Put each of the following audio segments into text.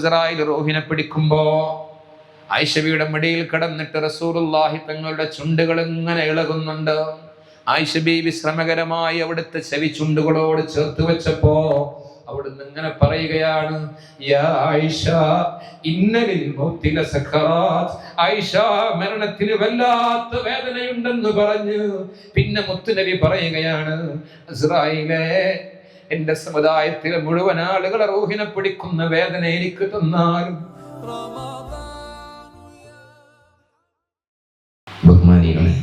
Israel റൂഹിനെ പിടിക്കുമ്പോ ആയിഷബിയുടെ മടിയിൽ കിടന്നിട്ട് റസൂലുള്ളാഹി തങ്ങളുടെ ചുണ്ടുകൾ ഇങ്ങനെ ഇളകുന്നുണ്ട്. ആയിഷ ബീവി ശ്രമകരമായി അവിടുത്തെ ചെവി ചുണ്ടുകളോട് ചേർത്ത് വെച്ചപ്പോ അവിടുന്ന് ഇങ്ങനെ പറയുകയാണ്, യാ ആയിഷ ഇന്നലിൽ മൗതി ലസകറാത്ത്. ആയിഷ, മരണത്തിന് വല്ലാത്ത വേദനയുണ്ടെന്ന് പറഞ്ഞു. പിന്നെ മുത്തുനബി പറയുകയാണ്, ഇസ്രായേലേ, എന്റെ സമുദായത്തിലെ മുഴുവൻ ആളുകളെ റൂഹിനെ പിടിക്കുന്ന വേദന എനിക്ക് തന്നാലും. ബഹുമാനികളെ,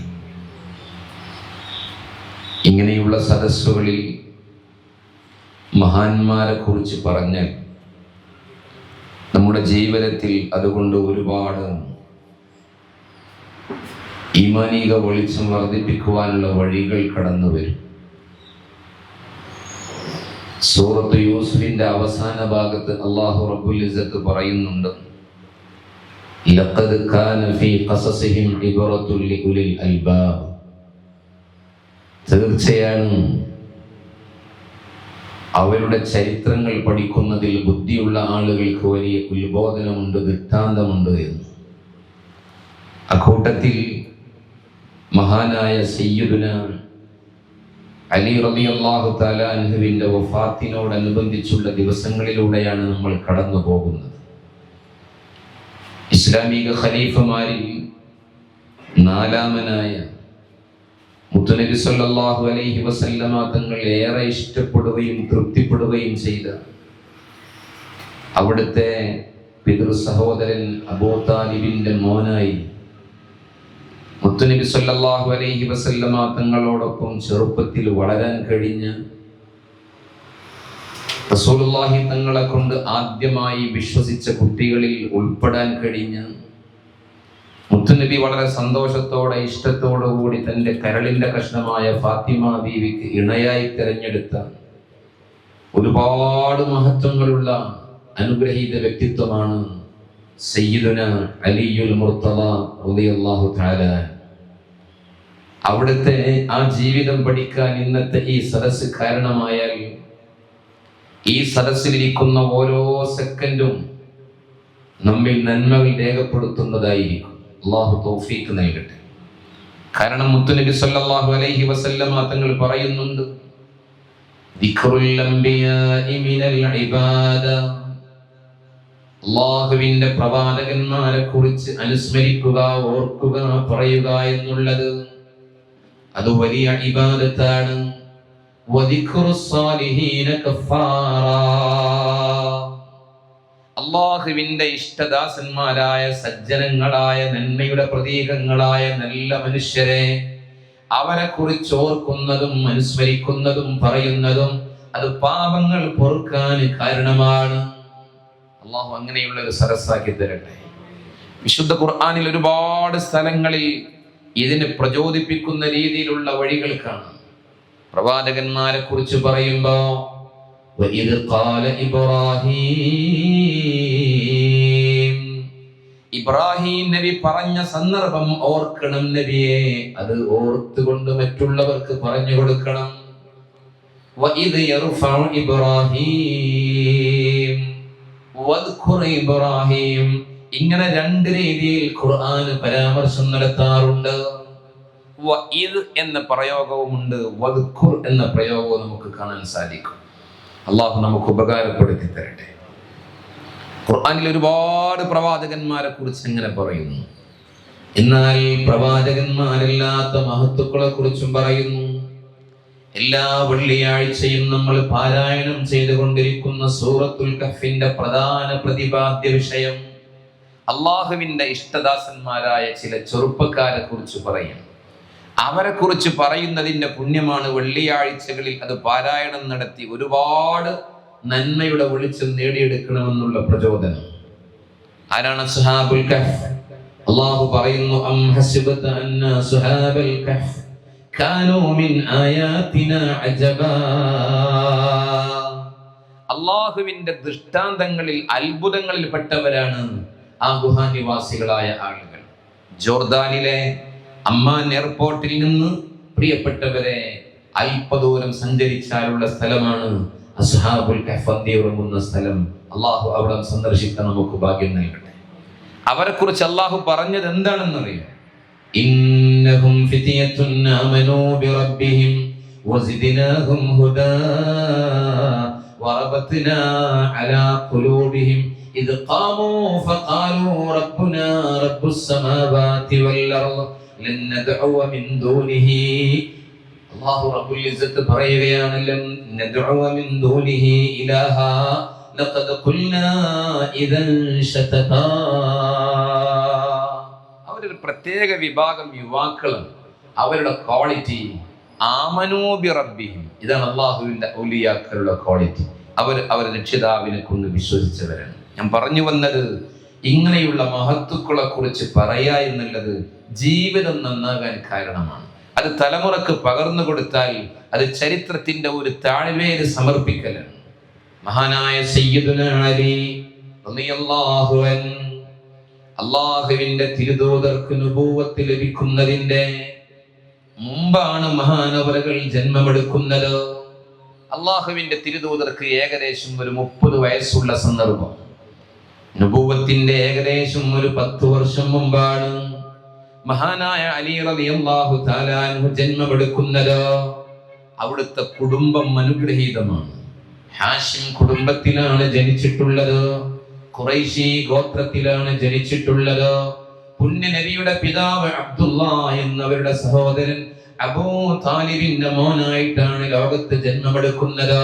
ഇങ്ങനെയുള്ള സദസ്സുകളിൽ മഹാന്മാരെ കുറിച്ച് പറഞ്ഞാൽ നമ്മുടെ ജീവിതത്തിൽ അതുകൊണ്ട് ഒരുപാട് ഈമാനിക വെളിച്ചം വർദ്ധിപ്പിക്കുവാനുള്ള വഴികൾ കടന്നു വരും. സൂറത്ത് യൂസുഫിന്റെ അവസാന ഭാഗത്ത് അല്ലാഹു റബ്ബുൽ ഇസ്സത്ത് പറയുന്നുണ്ട്, ലഖദ് കാന ഫീ ഖസസിഹിം ഇബ്റത്തുൻ ലിഉലിൽ അൽബാബ്. തീർച്ചയാണ് അവരുടെ ചരിത്രങ്ങൾ പഠിക്കുന്നതിൽ ബുദ്ധിയുള്ള ആളുകൾക്ക് വലിയ ഉത്ബോധനമുണ്ട്, ദൃഷ്ടാന്തമുണ്ട് എന്ന്. അക്കൂട്ടത്തിൽ മഹാനായ സയ്യിദുന അലി റളിയല്ലാഹു തആല അൻഹുവിന്റെ വഫാത്തിനോടനുബന്ധിച്ചുള്ള ദിവസങ്ങളിലൂടെയാണ് നമ്മൾ കടന്നു പോകുന്നത്. ഇസ്ലാമിക ഖലീഫമാരിൽ നാലാമനായ മുത്തുനബി സല്ലല്ലാഹു അലൈഹി വസല്ലമ തങ്ങൾ ഏറെ ഇഷ്ടപ്പെടുകയും തൃപ്തിപ്പെടുകയും ചെയ്ത അവിടുത്തെ പിതൃ സഹോദരൻ അബൂ താലിബിന്റെ മോനായി മുത്തുനബി സല്ലല്ലാഹു അലൈഹി വസല്ലമ തങ്ങളോടൊപ്പം ചെറുപ്പത്തിൽ വളരാൻ കഴിഞ്ഞ, റസൂലുള്ളാഹി തങ്ങളെ കൊണ്ട് ആദ്യമായി വിശ്വസിച്ച കുട്ടികളിൽ ഉൾപ്പെടാൻ കഴിഞ്ഞ, മുത്തുനബി വളരെ സന്തോഷത്തോടെ ഇഷ്ടത്തോടു കൂടി തന്റെ കരളിന്റെ കഷ്ണമായ ഫാത്തിമ ബീവിക്ക് ഇണയായി തിരഞ്ഞെടുത്ത ഒരുപാട് മഹത്വങ്ങളുള്ള അനുഗ്രഹീത വ്യക്തിത്വമാണ് സയ്യിദുന അലിയുൽ മുർത്തള റളിയല്ലാഹു തആല. അവിടുത്തെ ആ ജീവിതം പഠിക്കാൻ ഇന്നത്തെ ഈ സദസ്സ് കാരണമായാൽ ഈ സദസ്സിലിരിക്കുന്ന ഓരോ സെക്കൻഡും നമ്മിൽ നന്മകൾ രേഖപ്പെടുത്തുന്നതായിരിക്കും. അല്ലാഹു തൗഫീഖ് നൽകട്ടെ. കാരണം മുത്തുനബി സല്ലല്ലാഹു അലൈഹി വസല്ലമ തങ്ങൾ പറയുന്നുണ്ട്, ദിക്റുൽ അംബിയാഇ മിനൽ ഇബാദ. അല്ലാഹുവിന്റെ പ്രവാചകന്മാരെ കുറിച്ച് അനുസ്മരിക്കുക, ഓർക്കുക, പറയുക എന്നുള്ളത് അത് വലിയ ഇബാദത്താണ്. വദിക്റുസ് സാലിഹീന കഫാറ. അല്ലാഹുവിന്റെ ഇഷ്ടദാസന്മാരായ സജ്ജനങ്ങളായ നന്മയുടെ പ്രതീകങ്ങളായ നല്ല മനുഷ്യരെ അവരെ കുറിച്ച് ഓർക്കുന്നതും അനുസ്മരിക്കുന്നതും പറയുന്നതും അത് പാപങ്ങൾ പൊറുക്കാൻ കാരണമാണ്. അല്ലാഹു അങ്ങനെയുള്ള ഒരു സദസ്സാക്കി തരട്ടെ. വിശുദ്ധ ഖുർആനിൽ ഒരുപാട് സ്ഥലങ്ങളിൽ ഇതിനെ പ്രചോദിപ്പിക്കുന്ന രീതിയിലുള്ള വഴികൾ കാണാം. പ്രവാചകന്മാരെ കുറിച്ച് പറയുമ്പോ വഇദ് ഖാല ഇബ്രാഹിം നബി പറഞ്ഞ സന്ദർഭം ഓർക്കണം നബിയെ. അത് ഓർത്തുകൊണ്ട് മറ്റുള്ളവർക്ക് പറഞ്ഞു കൊടുക്കണം. വഇദ് യർഫഉ ഇബ്രാഹിം വദ്കുർ ഇബ്രാഹിം. ഇങ്ങനെ രണ്ട് രീതിയിൽ ഖുർആൻ പരാമർശം നടത്താറുണ്ട്. വഇദ് എന്ന പ്രയോഗവുമുണ്ട്, വദ്കുർ എന്ന പ്രയോഗവും നമുക്ക് കാണാൻ സാധിക്കും. അള്ളാഹു നമുക്ക് ഉപകാരപ്പെടുത്തി തരട്ടെ. ഖുർആനിൽ ഒരുപാട് പ്രവാചകന്മാരെ കുറിച്ച് എങ്ങനെ പറയുന്നു, എന്നാൽ പ്രവാചകന്മാരില്ലാത്ത മഹത്തുക്കളെ കുറിച്ചും പറയുന്നു. എല്ലാ വെള്ളിയാഴ്ചയും നമ്മൾ പാരായണം ചെയ്തുകൊണ്ടിരിക്കുന്ന സൂറത്തുൽ കഹ്ഫിന്റെ പ്രധാന പ്രതിപാദ്യ വിഷയം അള്ളാഹുവിന്റെ ഇഷ്ടദാസന്മാരായ ചില ചെറുപ്പക്കാരെ കുറിച്ച് പറയും. അവരെ കുറിച്ച് പറയുന്നതിന്റെ പുണ്യമാണ് വെള്ളിയാഴ്ചകളിൽ അത് പാരായണം നടത്തി ഒരുപാട് നന്മയുടെ വെളിച്ചം നേടിയെടുക്കണമെന്നുള്ള പ്രചോദനം. ആരാണ് അസ്ഹാബുൽ കഹ്ഫ്? അല്ലാഹു പറയുന്നു, അം ഹസിബത അന്ന അസ്ഹാബൽ കഹ്ഫ് കാനൂ മിൻ ആയാതിനാ അജബാ. അല്ലാഹുവിന്റെ ദൃഷ്ടാന്തങ്ങളിൽ അത്ഭുതങ്ങളിൽ പെട്ടവരാണ് ആ ഗുഹാനിവാസികളായ ആളുകൾ. ജോർദാനിലെ അമ്മാൻ എയർപോർട്ടിൽ നിന്ന് പ്രിയപ്പെട്ടവരെ അല്പദൂരം സഞ്ചരിച്ചാലുള്ള സ്ഥലമാണ് അസ്ഹാബുൽ കഹ്ഫ് അന്തി ഉറങ്ങുന്ന സ്ഥലം, അള്ളാഹു അവിടെ സന്ദർശിക്കാൻ നമുക്ക് ഭാഗ്യം നൽകട്ടെ. അവരെ കുറിച്ച് അള്ളാഹു പറഞ്ഞത് എന്താണെന്നറിയാം? ഇന്നഹും ഫിതിയത്തുൻ ആമനൂ ബിറബ്ബിഹിം വസിദ്നാഹും ഹുദാ വറബത്നാ അലാ ഖുലൂബിഹിം ഇദ് ഖാമൂ ഫഖാലൂ റബ്ബുനാ റബ്ബുസ് സമാവാതി വൽ അർദ് ലൻ നദ്ഉവ മിൻ ദൂനിഹി. അല്ലാഹു റബ്ബുൽ ഇസ്സത്ത് പറയുകയാണ്, ലൻ നദ്ഉവ മിൻ ദൂനിഹി ഇലാഹാ ലഖദ് ഖുൽനാ ഇദൻ ശതതാ. അവരൊരു പ്രത്യേക വിഭാഗം യുവാക്കളാണ്. അവരുടെ ക്വാളിറ്റി ആമനൂ ബി റബ്ബിഹിം. ഇതാണ് അല്ലാഹുവിന്റെ ഔലിയാക്കളുടെ ക്വാളിറ്റി. അവർ രക്ഷിതാവിനെ കൊണ്ട് വിശ്വസിച്ചവരാണ്. ഞാൻ പറഞ്ഞു വന്നത്, ഇങ്ങനെയുള്ള മഹത്തുക്കളെ കുറിച്ച് പറയാ എന്നുള്ളത് ജീവിതം നന്നാകാൻ കാരണമാണ്. അത് തലമുറക്ക് പകർന്നു കൊടുത്താൽ അത് ചരിത്രത്തിന്റെ ഒരു താഴ്വേര് സമർപ്പിക്കലാണ്. മഹാനായ സയ്യിദുനാ അലി റളിയല്ലാഹു അൻഹു, അല്ലാഹുവിന്റെ തിരുദൂതർക്ക് നുബുവത്ത് ലഭിക്കുന്നതിന്റെ മുമ്പാണ് മഹാനവറുകൾ ജന്മമെടുക്കുന്നത്. അല്ലാഹുവിന്റെ തിരുദൂതർക്ക് ഏകദേശം ഒരു 30 വയസ്സുള്ള സന്ദർഭം. നുബുവത്തിന്റെ ഏകദേശം ഒരു 10 വർഷം മുമ്പാണ് മഹാനായ അലി റളിയല്ലാഹു തആല അൻഹു ജന്മമെടുക്കുന്നത്. അവിടുത്തെ കുടുംബം അനുഗ്രഹീതമാണ്. ഹാഷിം കുടുംബത്തിലാണ് ജനിച്ചിട്ടുള്ളത്. ഖുറൈശി ഗോത്രത്തിലാണ് ജനിച്ചിട്ടുള്ളത്. പുണ്യ നബിയുടെ പിതാവ് അബ്ദുള്ള എന്നവരുടെ സഹോദരൻ അബൂ താലിബിന്റെ മോനായിട്ടാണ് ലോകത്ത് ജന്മമെടുക്കുന്നത്.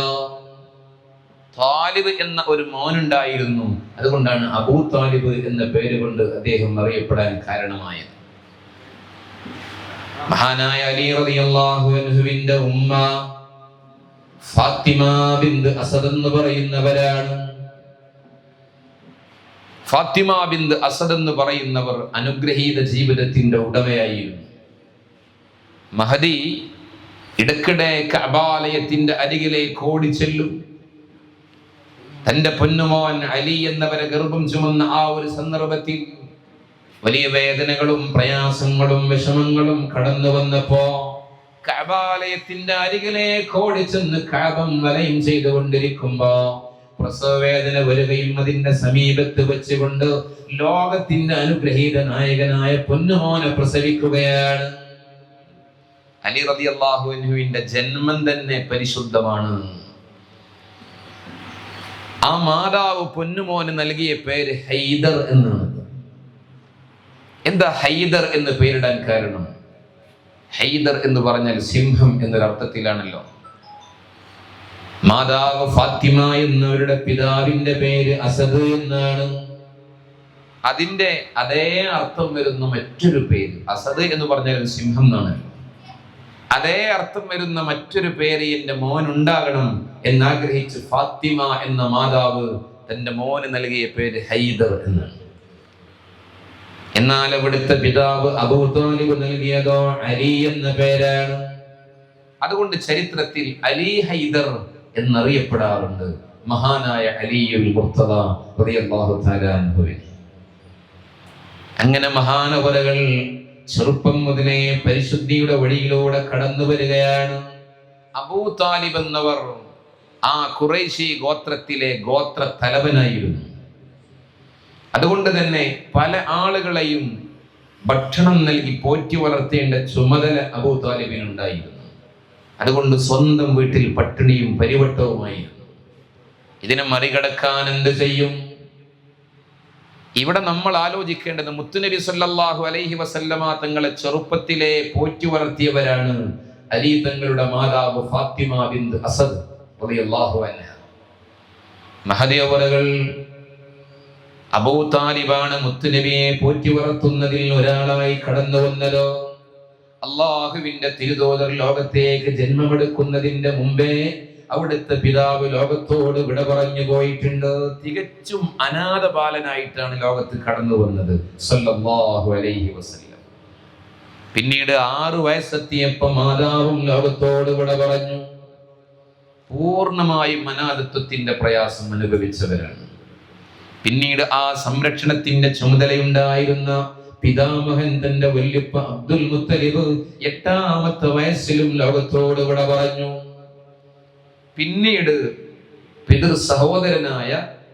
താലിബ് എന്ന ഒരു മോനുണ്ടായിരുന്നു. അതുകൊണ്ടാണ് അബൂ താലിബ് എന്ന പേര് കൊണ്ട് അദ്ദേഹം അറിയപ്പെടാൻ കാരണമായത്. മഹാനായ അലി റളിയല്ലാഹു അൻഹുവിന്റെ ഉമ്മ ഫാത്തിമ ബിന്ത് അസദ് എന്ന് പറയുന്നവരാണ്. ഫാത്തിമ ബിന്ത് അസദ് എന്ന് പറയുന്നവർ അനുഗ്രഹീത ജീവിതത്തിന്റെ ഉടമയായിരുന്നു. മഹദി ഇടയ്ക്കിടെ കഅബാലയത്തിന്റെ അരികിലേക്ക് ഓടിച്ചെല്ലും. തന്റെ പൊന്നുമോൻ അലി എന്നവരെ ഗർഭം ചുമന്ന ആ ഒരു സന്ദർഭത്തിൽ വലിയ വേദനകളും പ്രയാസങ്ങളും വിഷമങ്ങളും കടന്നു വന്നപ്പോ കഅബാലയത്തിന്റെ അരികിലേക്ക് ഓടിച്ചെന്ന് കഅബം വലയം ചെയ്തുകൊണ്ടിരിക്കുമ്പോ പ്രസവവേദന വരികയും അതിന്റെ സമീപത്ത് വെച്ചുകൊണ്ട് ലോകത്തിന്റെ അനുഗ്രഹീത നായകനായ പൊന്നുമോനെ പ്രസവിക്കുകയാണ്. അലി റളിയല്ലാഹു അൻഹുവിന്റെ ജന്മം തന്നെ പരിശുദ്ധമാണ്. ആ മാതാവ് പൊന്നുമോന് നൽകിയ പേര് ഹൈദർ എന്നാണ്. എന്താ ഹൈദർ എന്ന് പേരിടാൻ കാരണം? ഹൈദർ എന്ന് പറഞ്ഞാൽ സിംഹം എന്നൊരർത്ഥത്തിലാണല്ലോ. മാതാവ് ഫാത്തിമ എന്നവരുടെ പിതാവിന്റെ പേര് അസദ് എന്നാണ്. അതിന്റെ അതേ അർത്ഥം വരുന്ന മറ്റൊരു പേര്, അസദ് എന്ന് പറഞ്ഞാൽ സിംഹം എന്നാണ്. അതേ അർത്ഥം വരുന്ന മറ്റൊരു പേര് എന്റെ മോൻ ഉണ്ടാകണം എന്നാഗ്രഹിച്ച് ഫാത്തിമ എന്ന മാതാവ് തന്റെ മോന് നൽകിയ പേര് ഹൈദർ എന്നാണ്. എന്നാൽ അവിടുത്തെ പിതാവ് അബൂ താലിബ് നൽകിയതോ അലി എന്ന പേരാണ്. അതുകൊണ്ട് ചരിത്രത്തിൽ അലി ഹൈദർ എന്നറിയപ്പെടാറുണ്ട് മഹാനായ അലിയുൽ മുർത്തദ റളിയല്ലാഹു തആല അൻഹു. അങ്ങനെ മഹാനവറുകൾ ചെറുപ്പം മുതലേ പരിശുദ്ധിയുടെ വഴിയിലൂടെ കടന്നു വരികയാണ്. അബൂ താലിബ് എന്നവർ ആ ഖുറൈശി ഗോത്രത്തിലെ ഗോത്ര തലവനായിരുന്നു. അതുകൊണ്ട് തന്നെ പല ആളുകളെയും ഭക്ഷണം നൽകി പോറ്റി വളർത്തേണ്ട ചുമതല അബൂ താലിബിനുണ്ടായിരുന്നു. അതുകൊണ്ട് സ്വന്തം വീട്ടിൽ പട്ടിണിയും പരിവട്ടവുമായിരുന്നു. ഇതിനെ മറികടക്കാൻ എന്ത് ചെയ്യും? ഇവിടെ നമ്മൾ ആലോചിക്കേണ്ടത്, മുത്തുനബി സല്ലല്ലാഹു അലൈഹി വസല്ലമ തങ്ങളെ ചെറുപ്പത്തിലെ പോറ്റി വളർത്തിയവരാണ് അലി തങ്ങളുടെ മാതാവ് ഫാത്തിമ ബിന്ത് അസദ് റളിയല്ലാഹു അൻഹ. മഹദി അവറുകൾ അബൂ താലിബാണ് മുത്തുനബിയെ പോറ്റി വളർത്തുന്നതിൽ ഒരാളായി കടന്നു വന്നത്. അള്ളാഹുവിന്റെ തിരുദൂതർ ലോകത്തേക്ക് ജന്മമെടുക്കുന്നതിന്റെ മുമ്പേ അവിടുത്തെ പിതാവ് ലോകത്തോട് വിട പറഞ്ഞു പോയിട്ടുണ്ട്. തികച്ചും അനാഥ ബാലനായിട്ടാണ് ലോകത്ത് കടന്നു വന്നത് സല്ലല്ലാഹു അലൈഹി വസല്ലം. പിന്നീട് 6 വയസ്സെത്തിയപ്പോൾ മാതാവും ലോകത്തോട് വിട പറഞ്ഞു. പൂർണ്ണമായും അനാഥത്വത്തിന്റെ പ്രയാസം അനുഭവിച്ചവരാണ്. പിന്നീട് ആ സംരക്ഷണത്തിന്റെ ചുമതലയുണ്ടായിരുന്ന പിതാമഹൻ തന്റെ വല്യപ്പ അബ്ദുൽ മുത്തലിബ് 8ാമത്തെ വയസ്സിലും ലോകത്തോട് വിട പറഞ്ഞു. പിന്നീട് പിതൃ സഹോദരനായ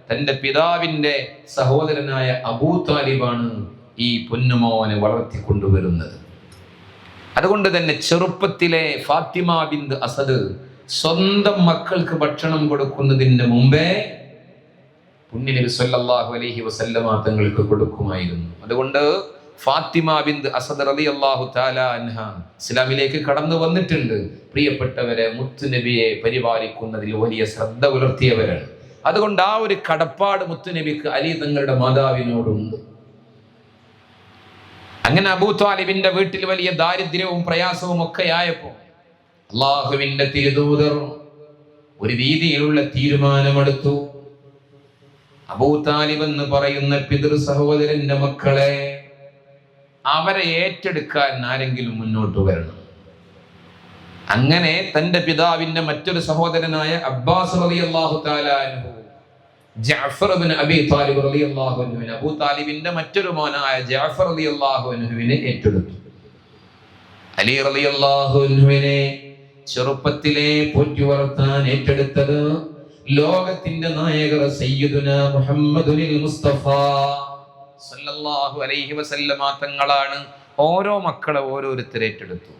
തന്റെ പിതാവിന്റെ സഹോദരനായ അബൂ താലിബാണ് ഈ പൊന്നുമോനെ വളർത്തിക്കൊണ്ടുവരുന്നത്. അതുകൊണ്ട് തന്നെ ചെറുപ്പത്തിലെ ഫാത്തിമ ബിന്ത് അസദ് സ്വന്തം മക്കൾക്ക് ഭക്ഷണം കൊടുക്കുന്നതിന് മുമ്പേ പുണ്യനബി സല്ലല്ലാഹു അലൈഹി വസല്ലമ തങ്ങൾക്ക് കൊടുക്കുമായിരുന്നു. അതുകൊണ്ട് ഫാത്തിമ ബിന്ത് അസദ് റളിയല്ലാഹു തആല അൻഹ ഇസ്ലാമിലേക്ക് കടന്നു വന്നിട്ടുണ്ട്. പ്രിയപ്പെട്ടവരെ, മുത്തുനബിയെ പരിപാലിക്കുന്നതിൽ വലിയ ശ്രദ്ധ പുലർത്തിയവരാണ്. അതുകൊണ്ട് ആ ഒരു കടപ്പാട് മുത്തുനബിക്ക് അലി തങ്ങളുടെ മാതാവിനോടുണ്ട്. അങ്ങനെ അബൂ താലിബിന്റെ വീട്ടിൽ വലിയ ദാരിദ്ര്യവും പ്രയാസവും ഒക്കെ ആയപ്പോ അള്ളാഹുവിന്റെ തിരുദൂതർ ഒരു രീതിയിലുള്ള തീരുമാനമെടുത്തു. അബൂ താലിബ് എന്ന് പറയുന്ന പിതൃ സഹോദരന്റെ മക്കളെ അവരെ ഏറ്റെടുക്കാൻ ആരെങ്കിലും മുന്നോട്ട് വരണം. അങ്ങനെ തന്റെ പിതാവിന്റെ മറ്റൊരു സഹോദരനായ അബ്ബാസ് റളിയല്ലാഹു തആല അൻഹു ജഅഫർ ഇബ്നു അബീ താലിബ് റളിയല്ലാഹു അൻഹുവിനെ, അബൂ താലിബിന്റെ മറ്റൊരു മോനായ ജഅഫർ റളിയല്ലാഹു അൻഹുവിനെ ഏറ്റെടുത്തു. അലി റളിയല്ലാഹു അൻഹുവിനെ ചെറുപ്പത്തിലെ പോറ്റി വളർത്താൻ ഏറ്റെടുത്തത് ലോകത്തിന്റെ നായകർ സയ്യിദുനാ മുഹമ്മദുൽ മുസ്തഫ സല്ലല്ലാഹു അലൈഹി വസല്ലമ തങ്ങളാണ്. ഓരോ മക്കളെ ഓരോരുത്തരെ ഏറ്റെടുത്തു.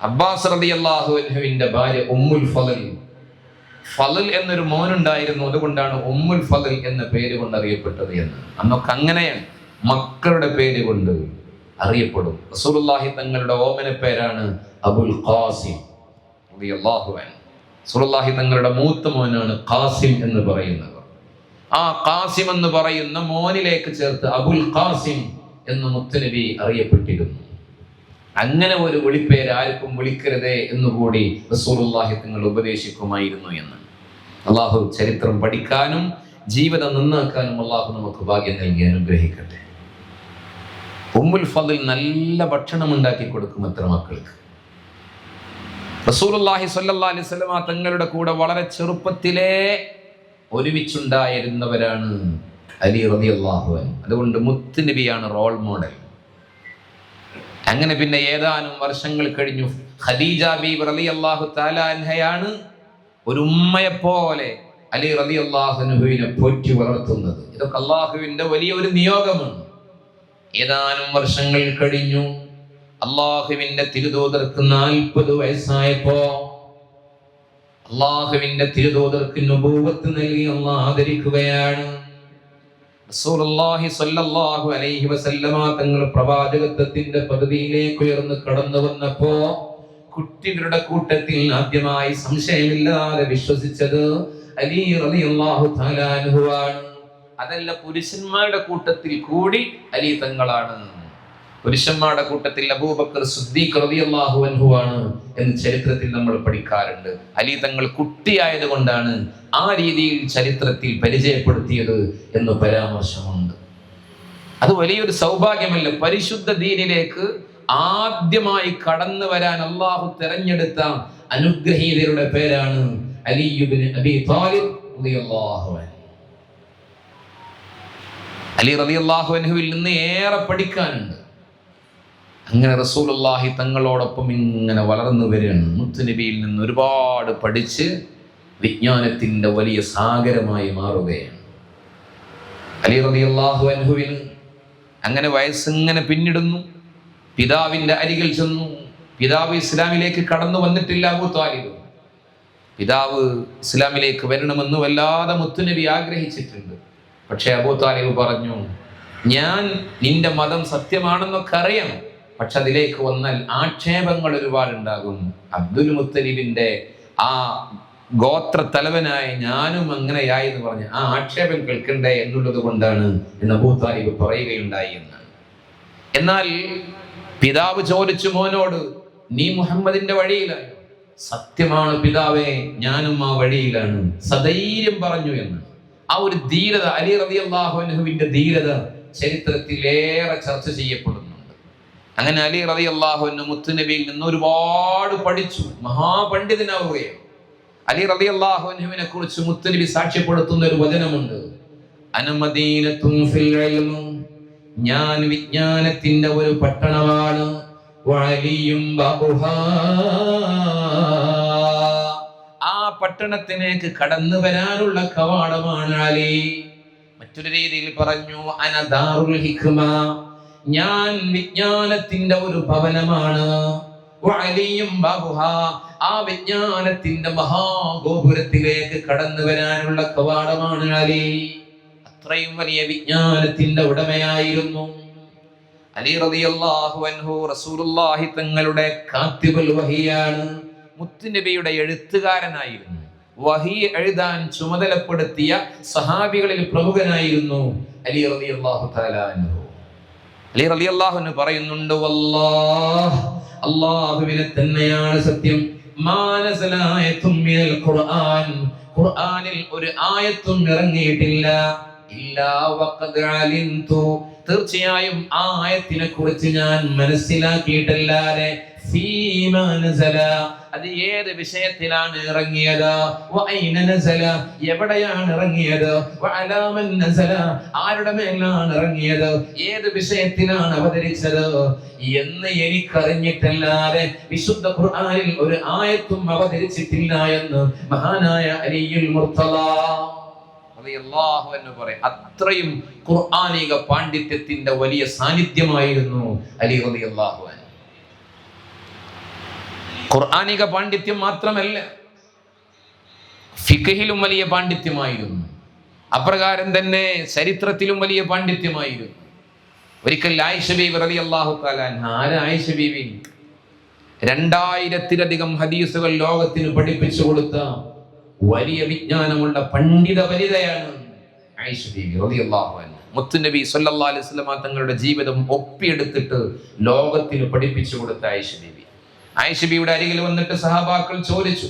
അബ്ബാസ് റളിയല്ലാഹു അൻഹുവിന്റെ ഭാര്യ ഉമ്മുൽ ഫളൽ, ഫളൽ എന്നൊരു മോനുണ്ടായിരുന്നു. അതുകൊണ്ടാണ് ഉമ്മുൽ ഫളൽ എന്ന പേര് കൊണ്ട് അറിയപ്പെട്ടത് എന്ന്. അന്നൊക്കെ അങ്ങനെയാണ്, മക്കളുടെ പേര് കൊണ്ട് അറിയപ്പെടും. റസൂലുള്ളാഹി തങ്ങളുടെ ഓമന പേരാണ് അബുൽ ഖാസിം റളിയല്ലാഹു അൻഹു. റസൂലുള്ളാഹി തങ്ങളുടെ മൂത്ത മോനാണ് ഖാസിം എന്ന് പറയുന്നവർ. ആ ഖാസിം എന്ന് പറയുന്ന മോനിലേക്ക് ചേർത്ത് അബുൽ ഖാസിം എന്ന് മുത്തുനബി അറിയപ്പെട്ടിരുന്നു. അങ്ങനെ ഒരു വിളിപ്പേര് ആർക്കും വിളിക്കരുതേ എന്നുകൂടി റസൂലുള്ളാഹി തങ്ങൾ ഉപദേശിക്കുമായിരുന്നു എന്ന്. അള്ളാഹു ചരിത്രം പഠിക്കാനും ജീവിതം നന്നാക്കാനും അള്ളാഹു നമുക്ക് ഭാഗ്യം നൽകി അനുഗ്രഹിക്കട്ടെ. ഉമ്മുൽ ഫളിൽ നല്ല ഭക്ഷണം ഉണ്ടാക്കി കൊടുക്കും അത്ര മക്കൾക്ക്. റസൂലുള്ളാഹി സ്വല്ലല്ലാഹി അലൈഹി വസല്ലമ തങ്ങളുടെ കൂടെ വളരെ ചെറുപ്പത്തിലേ ഒരുമിച്ചുണ്ടായിരുന്നവരാണ് അലി റളിയല്ലാഹു അൻഹു. അതുകൊണ്ട് മുത്തുനബിയാണ് റോൾ മോഡൽ. അങ്ങനെ പിന്നെ ഏതാനും വർഷങ്ങൾ കഴിഞ്ഞു ഖദീജ ബീവി റളിയല്ലാഹു തആല അൻഹയാണ് ഒരു ഉമ്മയെ പോലെ അലി റളിയല്ലാഹു അൻഹുവിനെ പോറ്റി വളർത്തുന്നത്. ഇതൊക്കെ അള്ളാഹുവിന്റെ വലിയ ഒരു നിയോഗമാണ്. ഏതാനും വർഷങ്ങൾ കഴിഞ്ഞു അള്ളാഹുവിന്റെ തിരുദൂതർക്ക് 40 വയസ്സായപ്പോ അള്ളാഹുവിന്റെ തിരുദൂതർക്ക് നുബൂവത്ത് നൽകി അള്ളാഹു ആദരിക്കുകയാണ്. റസൂലുള്ളാഹി സ്വല്ലല്ലാഹു അലൈഹി വസല്ലമ തങ്ങൾ പ്രവാചകത്വത്തിന്റെ പദവിയിലേക്ക് ഉയർന്നു കടന്നു വന്നപ്പോ കുട്ടികളുടെ കൂട്ടത്തിൽ ആദ്യമായി സംശയമില്ലാതെ വിശ്വസിച്ചത് അലി റളിയല്ലാഹു തആല അൻഹു ആണ്. അതല്ല, പുരുഷന്മാരുടെ കൂട്ടത്തിൽ കൂടി അലി തങ്ങളാണ്. പുരുഷന്മാരുടെ കൂട്ടത്തിൽ അബൂബക്കർ സിദ്ദീഖ് റളിയല്ലാഹു അൻഹു ആണ് എന്ന് ചരിത്രത്തിൽ നമ്മൾ പഠിക്കാറുണ്ട്. അലി തങ്ങൾ കുട്ടിയായത് കൊണ്ടാണ് ആ രീതിയിൽ ചരിത്രത്തിൽ പരിചയപ്പെടുത്തിയത് എന്ന് പരാമർശമുണ്ട്. അത് വലിയൊരു സൗഭാഗ്യമല്ല. പരിശുദ്ധ ദീനിലേക്ക് ആദ്യമായി കടന്നു വരാൻ അള്ളാഹു തെരഞ്ഞെടുത്ത അനുഗ്രഹീതരുടെ പേരാണ് അലി ഇബ്നു അബീ താലിബ് റളിയല്ലാഹു അൻഹു. അലി റളിയല്ലാഹു അൻഹുവിൽ നിന്ന് ഏറെ പഠിക്കാനുണ്ട്. അങ്ങനെ റസൂലുള്ളാഹി തങ്ങളോടൊപ്പം ഇങ്ങനെ വളർന്നു വരികയാണ്. മുത്തുനബിയിൽ നിന്ന് ഒരുപാട് പഠിച്ച് വിജ്ഞാനത്തിന്റെ വലിയ സാഗരമായി മാറുകയാണ്. അലി റളിയല്ലാഹു അൻഹുവിന് അങ്ങനെ വയസ്സിങ്ങനെ പിന്നിടുന്നു. പിതാവിന്റെ അരികിൽ ചെന്നു. പിതാവ് ഇസ്ലാമിലേക്ക് കടന്നു വന്നിട്ടില്ല അബൂ താലിബ്. പിതാവ് ഇസ്ലാമിലേക്ക് വരണമെന്ന് വല്ലാതെ മുത്തുനബി ആഗ്രഹിച്ചിട്ടുണ്ട്. പക്ഷെ അബൂ താലിബ് പറഞ്ഞു, ഞാൻ നിന്റെ മതം സത്യമാണെന്നൊക്കെ അറിയാം, പക്ഷെ അതിലേക്ക് വന്നാൽ ആക്ഷേപങ്ങൾ ഒരുപാടുണ്ടാകും. അബ്ദുൽ മുത്തലിബിന്റെ ആ ഗോത്ര തലവനായ ഞാനും അങ്ങനെയായി എന്ന് പറഞ്ഞ് ആ ആക്ഷേപം കേൾക്കണ്ടേ എന്നുള്ളത് കൊണ്ടാണ് എന്ന് അബൂ താലിബ് പറയുകയുണ്ടായി എന്നാണ്. എന്നാൽ പിതാവ് ചോദിച്ചു മോനോട്, നീ മുഹമ്മദിന്റെ വഴിയിലാണ്? സത്യമാണ് പിതാവേ, ഞാനും ആ വഴിയിലാണ്, സധൈര്യം പറഞ്ഞു എന്ന്. ആ ഒരു ധീരത, അലി റളിയല്ലാഹു അൻഹുവിന്റെ ധീരത ചരിത്രത്തിൽ ഏറെ ചർച്ച ചെയ്യപ്പെടുന്നുണ്ട്. അങ്ങനെ അലി റളിയല്ലാഹു അൻഹു മുത്തുനബിയിൽ നിന്ന് ഒരുപാട് പഠിച്ചു, മഹാപണ്ഡിതനാവുകയാണ്. അലി റളിയല്ലാഹു അൻഹുവിനെ കുറിച്ച് മുത്തുനബി സാക്ഷ്യപ്പെടുത്തുന്ന ഒരു വചനമുണ്ട്. അനമദീനത്തുൻ ഫിൽ ഇൽം, ഞാൻ വിജ്ഞാനത്തിന്റെ ഒരു പട്ടണമാണ്. വഅലിയും ബഅുഹാ, ആ പട്ടണത്തിലേക്ക് കടന്നു വരാനുള്ള കവാടമാണ് അലി. മറ്റൊരു രീതിയിൽ പറഞ്ഞു, അനദാറുൽ ഹിക്മ, ഞാൻ വിജ്ഞാനത്തിന്റെ ഒരു ഭവനമാണ്. വഅലിയും ബാബുഹാ, ആ വിജ്ഞാനത്തിന്റെ മഹാഗോപുരത്തിലേക്ക് കടന്നു വരാനുള്ള കവാടമാണ് അലി. അത്രയും വലിയ വിജ്ഞാനത്തിന്റെ ഉടമയായിരുന്നു അലി റളിയല്ലാഹു അൻഹു. റസൂലുള്ളാഹി തങ്ങളുടെ കാത്തിബുൽ വഹിയാണ്, മുത്തുനബിയുടെ എഴുത്തുകാരനായിരുന്നു. വഹി എഴുതാൻ ചുമതലപ്പെടുത്തിയ സഹാബികളിൽ പ്രമുഖനായിരുന്നു അലി റളിയല്ലാഹു തആല അൻഹു. അലി റളിയല്ലാഹു അൻഹു പറയുന്നുണ്ട്, വല്ലാഹ്, അല്ലാഹുവിനെ തന്നെയാണ് സത്യം, മാ നസല ആയത്തും മിനൽ ഖുർആൻ, ഖുർആനിൽ ഒരു ആയത്തും ഇറങ്ങിയിട്ടില്ല, ഇല്ലാ വഖദ് അലിംതു, തീർച്ചയായും ആ ആയത്തിനെ കുറിച്ച് ഞാൻ മനസ്സിലാക്കിയിട്ടല്ലാതെ, ഫീമാ നസല, അത് ഏത് വിഷയത്തിലാണ് ഇറങ്ങിയത്, വഅൈന നസല, എവിടെയാണ് ഇറങ്ങിയത്, വഅലാ മൻ നസല, ആരുടെ മേലാണ് ഇറങ്ങിയത്, ഏത് വിഷയത്തിലാണ് അവതരിച്ചത് എന്ന് എനിക്കറിഞ്ഞിട്ടല്ലാതെ വിശുദ്ധ ഖുർആനിൽ ഒരു ആയത്തും അവതരിച്ചിട്ടില്ല എന്ന് മഹാനായ അലിയുൽ മുർത്തള റളിയല്ലാഹു അൻഹു പറയും. അത്രയും ഖുർആനിക പാണ്ഡിത്യത്തിന്റെ വലിയ സാന്നിധ്യമായിരുന്നു അലി റളിയല്ലാഹു അൻഹു. ഖുർആനിക പാണ്ഡിത്യം മാത്രമല്ല, ഫിഖ്ഹിലും വലിയ പാണ്ഡിത്യമായിരുന്നു. അപ്രകാരം തന്നെ ചരിത്രത്തിലും വലിയ പാണ്ഡിത്യമായിരുന്നു. ഒരിക്കൽ ആയിഷ ബീവി റളിയല്ലാഹു തആല അൻഹ, ആയിഷ ബീവി 2000-ലധികം ഹദീസുകൾ ലോകത്തിന് പഠിപ്പിച്ചു കൊടുത്ത വലിയ വിജ്ഞാനമുള്ള പണ്ഡിത വനിതയാണ് ആയിഷ ബീവി റളിയല്ലാഹു അൻഹ. മുത്തുനബി സ്വല്ലല്ലാഹു അലൈഹി വസല്ലം തങ്ങളുടെ ജീവിതം ഒപ്പിയെടുത്തിട്ട് ലോകത്തിന് പഠിപ്പിച്ചു കൊടുത്ത ആയിഷ ബീവി. ആയിഷ ബീവിയുടെ അരികിൽ വന്നിട്ട് സഹാബാക്കൾ ചോദിച്ചു,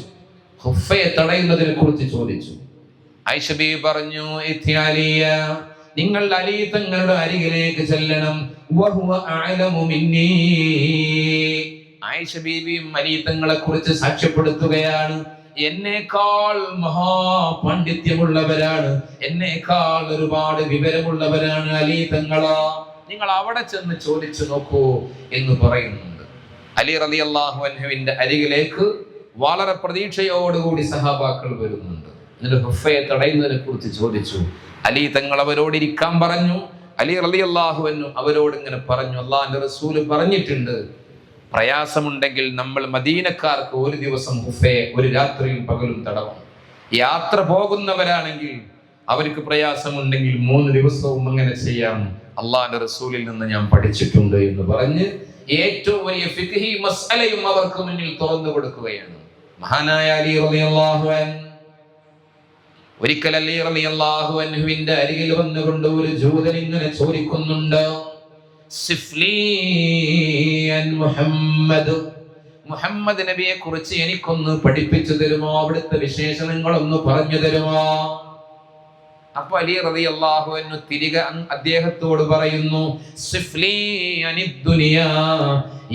ഖുഫയെ തടയുന്നതിനെ കുറിച്ച് ചോദിച്ചു. ആയിഷ ബീവി പറഞ്ഞു, ഇത്യാലിയ, നിങ്ങൾ അലി തങ്ങളുടെ അരികിലേക്ക് ചെല്ലണം, വഹുവ അഅലമു മിന്നീ. ആയിഷ ബീവിയും അലി തങ്ങളെ കുറിച്ച് സാക്ഷ്യപ്പെടുത്തുകയാണ്, എന്നേക്കാൾ മഹാപാണ്ഡിത്യമുള്ളവരാണ്, എന്നേക്കാൾ ഒരുപാട് വിവരമുള്ളവരാണ് അലി തങ്ങളാ, നിങ്ങൾ അവിടെ ചെന്ന് ചോദിച്ചു നോക്കൂ എന്ന് പറയുന്നുണ്ട്. അലി റളിയല്ലാഹു അൻഹുവിന്റെ അരികിലേക്ക് വളരെ പ്രതീക്ഷയോടുകൂടി സഹാബാക്കൾ വരുന്നുണ്ട്. എന്നിട്ട് ഹുഫയെ തടയുന്നതിനെ കുറിച്ച് ചോദിച്ചു. അലി തങ്ങൾ അവരോട് ഇരിക്കാൻ പറഞ്ഞു. അലി റളിയല്ലാഹു അൻഹു അവരോട് ഇങ്ങനെ പറഞ്ഞു, അല്ലാഹുവിന്റെ റസൂല് പറഞ്ഞിട്ടുണ്ട്, പ്രയാസമുണ്ടെങ്കിൽ നമ്മൾ മദീനക്കാർക്ക് ഒരു ദിവസം ഹുഫയെ ഒരു രാത്രിയും പകലും തടവാം. യാത്ര പോകുന്നവരാണെങ്കിൽ അവർക്ക് പ്രയാസമുണ്ടെങ്കിൽ 3 ദിവസവും അങ്ങനെ ചെയ്യാം, അല്ലാഹുവിന്റെ റസൂലിൽ നിന്ന് ഞാൻ പഠിച്ചിട്ടുണ്ട് എന്ന് പറഞ്ഞ് ഏറ്റവും വലിയ ഫിഖ്ഹി മസ്അലയും അവർക്ക് മുന്നിൽ തുറന്നു കൊടുക്കുകയാണ് മഹാനായ അലി റളിയല്ലാഹു അൻഹു. ഒരിക്കൽ അലി റളിയല്ലാഹു അൻഹുവിന്റെ അരികിൽ വന്നുകൊണ്ട് ഒരു ജൂതൻ ഇങ്ങനെ ചോദിക്കുന്നുണ്ട്, മുഹമ്മദ് നബിയെ കുറിച്ച് എനിക്കൊന്ന് പഠിപ്പിച്ചു തരുമോ, അവിടുത്തെ വിശേഷണങ്ങളൊന്ന് പറഞ്ഞു തരുമോ? അപ്പൊ അലി റളിയല്ലാഹു അൻഹു തിരികെ അദ്ദേഹത്തോട് പറയുന്നു,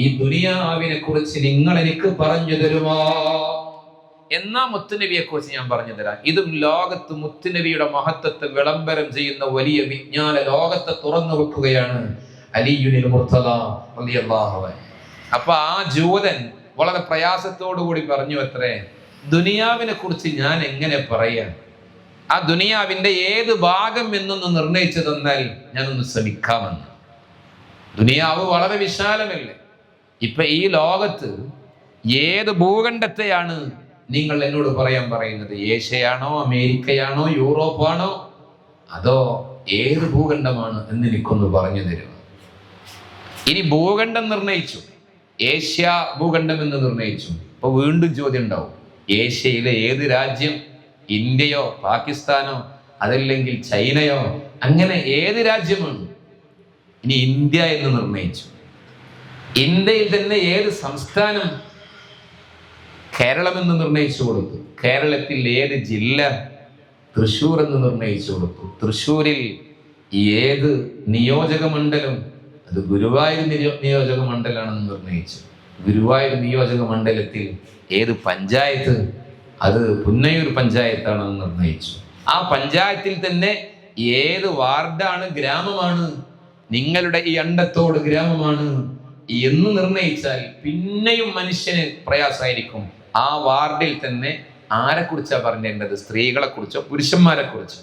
ഈ ദുനിയാവിനെ കുറിച്ച് നിങ്ങൾ എനിക്ക് പറഞ്ഞു തരുമോ? എന്നാ മുത്തുനബിയെ കുറിച്ച് ഞാൻ പറഞ്ഞു തരാം. ഇതും ലോകത്ത് മുത്തുനബിയുടെ മഹത്വത്തെ വിളംബരം ചെയ്യുന്ന വലിയ വിജ്ഞാന ലോകത്തെ തുറന്നു വെക്കുകയാണ് അലിയുൽ മുർത്തള റളിയല്ലാഹു അൻഹു. അപ്പൊ ആ ജൂതൻ വളരെ പ്രയാസത്തോടു കൂടി പറഞ്ഞു, അത്രേ, ദുനിയാവിനെ കുറിച്ച് ഞാൻ എങ്ങനെ പറയാം? ആ ദുനിയാവിന്റെ ഏത് ഭാഗം എന്നൊന്ന് നിർണയിച്ചു തന്നാൽ ഞാനൊന്ന് ശ്രമിക്കാമെന്ന്. ദുനിയാവ് വളരെ വിശാലമല്ലേ? ഇപ്പൊ ഈ ലോകത്ത് ഏത് ഭൂഖണ്ഡത്തെയാണ് നിങ്ങൾ എന്നോട് പറയാൻ പറയുന്നത്? ഏഷ്യയാണോ, അമേരിക്കയാണോ, യൂറോപ്പാണോ, അതോ ഏത് ഭൂഖണ്ഡമാണ് എന്ന് എനിക്കൊന്ന് പറഞ്ഞു തരും. ഇനി ഭൂഖണ്ഡം നിർണയിച്ചു, ഏഷ്യ ഭൂഖണ്ഡം എന്ന് നിർണയിച്ചു. അപ്പൊ വീണ്ടും ചോദ്യം ഉണ്ടാവും, ഏഷ്യയിലെ ഏത് രാജ്യം? ഇന്ത്യയോ പാകിസ്ഥാനോ അതല്ലെങ്കിൽ ചൈനയോ, അങ്ങനെ ഏത് രാജ്യമാണ്? ഇനി ഇന്ത്യ എന്ന് നിർണയിച്ചു. ഇന്ത്യയിൽ തന്നെ ഏത് സംസ്ഥാനം? കേരളം എന്ന് നിർണയിച്ചു കൊടുത്തു. കേരളത്തിൽ ഏത് ജില്ല? തൃശ്ശൂർ എന്ന് നിർണയിച്ചു കൊടുത്തു. തൃശ്ശൂരിൽ ഏത് നിയോജക മണ്ഡലം? അത് ഗുരുവായൂർ നിയോജക മണ്ഡലമാണെന്ന് നിർണയിച്ചു. ഗുരുവായൂർ നിയോജക മണ്ഡലത്തിൽ ഏത് പഞ്ചായത്ത്? അത് പുന്നയൂർ പഞ്ചായത്താണെന്ന് നിർണയിച്ചു. ആ പഞ്ചായത്തിൽ തന്നെ ഏത് വാർഡാണ്, ഗ്രാമമാണ്? നിങ്ങളുടെ ഈ അണ്ടത്തോട് ഗ്രാമമാണ് എന്ന് നിർണയിച്ചാൽ പിന്നെയും മനുഷ്യന് പ്രയാസമായിരിക്കും. ആ വാർഡിൽ തന്നെ ആരെ കുറിച്ചാ പറഞ്ഞിരുന്നത്? സ്ത്രീകളെ കുറിച്ചോ പുരുഷന്മാരെ കുറിച്ചോ?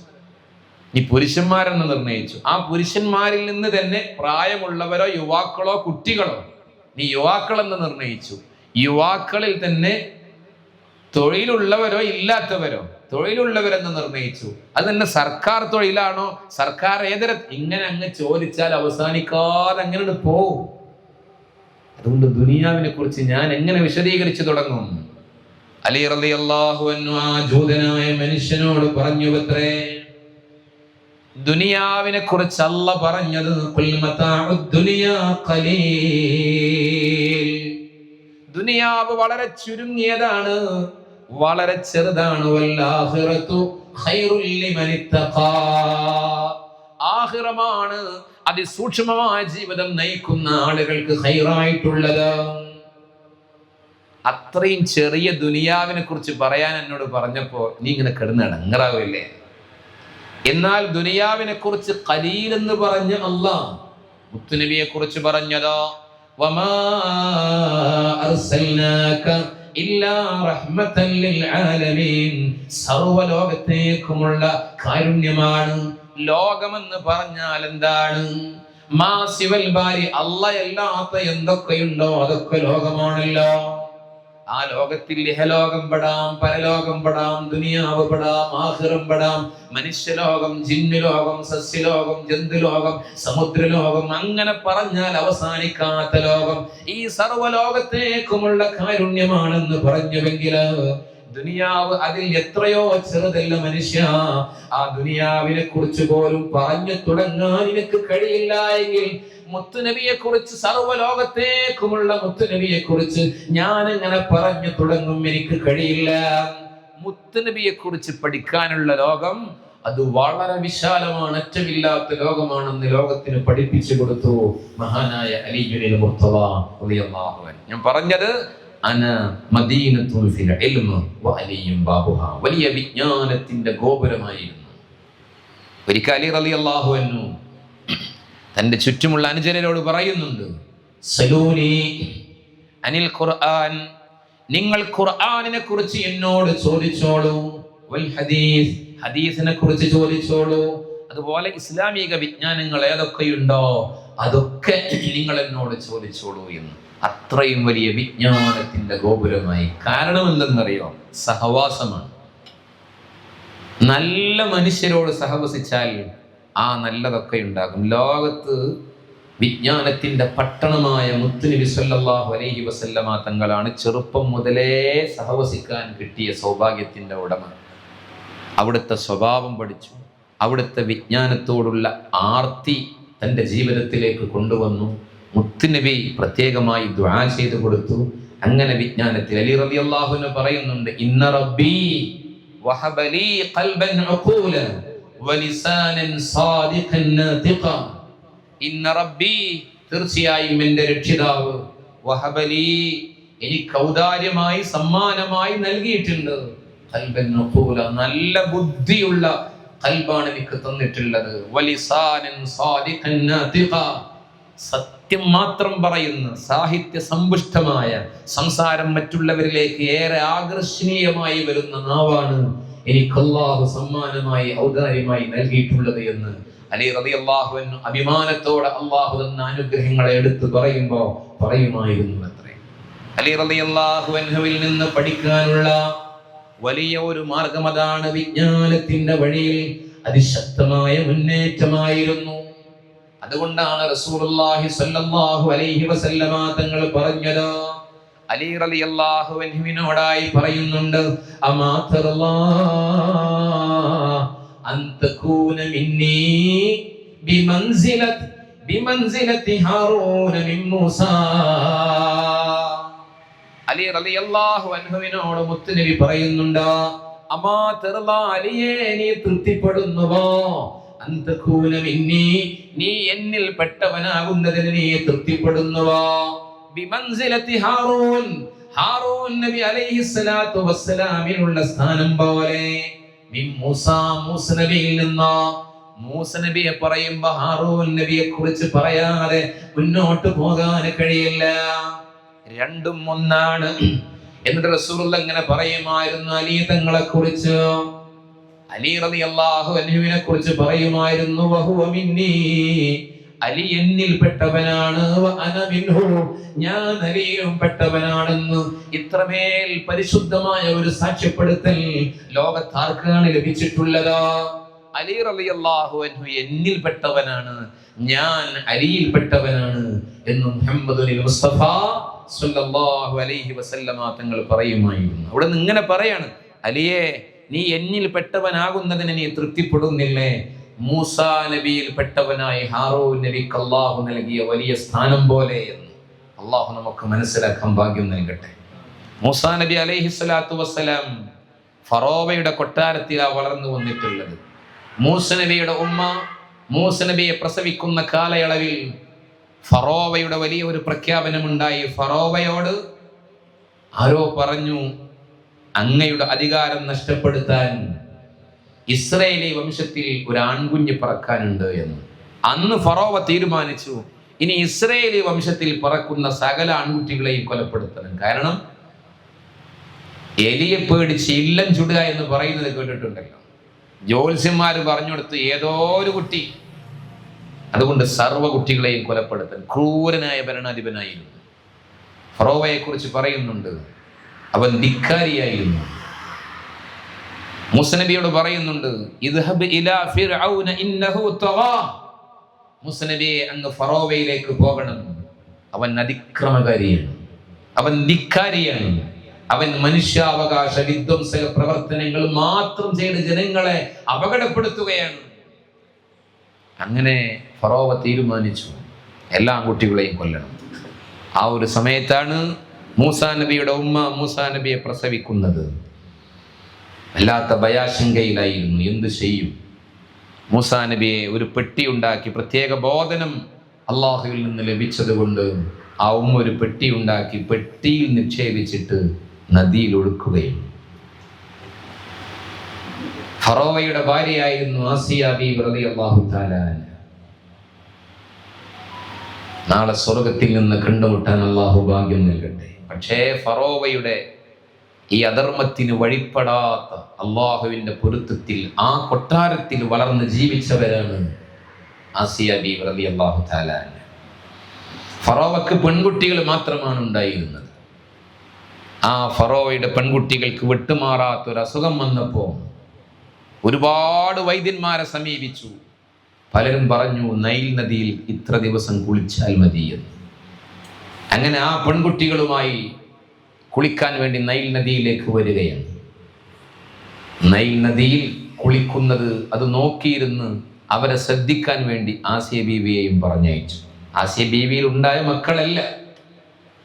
ഈ പുരുഷന്മാരെന്ന് നിർണയിച്ചു. ആ പുരുഷന്മാരിൽ നിന്ന് തന്നെ പ്രായമുള്ളവരോ യുവാക്കളോ കുട്ടികളോ, നീ യുവാക്കളെന്ന് നിർണയിച്ചു. യുവാക്കളിൽ തന്നെ തൊഴിലുള്ളവരോ ഇല്ലാത്തവരോ, തൊഴിലുള്ളവരെന്ന് നിർണയിച്ചു. അത് തന്നെ സർക്കാർ തൊഴിലാണോ, സർക്കാർ ഏതര, ഇങ്ങനെ അങ്ങ് ചോദിച്ചാൽ അവസാനിക്കാതെ അങ്ങനെ പോവും. അതുകൊണ്ട് ദുനിയാവിനെ കുറിച്ച് ഞാൻ എങ്ങനെ വിശദീകരിച്ചു തുടങ്ങും? അലി റളിയല്ലാഹു അൻഹു ആ ജൂതനായ മനുഷ്യനോട് പറഞ്ഞു അത്രേ, ദുനിയാവിനെ കുറിച്ച് അല്ലാഹ് പറഞ്ഞത് ഖുൽ മതാഉദ് ദുനിയാ ഖലീൽ, ദുനിയാവ് വളരെ ചുരുങ്ങിയതാണ്, വളരെ ചെറുതാണ്. വല്ലാഖിറതു ഖൈറുൽ ലിമൻ ഇത്തഖാ, ആഖിറമാണ് അതിസൂക്ഷ്മമായ ജീവിതം നയിക്കുന്ന ആളുകൾക്ക് ഖൈറായിട്ടുള്ളത്. അത്രയും ചെറിയ ദുനിയാവിനെ കുറിച്ച് പറയാൻ എന്നോട് പറഞ്ഞപ്പോ നീ ഇങ്ങനെ കിടന്ന് ഇടങ്ങറാവില്ലേ? എന്നാൽ ദുനിയാവിനെ കുറിച്ച് ഖലീൽ എന്ന് പറഞ്ഞ അല്ലാഹ് മുത്തുനബിയെ കുറിച്ച് പറഞ്ഞതോ വമാ അർസൽനാക ഇല്ലാ റഹ്മതൻ ലിൽ ആലമീൻ, സർവ്വലോകത്തേക്കുമുള്ള കാരുണ്യമാണ്. ലോകമെന്ന് പറഞ്ഞാൽ എന്താണ്? മാ സിവൽ ബാരി, അല്ലാഹ് അല്ലാത്ത എന്തൊക്കെയുണ്ടോ അതൊക്കെ ലോകമാണല്ലോ. ആ ലോകത്തിൽ ഇഹലോകം പെടാം, പരലോകം പെടാം, ദുനിയാവ് പെടാം, ആഖിറം പെടാം, മനുഷ്യലോകം, ജിന്നുലോകം, സസ്യലോകം, ജന്തുലോകം, സമുദ്രലോകം, അങ്ങനെ പറഞ്ഞാൽ അവസാനിക്കാത്ത ലോകം. ഈ സർവ്വലോകത്തേക്കുമുള്ള കാരുണ്യമാണെന്ന് പറഞ്ഞുവെങ്കിൽ ദുനിയാവ് അതിൽ എത്രയോ ചെറുതല്ല മനുഷ്യ. ആ ദുനിയാവിനെ കുറിച്ച് പോലും പറഞ്ഞു തുടങ്ങാൻ എനിക്ക് കഴിയില്ല എങ്കിൽ മുത്തുനബിയെ കുറിച്ച്, സർവ്വലോകത്തേക്കുമുള്ള മുത്തുനബിയെ കുറിച്ച് ഞാൻ എങ്ങനെ പറഞ്ഞു തുടങ്ങും? എനിക്ക് കഴിയില്ല. മുത്തുനബിയെ കുറിച്ച് പഠിക്കാനുള്ള ലോകം അത് വളരെ വിശാലമാണ്, അറ്റമില്ലാത്ത ലോകമാണെന്ന് ലോകത്തിന് പഠിപ്പിച്ചു കൊടുത്തു മഹാനായ അലി ഇബ്നുൽ മുർത്തദ റളിയല്ലാഹു അൻഹു. ഞാൻ പറഞ്ഞത് അന മദീനത്തുൻ ഫിൽ ഇൽമി വ അലിയും ബാബുഹാ, വലിയ വിജ്ഞാനത്തിന്റെ ഗോപുരമായിരുന്നു. ഒരിക്കൽ അലി റളിയല്ലാഹു അൻഹു തന്റെ ചുറ്റുമുള്ള അനുചരരോട് പറയുന്നുണ്ട്, സലൂനി അനിൽ ഖുർആൻ, നിങ്ങൾ ഖുർആനിനെ കുറിച്ച് എന്നോട് ചോദിച്ചോളൂ, വൽ ഹദീസ്, ഹദീസിനെ കുറിച്ച് ചോദിച്ചോളൂ, അതുപോലെ ഇസ്ലാമിക വിജ്ഞാനങ്ങൾ ഏതൊക്കെയുണ്ടോ അതൊക്കെ നിങ്ങൾ എന്നോട് ചോദിച്ചോളൂ എന്ന്. അത്രയും വലിയ വിജ്ഞാനത്തിന്റെ ഗോപുരമായി. കാരണം എന്തെന്നറിയോ? സഹവാസമാണ്. നല്ല മനുഷ്യരോട് സഹവസിച്ചാൽ ആ നല്ലതൊക്കെ ഉണ്ടാകും. ലോകത്ത് വിജ്ഞാനത്തിന്റെ പട്ടണമായ മുത്തുനബി സല്ലല്ലാഹു അലൈഹി വസല്ലമ തങ്ങളാണ് ചെറുപ്പം മുതലേ സഹവസിക്കാൻ കിട്ടിയ സൗഭാഗ്യത്തിന്റെ ഉടമ. അവിടുത്തെ സ്വഭാവം പഠിച്ചു, അവിടുത്തെ വിജ്ഞാനത്തോടുള്ള ആർത്തി തൻ്റെ ജീവിതത്തിലേക്ക് കൊണ്ടുവന്നു. മുത്തുനബി പ്രത്യേകമായി ദുആ ചെയ്തു കൊടുത്തു. അങ്ങനെ വിജ്ഞാനത്തിൽ അലി റളിയല്ലാഹു അൻഹു പറയുന്നുണ്ട്, ഇന്ന റബ്ബി വഹബലി ഖൽബൻ ഉഖൂല വലിസാനൻ സാദിഖൻ നാതിഖ. ഇന്ന റബ്ബി, തീർച്ചയായും എൻ്റെ രക്ഷിതാവ്, വഹബലി, എനിക്ക് ഔദാര്യമായി സമ്മാനമായി നൽകിയിട്ടുണ്ട്, ഖൽബൻ ഉഖൂല, നല്ല ബുദ്ധിയുള്ള ഖൽബാണ് എനിക്ക് തന്നിട്ടുള്ളത്, വലിസാനൻ സാദിഖൻ നാതിഖ, സത്യം മാത്രം പറയുന്ന സാഹിത്യ സമ്പുഷ്ടമായ സംസാരം മറ്റുള്ളവരിലേക്ക് ഏറെ ആകർഷണീയമായി വരുന്ന നാവാണ് എനിക്ക് അല്ലാഹു സമ്മാനമായി ഔദാര്യമായി നൽകിയിട്ടുള്ളത് എന്ന് അലി റളിയല്ലാഹു അൻഹു അഭിമാനത്തോടെ അല്ലാഹു തന്ന അനുഗ്രഹങ്ങളെ എടുത്തു പറയുമായിരുന്നു അത്രേ. അലി റളിയല്ലാഹു അൻഹുവിൽ നിന്ന് പഠിക്കാനുള്ള വലിയ ഒരു മാർഗം അതാണ്. വിജ്ഞാനത്തിന്റെ വഴിയിൽ അതിശക്തമായ മുന്നേറ്റമായിരുന്നു. അതുകൊണ്ടാണ് റസൂലുള്ളാഹി സ്വല്ലല്ലാഹു അലൈഹി വസല്ലമ തങ്ങൾ പറഞ്ഞത്, അലി റളിയല്ലാഹു അൻഹുവിനോടായി പറയുന്നുണ്ട്, അമാ തറല്ലാ അൻ തകൂന മിന്നി ബിമൻസിലതി ഹാറൂന മിൻ മൂസാ. അലി റളിയല്ലാഹു അൻഹുവിനോട് മുത്തുനബി പറയുന്നുണ്ട്, അമാ തറല്ലാ, അലിയേ നീ തൃപ്തിപ്പെടുന്നുവോ? അന്തകൂന മിന്നി, നീ എന്നിൽ പെട്ടവനാകുന്നതിന് നീ തൃപ്തിപ്പെടുന്നുവോ? ബിമൻസിലതി ഹാറൂൻ, ഹാറൂൻ നബി അലൈഹിസ്സലാത്തു വസ്സലാമിനുള്ള സ്ഥാനം പോലെ, മിൻ മൂസാ, മൂസ നബിയിൽ നിന്നോ. മൂസ നബിയെ പറയുമ്പോ ഹാറൂൻ നബിയെ കുറിച്ച് പറയാതെ മുന്നോട്ട് പോകാൻ കഴിയില്ല. രണ്ടും ഒന്നാണ്. എന്നിട്ട് റസൂലുള്ള ഇങ്ങനെ പറയുമായിരുന്നു അലി തങ്ങളെ കുറിച്ച്, അലി റളിയല്ലാഹു അൻഹുവിനെ കുറിച്ച് പറയുമായിരുന്നു, വഹുവ മിന്നീ, അലി എന്നിൽ പെട്ടവനാണ്, വഅന മിൻഹു, ഞാൻ അലിയും പെട്ടവനാണെന്ന്. ഇത്രമേൽ പരിശുദ്ധമായ ഒരു സാക്ഷ്യപ്പെടുത്തൽ ലോകത്താർക്കാണ് ലഭിച്ചിട്ടുള്ളത്? അലി റളിയല്ലാഹു അൻഹു എന്നിൽ പെട്ടവനാണ്, ഞാൻ അലിയിൽ പെട്ടവനാണ് എന്ന് മുഹമ്മദുൽ മുസ്തഫ സ്വല്ലല്ലാഹു അലൈഹി വസല്ലമ തങ്ങൾ പറയുമായിരുന്നു. അവിടെ നിന്ന് ഇങ്ങനെ പറയാണ്, അലിയെ നീ എന്നിൽ പെട്ടവനാകുന്നതിന് നീ തൃപ്തിപ്പെടുന്നില്ലേ? മൂസാ നബിയിൽ പെട്ടവനായി ഹാറൂൻ നബിക്ക് അല്ലാഹു നൽകിയ വലിയ സ്ഥാനം പോലെ എന്ന് അല്ലാഹു നമുക്ക് മനസ്സിലാക്കാൻ ഭാഗ്യം നൽകട്ടെ. മൂസാ നബി അലൈഹിസ്സലാത്തു വസ്സലാം ഫറോവയുടെ കൊട്ടാരത്തിലാണ് വളർന്നു വന്നിട്ടുള്ളത്. മൂസ നബിയുടെ ഉമ്മ മൂസ നബിയെ പ്രസവിക്കുന്ന കാലയളവിൽ ഫറോവയുടെ വലിയ ഒരു പ്രഖ്യാപനമുണ്ടായി. ഫറോവയോട് ആരോ പറഞ്ഞു, അങ്ങയുടെ അധികാരം നഷ്ടപ്പെടുത്താൻ ഇസ്രായേലി വംശത്തിൽ ഒരു ആൺകുഞ്ഞ് പറക്കാനുണ്ട് എന്ന്. അന്ന് ഫറോവ തീരുമാനിച്ചു, ഇനി ഇസ്രായേലി വംശത്തിൽ പറക്കുന്ന സകല ആൺകുട്ടികളെയും കൊലപ്പെടുത്തണം. കാരണം എലിയെ പേടിച്ച് ഇല്ലം ചുടുക എന്ന് പറയുന്നത് കേട്ടിട്ടുണ്ടല്ലോ. ജ്യോത്സ്യന്മാർ പറഞ്ഞു കൊടുത്ത് ഏതോ ഒരു കുട്ടി, അതുകൊണ്ട് സർവ്വ കുട്ടികളെയും കൊലപ്പെടുത്തണം. ക്രൂരനായ ഭരണാധിപനായിരുന്നു. ഫറോവയെ കുറിച്ച് പറയുന്നുണ്ട്, അവൻ ധിക്കാരിയായിരുന്നു. മൂസ നബിയോട് പറയുന്നുണ്ട്, ഇദ്ഹബ് ഇലാ ഫിർഔന ഇന്നഹു തഗാ, മൂസ നബിയെ അങ്ങ് ഫറോവയിലേക്ക് പോകണം, അവൻ അതിക്രമകാരിയാണ്, അവൻ ധിക്കാരിയാണ്, അവൻ മനുഷ്യാവകാശ വിധ്വംസക പ്രവർത്തനങ്ങൾ മാത്രം ചെയ്ത് ജനങ്ങളെ അപകടപ്പെടുത്തുകയാണ്. അങ്ങനെ ഫറോവ തീരുമാനിച്ചു എല്ലാ കുട്ടികളെയും കൊല്ലണം. ആ ഒരു സമയത്താണ് മൂസാ നബിയുടെ ഉമ്മ മൂസാ നബിയെ പ്രസവിക്കുന്നത്. വല്ലാത്ത ഭയാശങ്കയിലായിരുന്നു, എന്ത് ചെയ്യും? മൂസാ നബിയെ ഒരു പെട്ടി ഉണ്ടാക്കി, പ്രത്യേക ബോധനം അള്ളാഹുവിൽ നിന്ന് ലഭിച്ചത് കൊണ്ട് ആ ഉമ്മ ഒരു പെട്ടി ഉണ്ടാക്കി, പെട്ടിയിൽ നിക്ഷേപിച്ചിട്ട് നദിയിൽ ഒഴുക്കുകയാണ്. ഫറോവയുടെ ഭാര്യയായിരുന്നു ആസിയ ബീവി റളിയല്ലാഹു തആല അൻഹ. നാളെ സ്വർഗത്തിൽ നിന്ന് കണ്ടുമുട്ടാൻ അള്ളാഹു ഭാഗ്യം നൽകട്ടെ. പക്ഷേ ഫറോവയുടെ ഈ അധർമ്മത്തിന് വഴിപ്പെടാത്ത അള്ളാഹുവിന്റെ പൊരുത്തത്തിൽ ആ കൊട്ടാരത്തിൽ വളർന്ന് ജീവിച്ചവരാണ് ആസിയ ബീവി റളിയല്ലാഹു തആല അൻഹ. ഫറോവക്ക് പെൺകുട്ടികൾ മാത്രമാണ് ഉണ്ടായിരുന്നത്. ആ ഫറോവയുടെ പെൺകുട്ടികൾക്ക് വിട്ടുമാറാത്തൊരു അസുഖം വന്നപ്പോൾ ഒരുപാട് വൈദ്യന്മാരെ സമീപിച്ചു. പലരും പറഞ്ഞു നൈൽ നദിയിൽ ഇത്ര ദിവസം കുളിച്ചാൽ മതി എന്ന്. അങ്ങനെ ആ പെൺകുട്ടികളുമായി കുളിക്കാൻ വേണ്ടി നൈൽ നദിയിലേക്ക് വരികയാണ്. നൈൽ നദിയിൽ കുളിക്കുന്നത് അത് നോക്കിയിരുന്ന് അവരെ ശ്രദ്ധിക്കാൻ വേണ്ടി ആസിയ ബീവിയെയും പറഞ്ഞയച്ചു. ആസിയ ബീവിയിൽ ഉണ്ടായ മക്കളല്ല.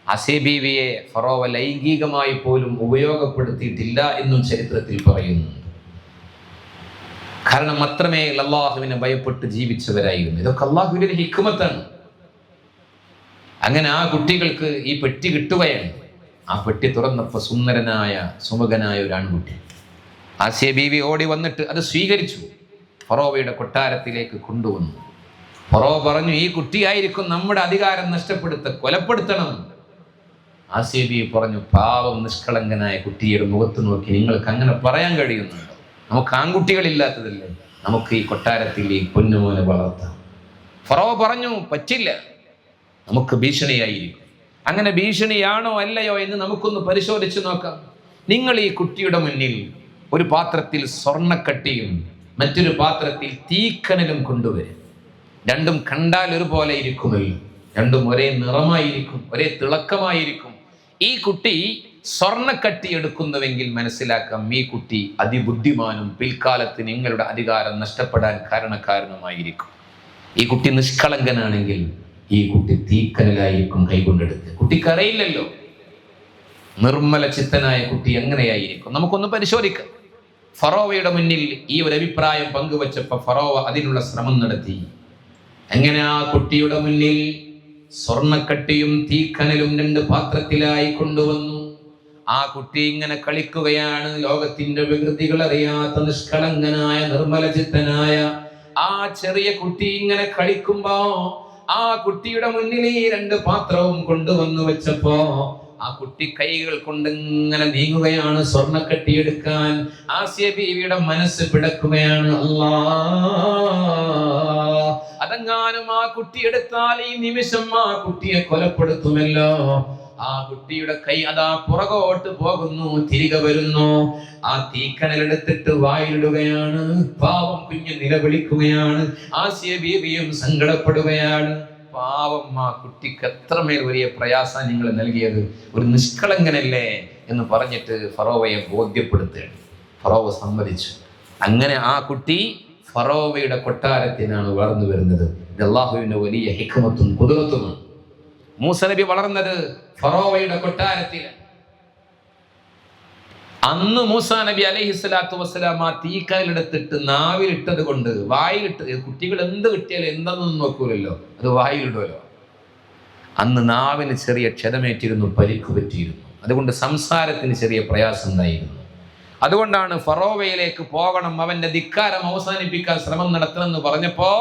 ആസിയ ബീവിയെ ഫറോവ ലൈംഗികമായി പോലും ഉപയോഗപ്പെടുത്തിയിട്ടില്ല എന്നും ചരിത്രത്തിൽ പറയുന്നുണ്ട്. കാരണം അത്രമേൽ അള്ളാഹുവിനെ ഭയപ്പെട്ട് ജീവിച്ചവരായിരുന്നു. ഇതൊക്കെ അള്ളാഹുവിന്റെ ഒരു ഹിക്മത്താണ്. അങ്ങനെ ആ കുട്ടികൾക്ക് ഈ പെട്ടി കിട്ടുകയാണ്. ആ പെട്ടി തുറന്നപ്പോൾ സുന്ദരനായ സുമുഖനായ ഒരു ആൺകുട്ടി. ആസിയ ബീവി ഓടി വന്നിട്ട് അത് സ്വീകരിച്ചു. ഫറോവയുടെ കൊട്ടാരത്തിലേക്ക് കൊണ്ടുവന്നു. ഫറോവ പറഞ്ഞു, ഈ കുട്ടിയായിരിക്കും നമ്മുടെ അധികാരം കൊലപ്പെടുത്തണം. ആസിയ ബീവി പറഞ്ഞു, പാവം നിഷ്കളങ്കനായ കുട്ടിയുടെ മുഖത്ത് നോക്കി നിങ്ങൾക്ക് അങ്ങനെ പറയാൻ കഴിയുന്നുണ്ടോ? നമുക്ക് ആൺകുട്ടികളില്ലാത്തതല്ലേ, നമുക്ക് ഈ കൊട്ടാരത്തിൽ ഈ പൊന്നുമോനെ വളർത്താം. ഫറോവ പറഞ്ഞു, പറ്റില്ല, നമുക്ക് ഭീഷണിയായിരിക്കും. അങ്ങനെ ഭീഷണിയാണോ അല്ലയോ എന്ന് നമുക്കൊന്ന് പരിശോധിച്ച് നോക്കാം. നിങ്ങൾ ഈ കുട്ടിയുടെ മുന്നിൽ ഒരു പാത്രത്തിൽ സ്വർണ്ണക്കട്ടിയും മറ്റൊരു പാത്രത്തിൽ തീക്കനലും കൊണ്ടുവരും. രണ്ടും കണ്ടാൽ ഒരുപോലെ ഇരിക്കുമല്ലോ, രണ്ടും ഒരേ നിറമായിരിക്കും, ഒരേ തിളക്കമായിരിക്കും. ഈ കുട്ടി സ്വർണ്ണക്കട്ടി എടുക്കുന്നുവെങ്കിൽ മനസ്സിലാക്കാം ഈ കുട്ടി അതിബുദ്ധിമാനും പിൽക്കാലത്ത് നിങ്ങളുടെ അധികാരം നഷ്ടപ്പെടാൻ കാരണക്കാരനുമായിരിക്കും. ഈ കുട്ടി നിഷ്കളങ്കനാണെങ്കിൽ ഈ കുട്ടി തീക്കനലായിരിക്കും കൈകൊണ്ടെടുത്ത്. കുട്ടിക്കറിയില്ലല്ലോ, നിർമ്മല ചിത്തനായ കുട്ടി എങ്ങനെയായിരിക്കും? നമുക്കൊന്ന് പരിശോധിക്കാം. ഫറോവയുടെ മുന്നിൽ ഈ ഒരു അഭിപ്രായം പങ്കുവച്ചപ്പോൾ ഫറോവ അതിനുള്ള ശ്രമം നടത്തി. അങ്ങനെ ആ കുട്ടിയുടെ മുന്നിൽ സ്വർണ്ണക്കട്ടിയും തീക്കനലും രണ്ട് പാത്രത്തിലായി കൊണ്ടുവന്നു. ആ കുട്ടി ഇങ്ങനെ കളിക്കുകയാണ്. ലോകത്തിന്റെ വികൃതികൾ അറിയാത്ത നിഷ്കളങ്കനായ നിർമ്മല ചിത്തനായ ആ ചെറിയ കുട്ടി ഇങ്ങനെ കളിക്കുമ്പോ ആ കുട്ടിയുടെ മുന്നിൽ ഈ രണ്ട് പാത്രവും കൊണ്ടുവന്നു വെച്ചപ്പോ ആ കുട്ടി കൈകൾ കൊണ്ട് ഇങ്ങനെ നീങ്ങുകയാണ് സ്വർണ്ണക്കട്ടിയെടുക്കാൻ. ആസിയ ബീവിയുടെ മനസ്സ് പിടക്കുകയാണ്. അതെങ്ങാനും ആ കുട്ടി എടുത്താൽ ഈ നിമിഷം ആ കുട്ടിയെ കൊലപ്പെടുത്തുമല്ലോ. ആ കുട്ടിയുടെ കൈ അതാ പുറകോട്ട് പോകുന്നു, തിരികെ വരുന്നു. ആ തീക്കനലെടുത്തിട്ട് വായിലിടുകയാണ്. പാവം കുഞ്ഞ് നിലവിളിക്കുകയാണ്. ആസിയ ബീവിയും സങ്കടപ്പെടുകയാണ്. പാവം ആ കുട്ടിക്ക് എത്രമേൽ വലിയ പ്രയാസം നിങ്ങൾ നൽകിയത്, ഒരു നിഷ്കളങ്കനല്ലേ എന്ന് പറഞ്ഞിട്ട് ഫറോവയെ ബോധ്യപ്പെടുത്തുകയാണ്. ഫറോവ സമ്മതിച്ചു. അങ്ങനെ ആ കുട്ടി ഫറോവയുടെ കൊട്ടാരത്തിനാണ് വളർന്നു വരുന്നത്. ഇത് അല്ലാഹുവിന്റെ വലിയ ഹിക്മത്തും ഖുദ്റത്തുമാണ്. മൂസ നബി വളർന്നത് ഫറോവയുടെ കൊട്ടാരത്തിൽ. അന്ന് മൂസാ നബി അലൈഹിസ്സലാത്തു വസ്സലാം ആ തീക്കലെടുത്തിട്ട് നാവിലിട്ടത് കൊണ്ട്, വായിലിട്ട്, കുട്ടികൾ എന്ത് കിട്ടിയാലും എന്തെന്നൊന്നും നോക്കൂലല്ലോ, അത് വായിലിടുമല്ലോ. അന്ന് നാവിന് ചെറിയ ക്ഷതമേറ്റിരുന്നു, പരിക്ക് പറ്റിയിരുന്നു. അതുകൊണ്ട് സംസാരത്തിന് ചെറിയ പ്രയാസം ഉണ്ടായിരുന്നു. അതുകൊണ്ടാണ് ഫറോവയിലേക്ക് പോകണം, അവന്റെ ധിക്കാരം അവസാനിപ്പിക്കാൻ ശ്രമം നടത്തണമെന്ന് പറഞ്ഞപ്പോ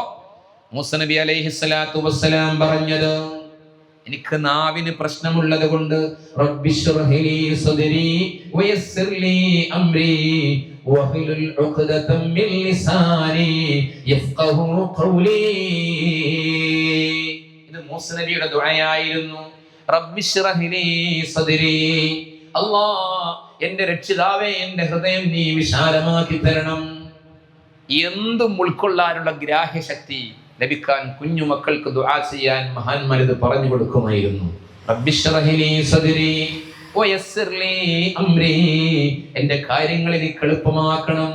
മൂസ നബി അലൈഹിസ്സലാത്തു വസ്സലാം പറഞ്ഞത്, എനിക്ക് നാവിന് പ്രശ്നമുള്ളത് കൊണ്ട് റബ്ബിശ്റഹ് ലീ സദ്രി വയസ്സിർ ലീ അംരി വഹ്ലുൽ ഉഖ്ദതം മിൻ ലിസാനി യഫ്ഖഹു ഖൗലി. ഇത് മൂസ നബിയുടെ ദുആയായിരുന്നു. റബ്ബിശ്റഹ് ലീ സദ്രി, അല്ലാഹ് എന്റെ രക്ഷിതാവേ, എന്റെ ഹൃദയം നീ വിശാലമാക്കി തരണം. എന്തും ഉൾക്കൊള്ളാനുള്ള ഗ്രാഹ്യശക്തി ലഭിക്കാൻ കുഞ്ഞുമക്കൾക്ക് ദുആ ചെയ്യാൻ മഹാന്മാർ ഇത് പറഞ്ഞു കൊടുക്കുമായിരുന്നു. റബ്ബിശ്റഹ് ലീ സദ്രി വയസ്സിർ ലീ അംരി, എന്റെ കാര്യങ്ങൾ എനിക്ക് എളുപ്പമാക്കണം.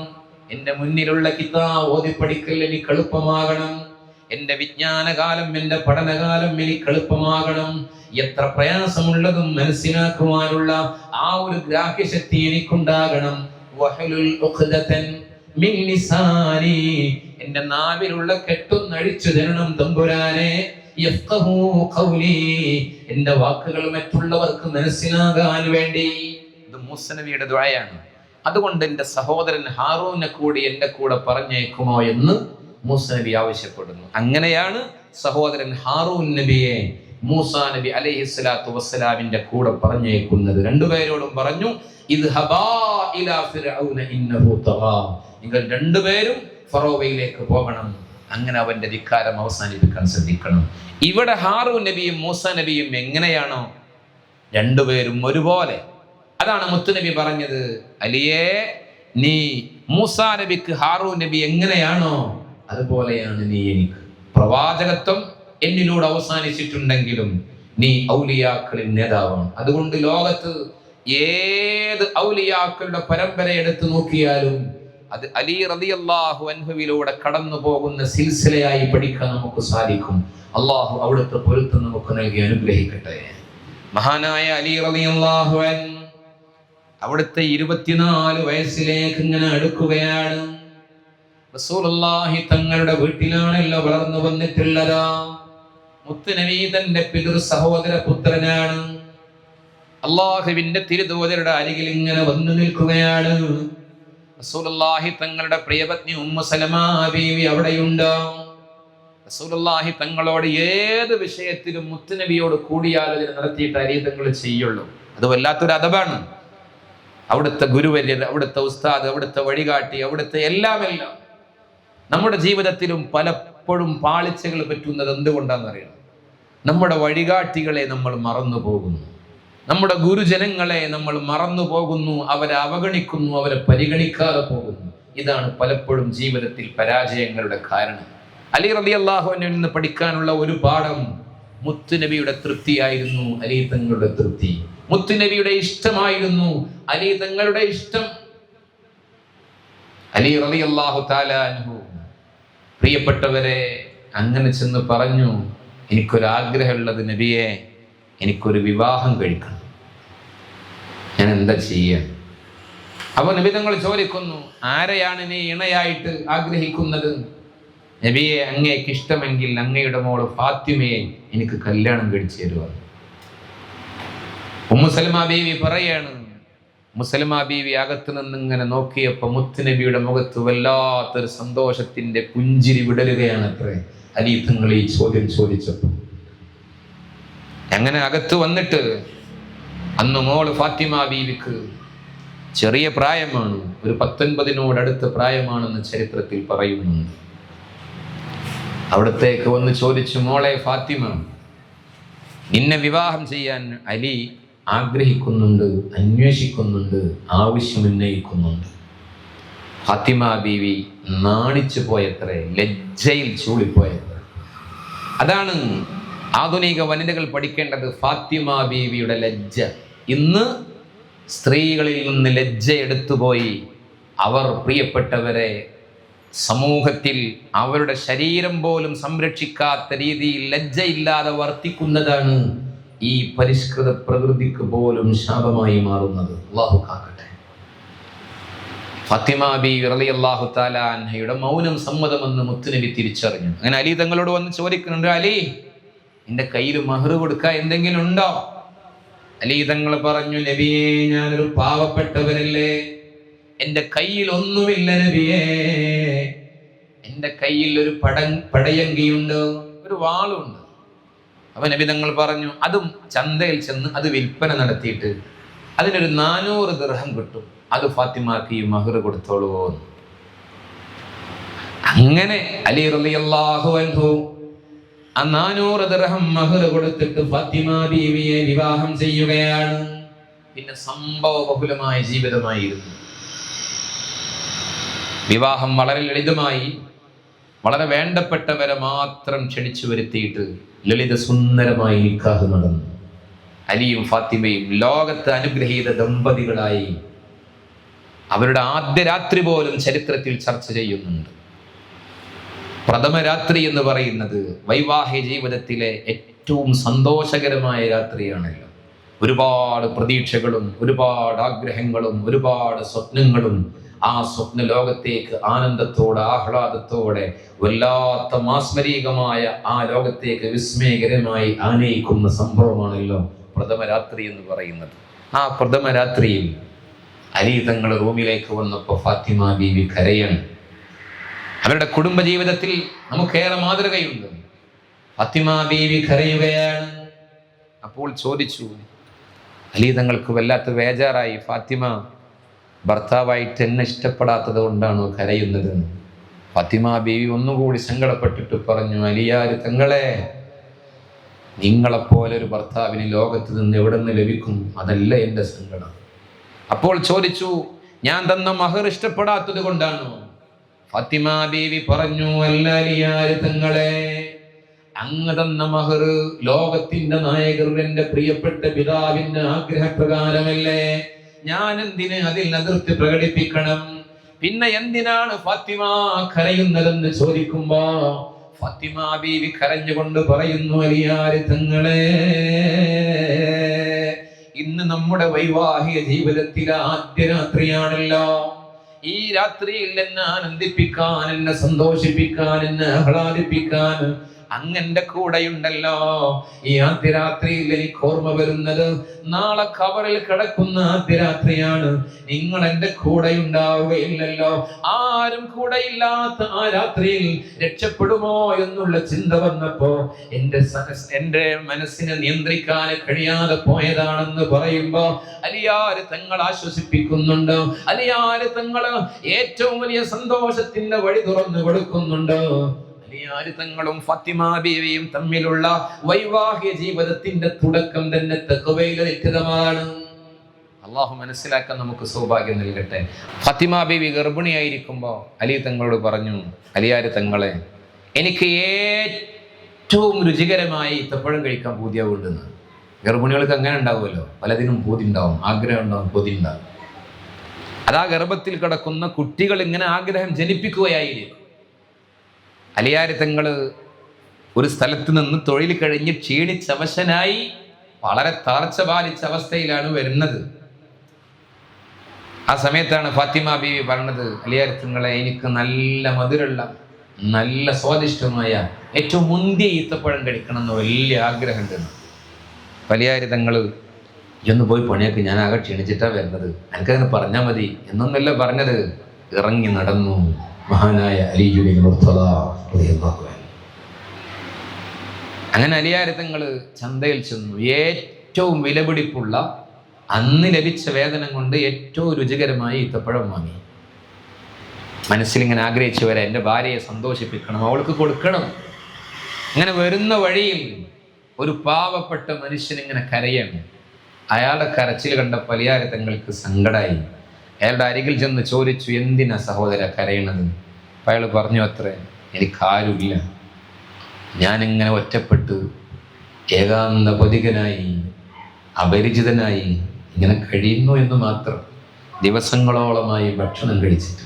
എന്റെ മുന്നിലുള്ള കിതാബ് ഓതി പഠിക്കൽ എനിക്ക് എളുപ്പമാകണം. എന്റെ വിജ്ഞാനകാലം, എന്റെ പഠനകാലം എനിക്ക് എളുപ്പമാകണം. എത്ര പ്രയാസമുള്ളതും മനസ്സിലാക്കുവാനുള്ള ആ ഒരു ഗ്രാഹ്യശക്തി എനിക്കുണ്ടാകണം. വഹ്ലുൽ ഉഖ്ദതൻ മിൻ ലിസാനി, എന്റെ നാവിലുള്ള കെട്ടൊന്നഴിച്ചു തരണം തമ്പുരാനെ. യഫ്ഖഹു ഖൗലി, എന്റെ വാക്കുകൾ മറ്റുള്ളവർക്ക് മനസ്സിലാകാൻ വേണ്ടി. ഇത് മൂസ നബിയുടെ ദുആയാണ്. അതുകൊണ്ട് എന്റെ സഹോദരൻ ഹാറൂനെ കൂടി എന്റെ കൂടെ പറഞ്ഞേക്കുമോ എന്ന് മൂസ നബി ആവശ്യപ്പെടുന്നു. അങ്ങനെയാണ് സഹോദരൻ ഹാറൂൻ നബിയെ മൂസാ നബി അലൈഹിസ്സലാത്തു വസ്സലാമിന്റെ കൂടെ പറഞ്ഞേക്കുന്നത്. രണ്ടുപേരോടും പറഞ്ഞു, ഇദ്ഹബാ ഇലാ ഫിർഔന ഇന്നഹു തഗാ, നിങ്ങൾ രണ്ടുപേരും ഫറോവയിലേക്ക് പോകണം. അങ്ങനെ അവന്റെ ധിക്കാരം അവസാനിപ്പിക്കാൻ ശ്രദ്ധിക്കണം. ഇവിടെ ഹാറൂൻ നബിയും മൂസാ നബിയും എങ്ങനെയാണോ രണ്ടുപേരും ഒരുപോലെ, അതാണ് മുത്തുനബി പറഞ്ഞത്, അലിയേ നീ മൂസാ നബിക്ക് ഹാറൂൻ നബി എങ്ങനെയാണോ അതുപോലെയാണ് നീ എനിക്ക്. പ്രവാചകത്വം എന്നിലൂടെ അവസാനിച്ചിട്ടുണ്ടെങ്കിലും നീ ഔലിയാക്കളിൽ നേതാവാണ്. അതുകൊണ്ട് ലോകത്ത് ഏത് ഔലിയാക്കളുടെ പരമ്പര എടുത്തു നോക്കിയാലും അത് അലി റളിയല്ലാഹു അൻഹുവിലൂടെ കടന്നു പോകുന്ന സിൽസിലയായി പഠിക്കാൻ നമുക്ക് സാധിക്കും. അള്ളാഹു അവിടുത്തെ പൊരുത്തം നമുക്ക് നൽകി അനുഗ്രഹിക്കട്ടെ. മഹാനായ അലി റളിയല്ലാഹു അൻഹു അവിടുത്തെ 24 വയസ്സിലേക്ക് ഇങ്ങനെ അടുക്കുകയാണ്. റസൂലുള്ളാഹി തങ്ങളുടെ വീട്ടിലാണല്ലോ വളർന്നു വന്നിട്ടുള്ളത്. മുത്തുനബി തന്റെ പിതൃ സഹോദര പുത്രനാണ്. അള്ളാഹുവിന്റെ തിരുദൂതരുടെ അരികിൽ ഇങ്ങനെ വന്നു നിൽക്കുകയാണ്. റസൂലുള്ളാഹി തങ്ങളുടെ പ്രിയപത്നി ഉമ്മു സലമാ ബീവി അവിടെയുണ്ട്. റസൂലുള്ളാഹി തങ്ങളോട് ഏത് വിഷയത്തിലും മുത്തുനബിയോട് കൂടിയാലോചന നടത്തിയിട്ട് അലി തങ്ങൾ ചെയ്യുള്ളൂ. അത് വല്ലാത്തൊരു അദബാണ്. അവിടുത്തെ ഗുരുവര്യർ, അവിടുത്തെ ഉസ്താദ്, അവിടുത്തെ വഴികാട്ടി, അവിടുത്തെ എല്ലാം നമ്മുടെ ജീവിതത്തിലും പലപ്പോഴും പാളിച്ചകൾ പറ്റുന്നത് എന്തുകൊണ്ടാണെന്നറിയാം. നമ്മുടെ വഴികാട്ടികളെ നമ്മൾ മറന്നു പോകുന്നു, നമ്മുടെ ഗുരുജനങ്ങളെ നമ്മൾ മറന്നു പോകുന്നു, അവരെ അവഗണിക്കുന്നു, അവരെ പരിഗണിക്കാതെ പോകുന്നു. ഇതാണ് പലപ്പോഴും ജീവിതത്തിൽ പരാജയങ്ങളുടെ കാരണം. അലി റളിയല്ലാഹു അൻഹുവിൽ നിന്ന് പഠിക്കാനുള്ള ഒരു പാഠം മുത്തുനബിയുടെ തൃപ്തിയായിരുന്നു അലി തങ്ങളുടെ തൃപ്തി. മുത്തുനബിയുടെ ഇഷ്ടമായിരുന്നു അലി തങ്ങളുടെ ഇഷ്ടം. അലി റളിയല്ലാഹു തആല അൻഹു പ്രിയപ്പെട്ടവരെ അങ്ങനെ ചെന്ന് പറഞ്ഞു, എനിക്കൊരാഗ്രഹമുള്ളത് നബിയെ, എനിക്കൊരു വിവാഹം കഴിക്കണം, ഞാൻ എന്താ ചെയ്യാൻ? അപ്പോൾ നബി തങ്ങൾ ചോദിക്കുന്നു, ആരെയാണ് നീ ഇണയായിട്ട് ആഗ്രഹിക്കുന്നത്? നബിയെ, അങ്ങേക്ക് ഇഷ്ടമെങ്കിൽ അങ്ങയുടെ മോള് ഫാത്തിമയെ എനിക്ക് കല്യാണം കഴിച്ചു തരുക. ഉമ്മു സലമാ ബീവി പറയാണ്, മുസലമാ ബീവി അകത്ത് നിന്നിങ്ങനെ നോക്കിയപ്പോ മുത്തുനബിയുടെ മുഖത്ത് വല്ലാത്തൊരു സന്തോഷത്തിന്റെ പുഞ്ചിരി വിടരുകയാണ് അത്രേ അലി തങ്ങൾ ഈ ചോദ്യം ചോദിച്ചപ്പോ. അങ്ങനെ അകത്ത് വന്നിട്ട് അന്ന് മോള് ഫാത്തിമ ബീവിക്ക് ചെറിയ പ്രായമാണ്, ഒരു 19 പ്രായമാണെന്ന് ചരിത്രത്തിൽ പറയുന്നുണ്ട്. അവിടത്തേക്ക് വന്ന് ചോദിച്ചു, മോളെ ഫാത്തിമ, നിന്നെ വിവാഹം ചെയ്യാൻ അലി ആഗ്രഹിക്കുന്നുണ്ട്, അന്വേഷിക്കുന്നുണ്ട്, ആവശ്യമുന്നയിക്കുന്നുണ്ട്. ഫാത്തിമ ബീവി നാണിച്ചു പോയത്രേ, ലജ്ജയിൽ ചൂളിപ്പോയത്രേ. അതാണ് ആധുനിക വനിതകൾ പഠിക്കേണ്ടത്, ഫാത്തിമ ബീവിയുടെ ലജ്ജ. ഇന്ന് സ്ത്രീകളിൽ നിന്ന് ലജ്ജ എടുത്തുപോയി അവർ പ്രിയപ്പെട്ടവരെ സമൂഹത്തിൽ അവരുടെ ശരീരം പോലും സംരക്ഷിക്കാത്ത രീതിയിൽ ലജ്ജയില്ലാതെ വർത്തിക്കുന്നതാണ് ഈ പരിഷ്കൃത പ്രകൃതിക്ക് പോലും ശാപമായി മാറുന്നത്. അല്ലാഹു കാക്കട്ടെ. ഫാത്തിമ ബീവി റളിയല്ലാഹു തആല അൻഹയുടെ മൗനം സമ്മതമെന്ന് മുത്തുനബി തിരിച്ചറിഞ്ഞു. അങ്ങനെ അലി തങ്ങളോട് വന്ന് ചോദിക്കുന്നുണ്ട്, അലി, നിന്റെ കയ്യിൽ മഹർ കൊടുക്കാൻ എന്തെങ്കിലും ഉണ്ടോ? അലി തങ്ങൾ പറഞ്ഞു, നബിയേ, ഞാനൊരു പാവപ്പെട്ടവനല്ലേ, എൻ്റെ കയ്യിൽ ഒന്നുമില്ല നബിയേ. എൻ്റെ കയ്യിൽ ഒരു പടയങ്കിയുണ്ട്, ഒരു വാളുണ്ട്. അപ്പൊ നബി തങ്ങൾ പറഞ്ഞു, അതും ചന്തയിൽ ചെന്ന് അത് വിൽപ്പന നടത്തിയിട്ട് അതിനൊരു 400 ദിർഹം കിട്ടും, അത് ഫാത്തിമാക്ക് ഈ മഹർ കൊടുത്തോളൂ. അങ്ങനെ അലി റളിയല്ലാഹു അൻഹു ആ 400 ദിർഹം മഹർ കൊടുത്തിട്ട് ഫാത്തിമ ബീവിയെ വിവാഹം ചെയ്യുകയാണ്. പിന്നെ സംഭവബഹുലമായ ജീവിതമായിരുന്നു. വിവാഹം വളരെ ലളിതമായി, വളരെ വേണ്ടപ്പെട്ടവരെ മാത്രം ക്ഷണിച്ചു വരുത്തിയിട്ട് ലളിത സുന്ദരമായി നിക്കാഹ് നടന്നു. അലിയും ഫാത്തിമയും ലോകത്ത് അനുഗ്രഹീത ദമ്പതികളായി. അവരുടെ ആദ്യ രാത്രി പോലും ചരിത്രത്തിൽ ചർച്ച ചെയ്യുന്നുണ്ട്. പ്രഥമ രാത്രി എന്ന് പറയുന്നത് വൈവാഹിക ജീവിതത്തിലെ ഏറ്റവും സന്തോഷകരമായ രാത്രിയാണല്ലോ. ഒരുപാട് പ്രതീക്ഷകളും ഒരുപാട് ആഗ്രഹങ്ങളും ഒരുപാട് സ്വപ്നങ്ങളും ആ സ്വപ്ന ലോകത്തേക്ക് ആനന്ദത്തോടെ ആഹ്ലാദത്തോടെ വല്ലാത്ത മാസ്മരികമായ ആ ലോകത്തേക്ക് വിസ്മയകരമായി ആനയിക്കുന്ന സംഭവമാണല്ലോ പ്രഥമ രാത്രി എന്ന് പറയുന്നത്. ആ പ്രഥമ രാത്രിയിൽ അലി തങ്ങൾ റൂമിലേക്ക് വന്നപ്പോൾ ഫാത്തിമ ബീവി കരയാണ്. അവരുടെ കുടുംബജീവിതത്തിൽ നമുക്കേറെ മാതൃകയുണ്ട്. ഫാത്തിമ ബീവി കരയുകയാണ്. അപ്പോൾ ചോദിച്ചു, അലി തങ്ങൾക്ക് വല്ലാത്ത ബേജാറായി, ഫാത്തിമ, ഭർത്താവായിട്ട് എന്നെ ഇഷ്ടപ്പെടാത്തത് കൊണ്ടാണോ കരയുന്നത്? ഫാത്തിമ ബീവി ഒന്നുകൂടി സങ്കടപ്പെട്ടിട്ട് പറഞ്ഞു, അലിയാർ തങ്ങളെ, നിങ്ങളെപ്പോലെ ഒരു ഭർത്താവിന് ലോകത്ത് നിന്ന് എവിടെ നിന്ന് ലഭിക്കും? അതല്ല എൻ്റെ സങ്കടം. അപ്പോൾ ചോദിച്ചു, ഞാൻ തന്ന മഹർ ഇഷ്ടപ്പെടാത്തത് കൊണ്ടാണോ? ഫാത്തിമ ബീവി പറഞ്ഞു, അല്ല അലിയാർ തങ്ങളെ, അങ്ങ് തന്ന മഹർ ലോകത്തിന്റെ നായകർ എൻ്റെ പ്രിയപ്പെട്ട പിതാവിന്റെ ആഗ്രഹപ്രകാരമല്ലേ? ഞാൻ എന്തിന് അതിൽ അതിർത്തി പ്രകടിപ്പിക്കണം? പിന്നെ എന്തിനാണ് ഫാത്തിമ കരയുന്നതെന്ന് ചോദിക്കുമ്പോ ഫാത്തിമ ബീവി കരഞ്ഞുകൊണ്ട് പറയുന്നു, അലിയാർ തങ്ങളെ, ഇന്ന് നമ്മുടെ വൈവാഹിക ജീവിതത്തിലെ ആദ്യ രാത്രിയാണല്ലോ. ഈ രാത്രിയിൽ എന്നെ ആനന്ദിപ്പിക്കാൻ, എന്നെ സന്തോഷിപ്പിക്കാൻ, എന്നെ ആഹ്ലാദിപ്പിക്കാൻ അങ്ങന്റെ കൂടെയുണ്ടല്ലോ. ഈ ആദ്യരാത്രിയിൽ എനിക്ക് ഓർമ്മ വരുന്നത് നാളെ ഖബറിൽ കിടക്കുന്ന ആദ്യരാത്രിയാണ്. നിങ്ങൾ എൻ്റെ കൂടെ ഉണ്ടാവുകയില്ലല്ലോ. ആരും കൂടെയില്ലാത്ത ആ രാത്രിയിൽ രക്ഷപ്പെടുമോ എന്നുള്ള ചിന്ത വന്നപ്പോ എൻ്റെ മനസ്സിനെ നിയന്ത്രിക്കാൻ കഴിയാതെ പോയതാണെന്ന് പറയുമ്പോ അലിയാര് തങ്ങൾ ആശ്വസിപ്പിക്കുന്നുണ്ട്. അലിയാര് തങ്ങൾ ഏറ്റവും വലിയ സന്തോഷത്തിന്റെ വഴി തുറന്നു കൊടുക്കുന്നുണ്ട്. അലിയാര് തങ്ങളും ഫാത്തിമ ബീവിയും തമ്മിലുള്ള വൈവാഹിക ജീവിതത്തിന്റെ തുടക്കം തന്നെ തഖ്വയിലധിഷ്ഠിതമാണ്. അള്ളാഹു മനസ്സിലാക്കാൻ നമുക്ക് സൗഭാഗ്യം നൽകട്ടെ. ഫാത്തിമ ബീവി ഗർഭിണിയായിരിക്കുമ്പോൾ അലി തങ്ങളോട് പറഞ്ഞു, അലിയാര് തങ്ങളെ, എനിക്ക് ഏറ്റവും രുചികരമായി ഈത്തപ്പഴം കഴിക്കാൻ പൂതിയാവുണ്ടെന്ന്. ഗർഭിണികൾക്ക് അങ്ങനെ ഉണ്ടാവുമല്ലോ, പലതിനും പൂതി ഉണ്ടാവും, ആഗ്രഹം ഉണ്ടാവും, കൊതി ഉണ്ടാവും. അതാ ഗർഭത്തിൽ കിടക്കുന്ന കുട്ടികൾ ഇങ്ങനെ ആഗ്രഹം ജനിപ്പിക്കുകയായിരിക്കും. അലിയാര് തങ്ങള് ഒരു സ്ഥലത്ത് നിന്ന് തൊഴിൽ കഴിഞ്ഞ് ക്ഷീണിച്ചവശനായി വളരെ തളർച്ച ബാധിച്ച അവസ്ഥയിലാണ് വരുന്നത്. ആ സമയത്താണ് ഫാത്തിമ ബീവി പറഞ്ഞത്, അലിയാര് തങ്ങളെ, എനിക്ക് നല്ല മധുരമുള്ള നല്ല സ്വാദിഷ്ടമായ ഏറ്റവും മുന്തിയ ഈത്തപ്പഴം കഴിക്കണം എന്ന് വലിയ ആഗ്രഹമുണ്ടെന്ന്. അലിയാര് തങ്ങള്, ഇന്ന് പോയി പണിയൊക്കെ, ഞാൻ ആകെ ക്ഷീണിച്ചിട്ടാണ് വരുന്നത്, എനിക്കതിന് പറഞ്ഞാൽ മതി എന്നൊന്നല്ല പറഞ്ഞത്. ഇറങ്ങി നടന്നു മഹാനായ അലിയുടെ മുർത്തദ റളിയല്ലാഹു അൻഹു. അങ്ങനെ അലിയാര് തങ്ങൾ ചന്തയിൽ ചെന്നു. ഏറ്റവും വിലപിടിപ്പുള്ള അന്ന് ലഭിച്ച വേതനം കൊണ്ട് ഏറ്റവും രുചികരമായി ഈത്തപ്പഴം വാങ്ങി. മനസ്സിലിങ്ങനെ ആഗ്രഹിച്ചു വരാം, എൻ്റെ ഭാര്യയെ സന്തോഷിപ്പിക്കണം, അവൾക്ക് കൊടുക്കണം. ഇങ്ങനെ വരുന്ന വഴിയിൽ ഒരു പാവപ്പെട്ട മനുഷ്യൻ ഇങ്ങനെ കരയാണ്. അയാളുടെ കരച്ചിൽ കണ്ട വലിയാര് തങ്ങൾക്ക് സങ്കടമായി. അയാളുടെ അരികിൽ ചെന്ന് ചോദിച്ചു, എന്തിനാ സഹോദര കരയണത്? അപ്പം അയാൾ പറഞ്ഞു, അത്രേ, എനിക്കാരുമില്ല, ഞാനിങ്ങനെ ഒറ്റപ്പെട്ട് ഏകാന്ത പതികനായി അപരിചിതനായി ഇങ്ങനെ കഴിയുന്നു എന്ന് മാത്രം. ദിവസങ്ങളോളമായി ഭക്ഷണം കഴിച്ചിട്ട്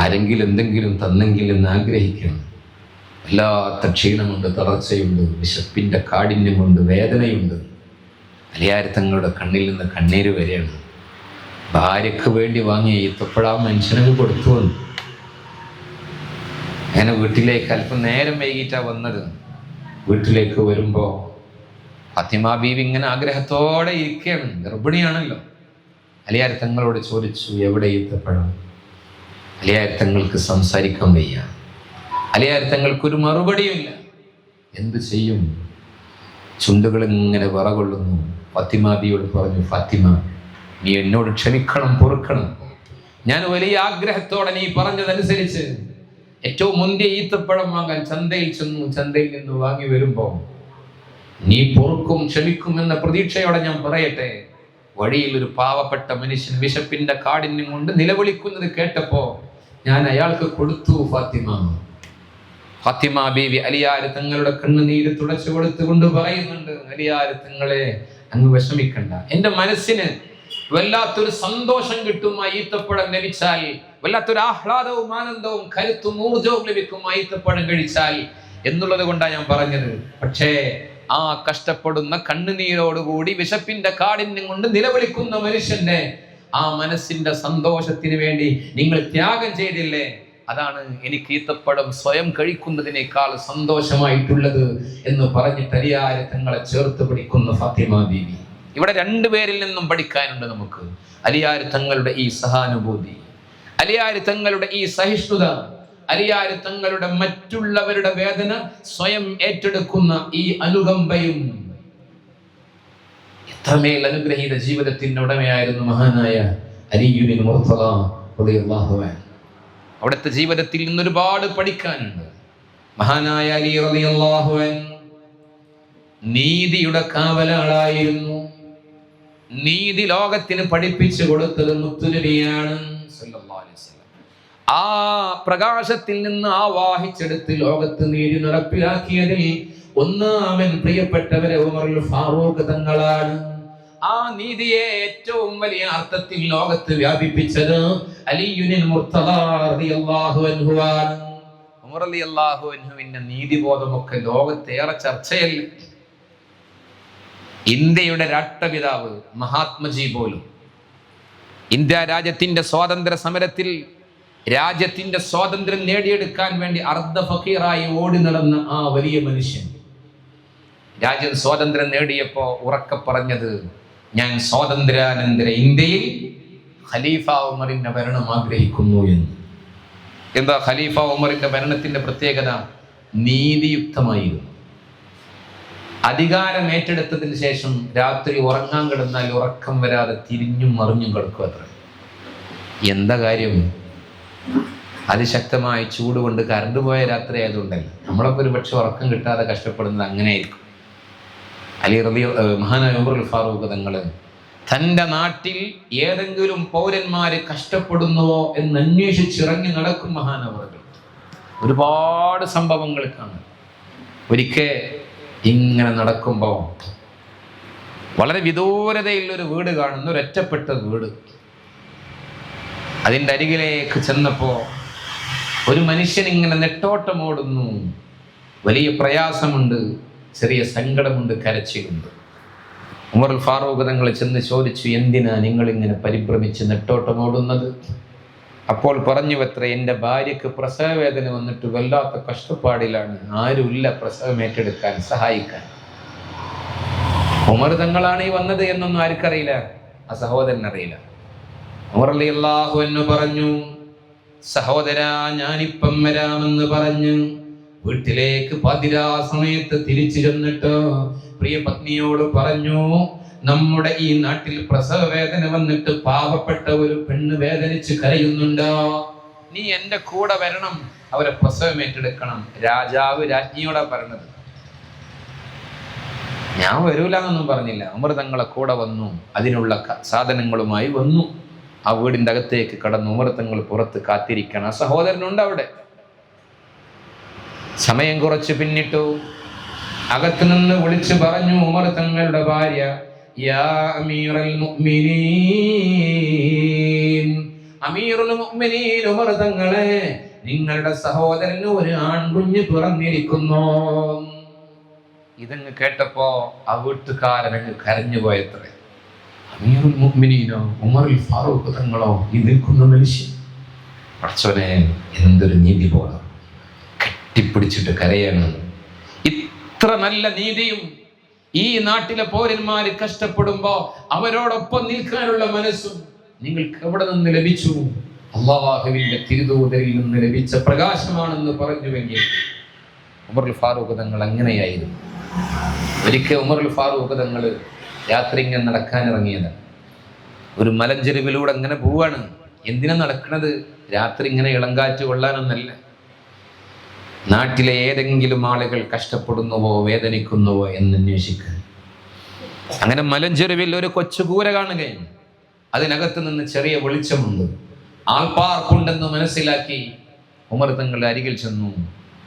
ആരെങ്കിലും എന്തെങ്കിലും തന്നെങ്കിൽ എന്ന് ആഗ്രഹിക്കണം. വല്ലാത്ത ക്ഷീണമുണ്ട്, തളർച്ചയുണ്ട്, വിശപ്പിൻ്റെ കാഠിന്യമുണ്ട്, വേദനയുണ്ട്. അലിയാർ തങ്ങളുടെ കണ്ണിൽ നിന്ന് കണ്ണീര് വരെയാണ്. ഭാര്യയ്ക്ക് വേണ്ടി വാങ്ങിയ ഈത്തപ്പഴം മനുഷ്യനക്ക് കൊടുത്തു. അങ്ങനെ വീട്ടിലേക്ക് അല്പം നേരം വൈകിട്ടാണ് വന്നത്. വീട്ടിലേക്ക് വരുമ്പോൾ ഫാത്തിമ ബീവി ഇങ്ങനെ ആഗ്രഹത്തോടെ ഇരിക്കുകയാണ്, ഗർഭിണിയാണല്ലോ. അലിയാർ തങ്ങളോട് ചോദിച്ചു, എവിടെ ഈത്തപ്പഴം? അലിയാർ തങ്ങൾക്ക് സംസാരിക്കാൻ വയ്യ. അലിയാർ തങ്ങൾക്കൊരു മറുപടിയുമില്ല. എന്ത് ചെയ്യും? ചുണ്ടുകൾ ഇങ്ങനെ വിറകൊള്ളുന്നു. ഫാത്തിമ ബീവിയോട് പറഞ്ഞു, ഫാത്തിമ, നീ എന്നോട് ക്ഷമിക്കണം, പൊറുക്കണം. ഞാൻ വലിയ ആഗ്രഹത്തോടെ നീ പറഞ്ഞതനുസരിച്ച് ഏറ്റവും മുന്തിയ ഈത്തപ്പഴം വാങ്ങാൻ ചന്തയിൽ ചെന്നു. ചന്തയിൽ നിന്ന് വാങ്ങി വരുമ്പോൾ നീ പൊറുക്കും, ക്ഷമിക്കും എന്ന പ്രതീക്ഷയോടെ ഞാൻ പറയട്ടെ, വഴിയിൽ ഒരു പാവപ്പെട്ട മനുഷ്യൻ വിശപ്പിന്റെ കാഠിന്യം കൊണ്ട് നിലവിളിക്കുന്നത് കേട്ടപ്പോ ഞാൻ അയാൾക്ക് കൊടുത്തു. ഫാത്തിമ ബീവി അലിയാർ തങ്ങളുടെ കണ്ണുനീര് തുടച്ചു കൊടുത്തുകൊണ്ട് പറയുന്നുണ്ട്, അലിയാർ തങ്ങളെ അങ്ങ് വിഷമിക്കണ്ട, എൻ്റെ മനസ്സിന് വല്ലാത്തൊരു സന്തോഷം കിട്ടും ആ ഈത്തപ്പഴം ലഭിച്ചാൽ, വല്ലാത്തൊരു ആഹ്ലാദവും ആനന്ദവും കരുത്തും ഊർജവും ലഭിക്കും ആ ഈത്തപ്പഴം കഴിച്ചാൽ എന്നുള്ളത് കൊണ്ടാണ് ഞാൻ പറഞ്ഞത്. പക്ഷേ ആ കഷ്ടപ്പെടുന്ന കണ്ണുനീരോടുകൂടി വിശപ്പിന്റെ കാഠിന്യം കൊണ്ട് നിലവിളിക്കുന്ന മനുഷ്യന്റെ ആ മനസ്സിന്റെ സന്തോഷത്തിന് വേണ്ടി നിങ്ങൾ ത്യാഗം ചെയ്തില്ലേ, അതാണ് എനിക്ക് ഈത്തപ്പഴം സ്വയം കഴിക്കുന്നതിനേക്കാൾ സന്തോഷമായിട്ടുള്ളത് എന്ന് പറഞ്ഞിട്ട് അലിയാർ തങ്ങളെ ചേർത്ത് പിടിക്കുന്ന ഫാത്തിമ ബീവി. ഇവിടെ രണ്ടുപേരിൽ നിന്നും പഠിക്കാനുണ്ട് നമുക്ക്. അലിയാർ തങ്ങളുടെ ഈ സഹാനുഭൂതി, അലിയാർ തങ്ങളുടെ ഈ സഹിഷ്ണുത, അലിയാർ തങ്ങളുടെ മറ്റുള്ളവരുടെ വേദന സ്വയം ഏറ്റെടുക്കുന്ന ഈ അനുകമ്പയും. എത്രമേൽ അനുഗ്രഹീത ജീവിതത്തിന്റെ ഉടമയായിരുന്നു മഹാനായ അലി ഇബ്നു മുർത്തദ റളിയല്ലാഹു അൻഹു. അവിടുത്തെ ജീവിതത്തിൽ നിന്ന് ഒരുപാട് പഠിക്കാനുണ്ട്. മഹാനായ അലി റളിയല്ലാഹു അൻഹു നീതിയുടെ കാവലാളായിരുന്നു. നീതി ലോകത്തിന് പഠിപ്പിച്ചു കൊടുത്തത് മുത്തുനബിയാണ് സല്ലല്ലാഹു അലൈഹി വസല്ലം. ആ പ്രകാശത്തിൽ നിന്ന് ആവാഹിച്ചെടുത്ത് ലോകത്ത് നീതി നടപ്പിലാക്കിയതിൽ ഒന്നാമൻ പ്രിയപ്പെട്ടവരെ ഉമറുൽ ഫാറൂഖ് തങ്ങളാണ്. ആ നീതിയെ ഏറ്റവും വലിയ അർത്ഥത്തിൽ ലോകത്ത് വ്യാപിപ്പിച്ചത് അലി ഇബ്നു മുർത്തദ റളിയല്ലാഹു അൻഹു ആണ്. ഉമർ റളിയല്ലാഹു അൻഹുവിന്റെ നീതിബോധമൊക്കെ ലോകത്തേറെ ചർച്ചയല്ലേ. ഇന്ത്യയുടെ രാഷ്ട്രപിതാവ് മഹാത്മജി പോലും ഇന്ത്യ രാജ്യത്തിന്റെ സ്വാതന്ത്ര്യ സമരത്തിൽ രാജ്യത്തിന്റെ സ്വാതന്ത്ര്യം നേടിയെടുക്കാൻ വേണ്ടി അർദ്ധ ഫക്കീറായി ഓടി നടന്ന ആ വലിയ മനുഷ്യൻ രാജ്യം സ്വാതന്ത്ര്യം നേടിയപ്പോ ഉറക്കെ പറഞ്ഞത്, ഞാൻ സ്വാതന്ത്ര്യാനന്തര ഇന്ത്യയിൽ ഖലീഫ ഉമറിന്റെ ഭരണം ആഗ്രഹിക്കുന്നു എന്ന്. എന്താ ഖലീഫ ഉമറിന്റെ ഭരണത്തിന്റെ പ്രത്യേകത? നീതിയുക്തമായിരുന്നു. അധികാരം ഏറ്റെടുത്തതിന് ശേഷം രാത്രി ഉറങ്ങാൻ കിടന്നാൽ ഉറക്കം വരാതെ തിരിഞ്ഞും മറിഞ്ഞും കിടക്കും അത്ര. എന്താ കാര്യം? അതിശക്തമായ ചൂട് കൊണ്ട് കറണ്ട് പോയ രാത്രി ആയതുകൊണ്ടല്ല. നമ്മളൊക്കെ ഒരു പക്ഷെ ഉറക്കം കിട്ടാതെ കഷ്ടപ്പെടുന്നത് അങ്ങനെയായിരിക്കും. മഹാനായ ഉമറുൽ ഫാറൂഖ് തങ്ങൾ തൻ്റെ നാട്ടിൽ ഏതെങ്കിലും പൗരന്മാര് കഷ്ടപ്പെടുന്നുവോ എന്ന് അന്വേഷിച്ചിറങ്ങി നടക്കും മഹാനവറുകൾ. ഒരുപാട് സംഭവങ്ങൾ കാണും. ഒരിക്കൽ ഇങ്ങനെ നടക്കുമ്പോൾ വളരെ വിദൂരതയിലൊരു വീട് കാണുന്നു, ഒരൊറ്റപ്പെട്ട വീട്. അതിൻ്റെ അരികിലേക്ക് ചെന്നപ്പോൾ ഒരു മനുഷ്യൻ ഇങ്ങനെ നെട്ടോട്ടം ഓടുന്നു. വലിയ പ്രയാസമുണ്ട്, ചെറിയ സങ്കടമുണ്ട്, കരച്ചിലുണ്ട്. ഉമറുൽ ഫാറൂഖ് തങ്ങൾ ചെന്ന് ചോദിച്ചു, എന്തിനാ നിങ്ങളിങ്ങനെ പരിഭ്രമിച്ച് നെട്ടോട്ടം ഓടുന്നത്? അപ്പോൾ പറഞ്ഞു അത്ര, എൻ്റെ ഭാര്യയ്ക്ക് പ്രസവവേദന വന്നിട്ട് വല്ലാത്ത കഷ്ടപ്പാടിലാണ്, ആരുമില്ല പ്രസവം ഏറ്റെടുക്കാൻ സഹായിക്കാൻ. ഉമർ തങ്ങളാണ് ഈ വന്നത് എന്നൊന്നും ആർക്കറിയില്ല, ആ സഹോദരൻ അറിയില്ല. ഉമർ റളിയല്ലാഹു അൻഹു പറഞ്ഞു, സഹോദരാ ഞാനിപ്പം വരാമെന്ന് പറഞ്ഞ് വീട്ടിലേക്ക് പാതിരാ സമയത്ത് തിരിച്ചു ചെന്നിട്ട് പ്രിയ പത്നിയോട് പറഞ്ഞു, നമ്മുടെ ഈ നാട്ടിൽ പ്രസവ വേദന വന്നിട്ട് പാവപ്പെട്ട ഒരു പെണ്ണ് വേദനിച്ച് കരയുന്നുണ്ടോ? നീ എന്റെ കൂടെ വരണം, അവരെ പ്രസവം ഏറ്റെടുക്കണം. രാജാവ് രാജ്ഞിയോടാ പറഞ്ഞത്. ഞാൻ വരൂല എന്നൊന്നും പറഞ്ഞില്ല. ഉമർ തങ്ങളെ കൂടെ വന്നു, അതിനുള്ള സാധനങ്ങളുമായി വന്നു. ആ വീടിന്റെ അകത്തേക്ക് കടന്നു. ഉമർ തങ്ങൾ പുറത്ത് കാത്തിരിക്കണം. ആ സഹോദരനുണ്ട് അവിടെ. സമയം കുറച്ച് പിന്നിട്ടു. അകത്ത് നിന്ന് വിളിച്ചു പറഞ്ഞു ഉമർ തങ്ങളുടെ ഭാര്യ, യാ അമീറുൽ മുഅ്മിനീൻ, അമീറുൽ മുഅ്മിനീൻ ഉമർ തങ്ങളെ, നിങ്ങളുടെ സഹോദരന് ഒരു ആൺകുഞ്ഞ് പിറന്നിരിക്കുന്നു. ഇതങ്ങ് കേട്ടപ്പോ ആ വീട്ടുകാരനങ്ങ് കരഞ്ഞു പോയത്രേ. അമീറുൽ മുഅ്മിനീനോ, ഉമറുൽ ഫാറൂഖ് തങ്ങളോ, ഈ നിൽക്കുന്ന മനുഷ്യൻ, പടച്ചോനെ എന്തൊരു നീതി പോലെ കെട്ടിപ്പിടിച്ചിട്ട് കരയാണ്. ഇത്ര നല്ല നീതിയും ഈ നാട്ടിലെ പൗരന്മാര് കഷ്ടപ്പെടുമ്പോ അവരോടൊപ്പം നിൽക്കാനുള്ള മനസ്സും നിങ്ങൾക്ക് എവിടെ നിന്ന് ലഭിച്ചു? അല്ലാഹുവിന്റെ തിരുദൂതരിൽ നിന്ന് ലഭിച്ച പ്രകാശമാണെന്ന് പറഞ്ഞുവെങ്കിൽ ഉമറുൽ ഫാറൂഖ് തങ്ങൾ അങ്ങനെയായിരുന്നു. ഒരിക്കൽ ഉമറുൽ ഫാറൂഖ് തങ്ങൾ രാത്രി ഇങ്ങനെ നടക്കാനിറങ്ങിയതാണ്. ഒരു മലഞ്ചെരുവിലൂടെ അങ്ങനെ പോവാണ്. എന്തിനാ നടക്കുന്നത്? രാത്രി ഇങ്ങനെ ഇളങ്കാറ്റ് കൊള്ളാനൊന്നല്ല. നാട്ടിലെ ഏതെങ്കിലും ആളുകൾ കഷ്ടപ്പെടുന്നുവോ വേദനിക്കുന്നുവോ എന്ന് അന്വേഷിക്കാൻ. അങ്ങനെ മലഞ്ചെരുവിൽ ഒരു കൊച്ചു കൂര കാണുകയും അതിനകത്ത് നിന്ന് ചെറിയ വെളിച്ചമുണ്ട്, ആൾപ്പാർക്കുണ്ടെന്ന് മനസ്സിലാക്കി ഉമർ തങ്ങൾ അരികിൽ ചെന്നു.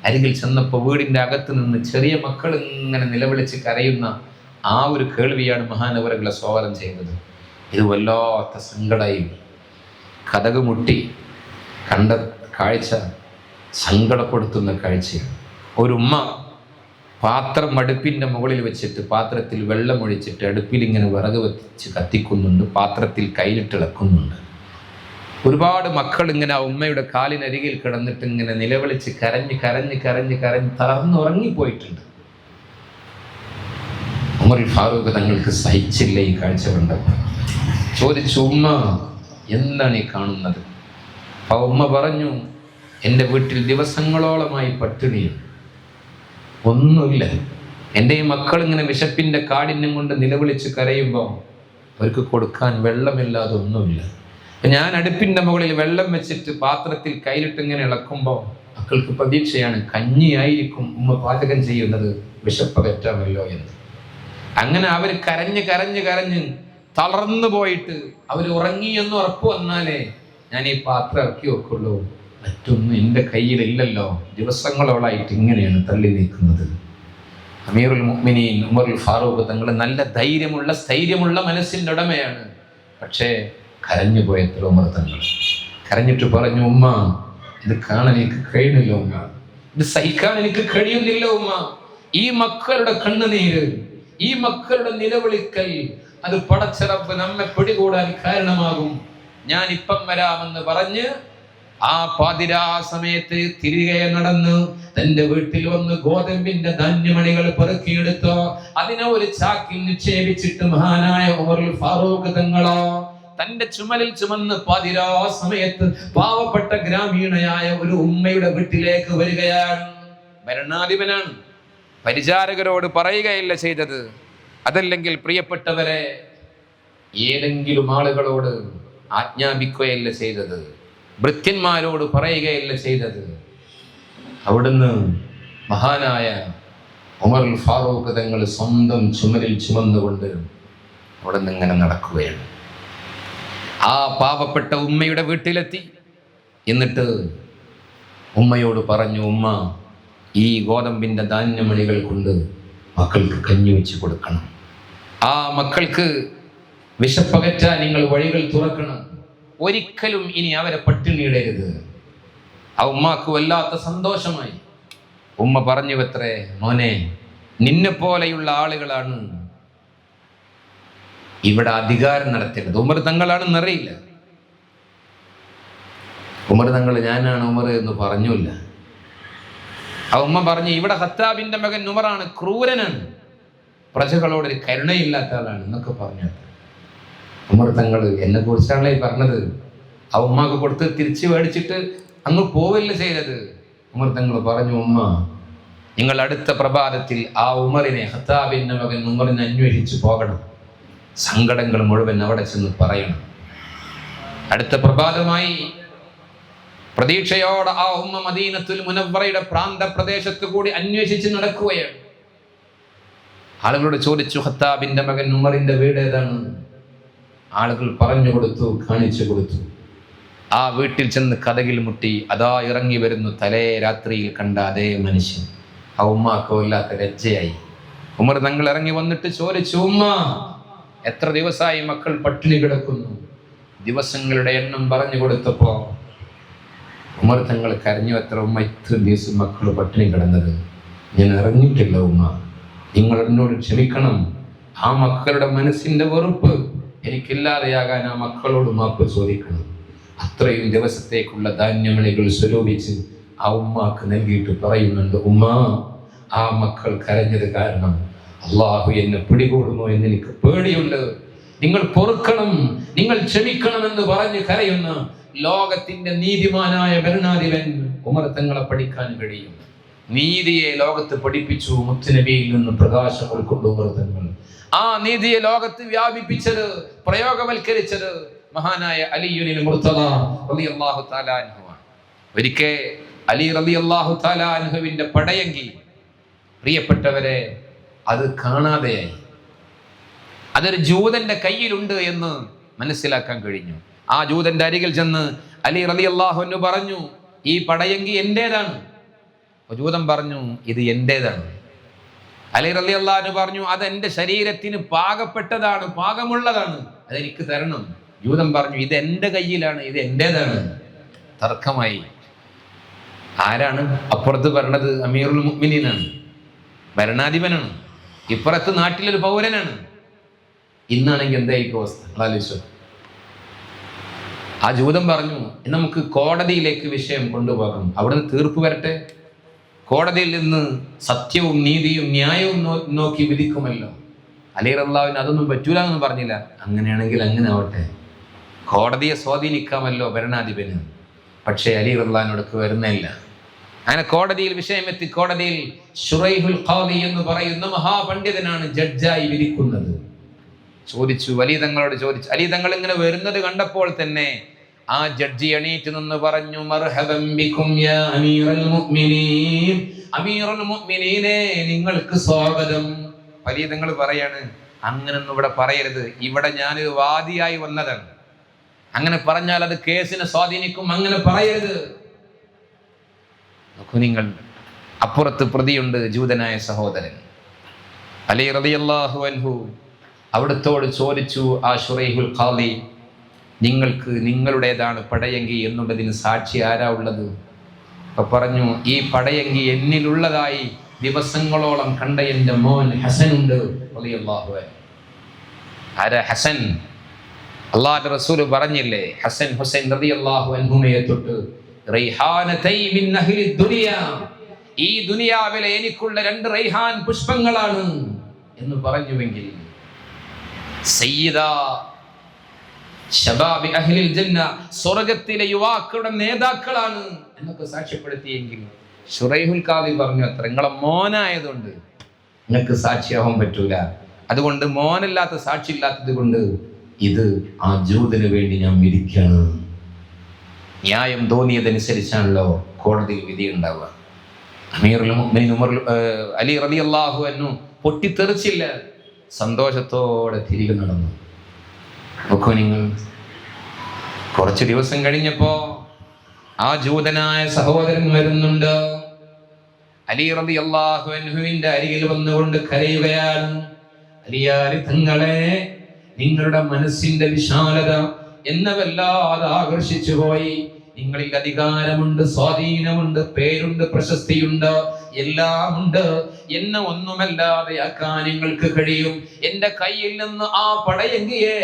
അരികിൽ ചെന്നപ്പോൾ വീടിന്റെ അകത്ത് നിന്ന് ചെറിയ മക്കൾ ഇങ്ങനെ നിലവിളിച്ച് കരയുന്ന ആ ഒരു കേൾവിയാണ് മഹാനവറുകളെ സ്വാഗതം ചെയ്യുന്നത്. ഇത് വല്ലാത്ത സങ്കടമായി കതക് മുട്ടി കണ്ട കാഴ്ച സങ്കടപ്പെടുത്തുന്ന കാഴ്ചയാണ്. ഒരു ഉമ്മ പാത്രം അടുപ്പിന്റെ മുകളിൽ വെച്ചിട്ട് പാത്രത്തിൽ വെള്ളമൊഴിച്ചിട്ട് അടുപ്പിൽ ഇങ്ങനെ വിറക് വെച്ച് കത്തിക്കുന്നുണ്ട്, പാത്രത്തിൽ കയ്യിലിട്ടിളക്കുന്നുണ്ട്. ഒരുപാട് മക്കൾ ഇങ്ങനെ ആ ഉമ്മയുടെ കാലിനരികിൽ കിടന്നിട്ട് ഇങ്ങനെ നിലവിളിച്ച് കരഞ്ഞ് കരഞ്ഞ് കരഞ്ഞ് കരഞ്ഞ് തളർന്നുറങ്ങിപ്പോയിട്ടുണ്ട്. ഉമറുൽ ഫാറൂഖ് തങ്ങൾക്ക് സഹിച്ചില്ല ഈ കാഴ്ച കണ്ടപ്പോൾ. ചോദിച്ചു, ഉമ്മ എന്താണ് ഈ കാണുന്നത്? ആ ഉമ്മ പറഞ്ഞു, എൻ്റെ വീട്ടിൽ ദിവസങ്ങളോളമായി പട്ടിണിയാണ്, ഒന്നുമില്ല. എൻ്റെ ഈ മക്കൾ ഇങ്ങനെ വിശപ്പിൻ്റെ കാഠിന്യം കൊണ്ട് നിലവിളിച്ച് കരയുമ്പോൾ അവർക്ക് കൊടുക്കാൻ വെള്ളമില്ലാതെ ഒന്നുമില്ല. ഞാൻ അടുപ്പിൻ്റെ മുകളിൽ വെള്ളം വെച്ചിട്ട് പാത്രത്തിൽ കയ്യിലിട്ട് ഇങ്ങനെ ഇളക്കുമ്പോൾ മക്കൾക്ക് പ്രതീക്ഷയാണ്, കഞ്ഞിയായിരിക്കും ഉമ്മ പാചകം ചെയ്യുന്നത്, വിശപ്പകറ്റാമല്ലോ എന്ന്. അങ്ങനെ അവർ കരഞ്ഞ് കരഞ്ഞ് കരഞ്ഞ് തളർന്നു പോയിട്ട് അവർ ഉറങ്ങിയെന്ന് ഉറപ്പ് വന്നാലേ ഞാൻ ഈ പാത്രം ഇറക്കി വെക്കുള്ളൂ, മറ്റൊന്നും എൻ്റെ കയ്യിലില്ലല്ലോ. ദിവസങ്ങളോളായിട്ട് ഇങ്ങനെയാണ് തള്ളി നീക്കുന്നത്. അമീറുൽ മുഅ്മിനീൻ ഉമറുൽ ഫാറൂഖ് തങ്ങൾ നല്ല ധൈര്യമുള്ള സ്ഥൈര്യമുള്ള മനസ്സിൻ്റെ ഉടമയാണ്. പക്ഷേ കരഞ്ഞു പോയത്ര ഉമർ തങ്ങൾ കരഞ്ഞിട്ട് പറഞ്ഞു, ഉമ്മ ഇത് കാണാൻ എനിക്ക് കഴിയുന്നില്ല ഉമ്മ, ഇത് സഹിക്കാൻ എനിക്ക് കഴിയുന്നില്ല ഉമ്മ. ഈ മക്കളുടെ കണ്ണുനീര്, ഈ മക്കളുടെ നിലവിളിക്കൽ, അത് പടച്ച റബ്ബ് നമ്മെ പിടികൂടാൻ കാരണമാകും. ഞാൻ ഇപ്പം വരാമെന്ന് പറഞ്ഞ് ആ പാതിരാ സമയത്ത് തിരികെ നടന്ന് തന്റെ വീട്ടിൽ വന്ന് ഗോതമ്പിന്റെ ധാന്യമണികൾ പെറുക്കിയെടുത്തോ അതിനെ ഒരു ചാക്കിൽ നിക്ഷേപിച്ചിട്ട് മഹാനായ ഉമറുൽ ഫാറൂഖ് തങ്ങളോ തന്റെ ചുമലിൽ ചുമന്ന് പാതിരാ സമയത്ത് പാവപ്പെട്ട ഗ്രാമീണയായ ഒരു ഉമ്മയുടെ വീട്ടിലേക്ക് വരികയാണ്. ഭരണാധിപനാണ്, പരിചാരകരോട് പറയുകയല്ല ചെയ്തത്, അതല്ലെങ്കിൽ പ്രിയപ്പെട്ടവരെ ഏതെങ്കിലും ആളുകളോട് ആജ്ഞാപിക്കുകയല്ല ചെയ്തത്, ഭൃത്യന്മാരോട് പറയുകയല്ല ചെയ്തത്. അവിടുന്ന് മഹാനായ ഉമറുൽ ഫാറൂഖ് തങ്ങൾ സ്വന്തം ചുമലിൽ ചുമന്നുകൊണ്ട് അവിടുന്ന് ഇങ്ങനെ നടക്കുകയാണ്. ആ പാവപ്പെട്ട ഉമ്മയുടെ വീട്ടിലെത്തി. എന്നിട്ട് ഉമ്മയോട് പറഞ്ഞു, ഉമ്മ ഈ ഗോതമ്പിൻ്റെ ധാന്യമണികൾ കൊണ്ട് മക്കൾക്ക് കഞ്ഞി വെച്ച് കൊടുക്കണം, ആ മക്കൾക്ക് വിശപ്പകറ്റാൻ നിങ്ങൾ വഴികൾ തുറക്കണം, ഒരിക്കലും ഇനി അവരെ പട്ടിണിയിടരുത്. ആ ഉമ്മാക്ക് വല്ലാത്ത സന്തോഷമായി. ഉമ്മ പറഞ്ഞു, എത്രേ മോനെ, നിന്നെ പോലെയുള്ള ആളുകളാണ് ഇവിടെ അധികാരം നടത്തേണ്ടത്. ഉമർ തങ്ങളാണെന്നറിയില്ല. ഉമർ തങ്ങൾ ഞാനാണ് ഉമർ എന്ന് പറഞ്ഞില്ല. ആ ഉമ്മ പറഞ്ഞു, ഇവിടെ ഖത്താബിന്റെ മകൻ ഉമറാണ്, ക്രൂരനാണ്, പ്രജകളോടൊരു കരുണയില്ലാത്ത ആളാണ് എന്നൊക്കെ പറഞ്ഞു. ഉമർ തങ്ങൾ എന്നെ കുറിച്ചാണല്ലേ പറഞ്ഞത്. ആ ഉമ്മാക്ക് കൊടുത്ത് തിരിച്ചു മേടിച്ചിട്ട് അങ്ങ് പോവല്ല ചെയ്തത്. ഉമർ തങ്ങൾ പറഞ്ഞു, ഉമ്മ നിങ്ങൾ അടുത്ത പ്രഭാതത്തിൽ ആ ഉമറിനെ, ഖത്താബിന്റെ മകൻ ഉമറിനെ അന്വേഷിച്ച് പോകണം. സങ്കടങ്ങൾ മുഴുവൻ അവിടെ ചെന്ന് പറയണം. അടുത്ത പ്രഭാതമായി പ്രതീക്ഷയോടെ ആ ഉമ്മ മദീനത്തുൽ മുനവ്വറയുടെ പ്രാന്ത പ്രദേശത്ത് കൂടി അന്വേഷിച്ച് നടക്കുകയാണ്. ആളുകളോട് ചോദിച്ചു, ഖത്താബിന്റെ മകൻ ഉമറിന്റെ വീട് ഏതാണ്? ആളുകൾ പറഞ്ഞു കൊടുത്തു, കാണിച്ചു കൊടുത്തു. ആ വീട്ടിൽ ചെന്ന് കതകിൽ മുട്ടി. അതാ ഇറങ്ങി വരുന്നു തലേ രാത്രിയിൽ കണ്ട അതേ മനുഷ്യൻ. ആ ഉമ്മാക്കോ ഇല്ലാത്ത ലജ്ജയായി. ഉമർ തങ്ങൾ ഇറങ്ങി വന്നിട്ട് ചോദിച്ചു, ഉമ്മ, എത്ര ദിവസമായി മക്കൾ പട്ടിണി കിടക്കുന്നു? ദിവസങ്ങളുടെ എണ്ണം പറഞ്ഞു കൊടുത്തപ്പോ ഉമർ തങ്ങൾ കരഞ്ഞു. എത്ര ഉമ്മ, ഇത്ര ദിവസം മക്കൾ പട്ടിണി കിടന്നത്? ഞാൻ ഇറങ്ങിയിട്ടില്ല ഉമ്മ, നിങ്ങൾ എന്നോട് ക്ഷമിക്കണം. ആ മക്കളുടെ മനസ്സിന്റെ വെറുപ്പ് എനിക്കില്ലാതെയാകാൻ ആ മക്കളോട് മാപ്പ് ചോദിക്കണം. അത്രയും ദിവസത്തേക്കുള്ള ധാന്യമണികൾ സ്വരൂപിച്ച് ആ ഉമ്മാക്ക് നൽകിയിട്ട് പറയുന്നുണ്ട്, ഉമ്മ, ആ മക്കൾ കരഞ്ഞത് കാരണം അള്ളാഹു എന്നെ പിടികൂടുമോ എന്ന് എനിക്ക് പേടിയുണ്ട്. നിങ്ങൾ പൊറുക്കണം, നിങ്ങൾ ക്ഷമിക്കണമെന്ന് പറഞ്ഞ് കരയുന്ന ലോകത്തിന്റെ നീതിമാനായ ഭരണാധിപൻ ഉമർ തങ്ങളെ പഠിക്കാൻ കഴിയും. നീതിയെ ലോകത്ത് പഠിപ്പിച്ചു. മുത്തുനബിയിൽ നിന്ന് പ്രകാശം ഉൾക്കൊണ്ടു ഉമർ തങ്ങൾ. ആ നീതിയെ ലോകത്ത് വ്യാപിപ്പിച്ചത്, പ്രയോഗവൽക്കരിച്ചത് മഹാനായ അലിയുൽ മുർത്തദ റളിയല്ലാഹു തആല അൻഹു. ഒരിക്കൽ അലി റളിയല്ലാഹു തആല അൻഹുവിന്റെ പടയങ്കി, പ്രിയപ്പെട്ടവരെ, അത് കാണാതെയായി. അതൊരു ജൂതന്റെ കയ്യിലുണ്ട് എന്ന് മനസ്സിലാക്കാൻ കഴിഞ്ഞു. ആ ജൂതന്റെ അരികിൽ ചെന്ന് അലി റളിയല്ലാഹു അൻഹു പറഞ്ഞു, ഈ പടയങ്കി എന്റേതാണ്. ജൂതൻ പറഞ്ഞു, ഇത് എന്റേതാണ്. അലി റളിയല്ലാഹു അൻഹു പറഞ്ഞു, അത് എന്റെ ശരീരത്തിന് പാകപ്പെട്ടതാണ്, പാകമുള്ളതാണ്, അതെനിക്ക് തരണം. ജൂതൻ പറഞ്ഞു, ഇത് എന്റെ കയ്യിലാണ്, ഇത് എന്റേതാണ്. തർക്കമായി. ആരാണ് അപ്പുറത്ത് പറഞ്ഞത്? അമീറുൽ മുഅ്മിനീനാണ്, ഭരണാധിപനാണ്. ഇപ്പുറത്ത് നാട്ടിലൊരു പൗരനാണ്. ഇന്നാണെങ്കിൽ എന്തായിരിക്കും അവസ്ഥ? ആ ജൂതൻ പറഞ്ഞു, നമുക്ക് കോടതിയിലേക്ക് വിഷയം കൊണ്ടുപോകാം, അവിടുന്ന് തീർപ്പ് വരട്ടെ. കോടതിയിൽ നിന്ന് സത്യവും നീതിയും ന്യായവും നോക്കി വിധിക്കുമല്ലോ. അലി റളിയല്ലാഹു അതൊന്നും പറ്റൂല എന്ന് പറഞ്ഞില്ല. അങ്ങനെയാണെങ്കിൽ അങ്ങനെ ആവട്ടെ, കോടതിയെ സ്വാധീനിക്കാമല്ലോ ഭരണാധിപന്. പക്ഷേ അലി റളിയല്ലാഹു വരുന്നില്ല. അങ്ങനെ കോടതിയിൽ വിഷയമെത്തി. കോടതിയിൽ ശുറൈഹുൽ ഖാദി എന്ന് പറയുന്ന മഹാപണ്ഡിതനാണ് ജഡ്ജായി വിധിക്കുന്നത്. ചോദിച്ചു, അലി തങ്ങളോട് ചോദിച്ചു. അലി തങ്ങൾ ഇങ്ങനെ വരുന്നത് കണ്ടപ്പോൾ തന്നെ ആ ജഡ്ജി എണീറ്റ് നിന്ന് പറഞ്ഞു, മർഹബൻ ബികും യാ അമീറുൽ മുഅ്മിനീൻ, അമീറുൽ മുഅ്മിനീനെ, നിങ്ങൾക്ക് സ്വാഗതം. അലി തങ്ങൾ പറയാണ്, അങ്ങനൊന്നും ഇവിടെ പറയരുത്, ഇവിടെ ഞാനൊരു വാദിയായി വന്നതാണ്. അങ്ങനെ പറഞ്ഞാൽ അത് കേസിനെ സ്വാധീനിക്കും, അങ്ങനെ പറയരുത്. നോക്കൂ നിങ്ങൾ, അപ്പുറത്ത് പ്രതിയുണ്ട്, ജൂതനായ സഹോദരൻ. അലി റളിയല്ലാഹു അൻഹു അവിടത്തോട് ചോദിച്ചു, ആ ശുറൈഹുൽ ഖാദി, നിങ്ങൾക്ക് നിങ്ങളുടേതാണ് പടയങ്കി എന്നുള്ളതിന് സാക്ഷി ആരാ ഉള്ളത്? അപ്പൊ പറഞ്ഞു, ഈ പടയങ്കി എന്നിലുള്ളതായി ദിവസങ്ങളോളം കണ്ട എൻ്റെ മോൻ ഹസനുണ്ട് റളിയല്ലാഹു അൻഹു. ആരാ ഹസൻ? അല്ലാഹുവിന്റെ റസൂൽ പറഞ്ഞില്ലേ, ഹസൻ ഹുസൈൻ റളിയല്ലാഹു അൻഹുമയെ തൊട്ട് റൈഹാനതൈ മിൻ അഹ്ലി ദുനിയ, ഈ ദുനിയാവിലെ എനിക്കുള്ള 2 റൈഹാൻ പുഷ്പങ്ങളാണ് എന്ന് പറഞ്ഞുവെങ്കിൽ, സയ്യിദ ശബാബി അഹ്ലിൽ ജന്ന, സ്വർഗ്ഗത്തിലെ യുവാക്കളുടെ നേതാക്കളാണ് എന്നൊക്കെ സാക്ഷ്യപ്പെടുത്തിയെങ്കിൽ, ശുറൈഹുൽ ഖാദി പറഞ്ഞു, അത്ര നിങ്ങളെ മോനായതുകൊണ്ട് നിങ്ങൾക്ക് സാക്ഷിയാവാൻ പറ്റൂല. അതുകൊണ്ട് മോനല്ലാത്ത സാക്ഷി ഇല്ലാത്തത് കൊണ്ട് ഇത് ആ ജൂതന് വേണ്ടി ഞാൻ വിധിക്കാണ്. ന്യായം തോന്നിയതനുസരിച്ചാണല്ലോ കോടതിയിൽ വിധി ഉണ്ടാവുക. അമീറുൽ മുഅ്മിനീൻ അലി റളിയല്ലാഹു അൻഹു പൊട്ടിത്തെറിച്ചില്ല, സന്തോഷത്തോടെ തിരികെ നടന്നു. നോക്കൂ നിങ്ങൾ, കുറച്ച് ദിവസം കഴിഞ്ഞപ്പോ ആ ജൂതനായ സഹോദരൻ വരുന്നുണ്ട്. അലി റളിയല്ലാഹു അൻഹുവിന്റെ അരികിൽ വന്നുകൊണ്ട് കരയുകയാണ്, അലിയാരി തങ്ങളെ, നിങ്ങളുടെ മനസ്സിന്റെ വിശാലത എന്നെ വല്ലാതെ ആകർഷിച്ചു പോയി. നിങ്ങളിൽ അധികാരമുണ്ട്, സ്വാധീനമുണ്ട്, പേരുണ്ട്, പ്രശസ്തിയുണ്ട്, എല്ലാം ഉണ്ട്. എന്നെ ഒന്നുമല്ലാതെയാക്കാൻ നിങ്ങൾക്ക് കഴിയും. എന്റെ കയ്യിൽ നിന്ന് ആ പടയങ്കിയെ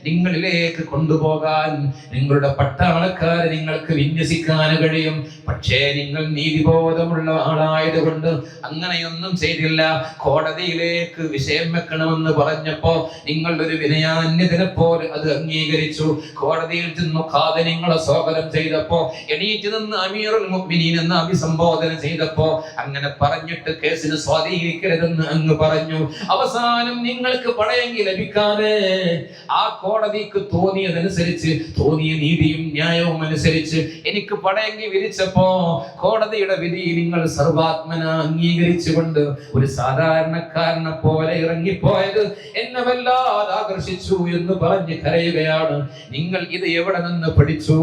നിങ്ങളിലേക്ക് കൊണ്ടുപോകാൻ നിങ്ങളുടെ പട്ടാളക്കാരെ നിങ്ങൾക്ക് വിന്യസിക്കാൻ കഴിയും. പക്ഷേ നിങ്ങൾ നീതിബോധമുള്ള ആളായതുകൊണ്ട് അങ്ങനെയൊന്നും ചെയ്തില്ല. കോടതിയിലേക്ക് വിഷയം വെക്കണമെന്ന് പറഞ്ഞപ്പോ നിങ്ങൾ ഒരു വിനയാന്യതിനെ പോലെ അത് അംഗീകരിച്ചു. കോടതിയിൽ ചെന്നു ഖാദി നിങ്ങളെ സ്വാഗതം ചെയ്തപ്പോ, എണീറ്റ് നിന്ന് അമീറുൽ മുഅ്മിനീൻ എന്ന് അഭിസംബോധന ചെയ്തപ്പോ, അങ്ങനെ അങ്ങനെ പറഞ്ഞിട്ട് കേസിന് സ്വാധീനിക്കരുതെന്ന് അങ്ങ് പറഞ്ഞു. അവസാനം നിങ്ങൾക്ക് പടയെങ്കിൽ ലഭിക്കാതെ ആ കോടതിക്ക് തോന്നിയതനുസരിച്ച്, തോന്നിയ നീതിയും ന്യായവും അനുസരിച്ച് എനിക്ക് പടയെങ്കിൽ വിധിച്ചപ്പോ കോടതിയുടെ വിധി നിങ്ങൾ സർവാത്മന അംഗീകരിച്ചുകൊണ്ട് ഒരു സാധാരണക്കാരനെ പോലെ ഇറങ്ങിപ്പോയത് എന്നെ വല്ലാതെ ആകർഷിച്ചു എന്ന് പറഞ്ഞ് കരയുകയാണ്. നിങ്ങൾ ഇത് എവിടെ നിന്ന് പഠിച്ചു?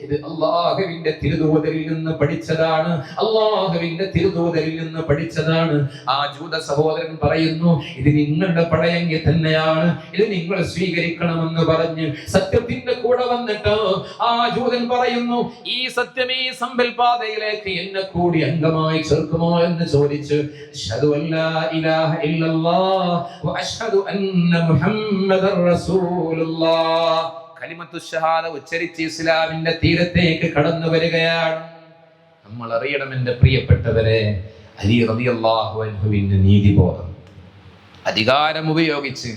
ഇത് അല്ലാഹുവിന്റെ തിരുദൂതരിൽ നിന്ന് പഠിച്ചതാണ്, അല്ലാഹുവിന്റെ തിരുദൂതരിൽ നിന്ന് പഠിച്ചതാണ്. ആ ജൂത സഹോദരൻ പറയുന്നു, ഇത് നിങ്ങളുടെ പടയെങ്കിൽ തന്നെയാണ്, ഇത് നിങ്ങൾ സ്വീകരിക്കണമെന്ന് പറഞ്ഞ് സത്യത്തിന്റെ കൂടെ വന്നിട്ട് ആ ജൂതൻ പറയുന്നു, ഈ സത്യം ഈ സമ്പൽപാതയിലേക്ക് എന്നെ കൂടി അംഗമായി ചേർക്കുമോ എന്ന് ചോദിച്ചു. അശ്ഹദു അല്ലാ ഇലാഹ ഇല്ലല്ലാഹ് വ അശ്ഹദു അന്ന മുഹമ്മദർ റസൂലുള്ളാഹ്. കലിമത്തു ഷഹാദ ഉച്ചരിച്ച് ഇസ്ലാമിന്റെ തീരത്തേക്ക് കടന്നു വരികയാണ്. നമ്മൾ അറിയണം എൻ്റെ പ്രിയപ്പെട്ടവരെ, അലി റളിയല്ലാഹു അൻഹുവിന്റെ നീതിബോധം, അധികാരം ഉപയോഗിച്ച്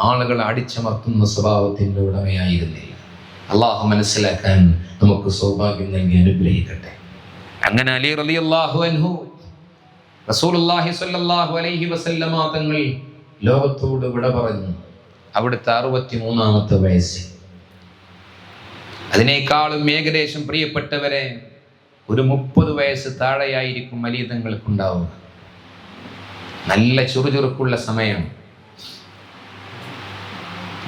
ആളുകളെ അടിച്ചമർത്തുന്ന സ്വഭാവത്തിന്റെ ഉടമയായിരുന്നില്ല. അള്ളാഹു മനസ്സിലാക്കാൻ നമുക്ക് സൗഭാഗ്യം നൽകി അനുഗ്രഹിക്കട്ടെ. അങ്ങനെ അലി റളിയല്ലാഹു അൻഹു റസൂലുള്ളാഹി സ്വല്ലല്ലാഹു അലൈഹി വസല്ലമ തങ്ങൾ ലോകത്തോട് വിട പറഞ്ഞു. അവിടുത്തെ 63ാമത്തെ വയസ്സിൽ. അതിനേക്കാളും ഏകദേശം പ്രിയപ്പെട്ടവരെ ഒരു 30 വയസ്സ് താഴെയായിരിക്കും അലി തങ്ങൾക്കുണ്ടാവുക. നല്ല ചുറുചുറുക്കുള്ള സമയം.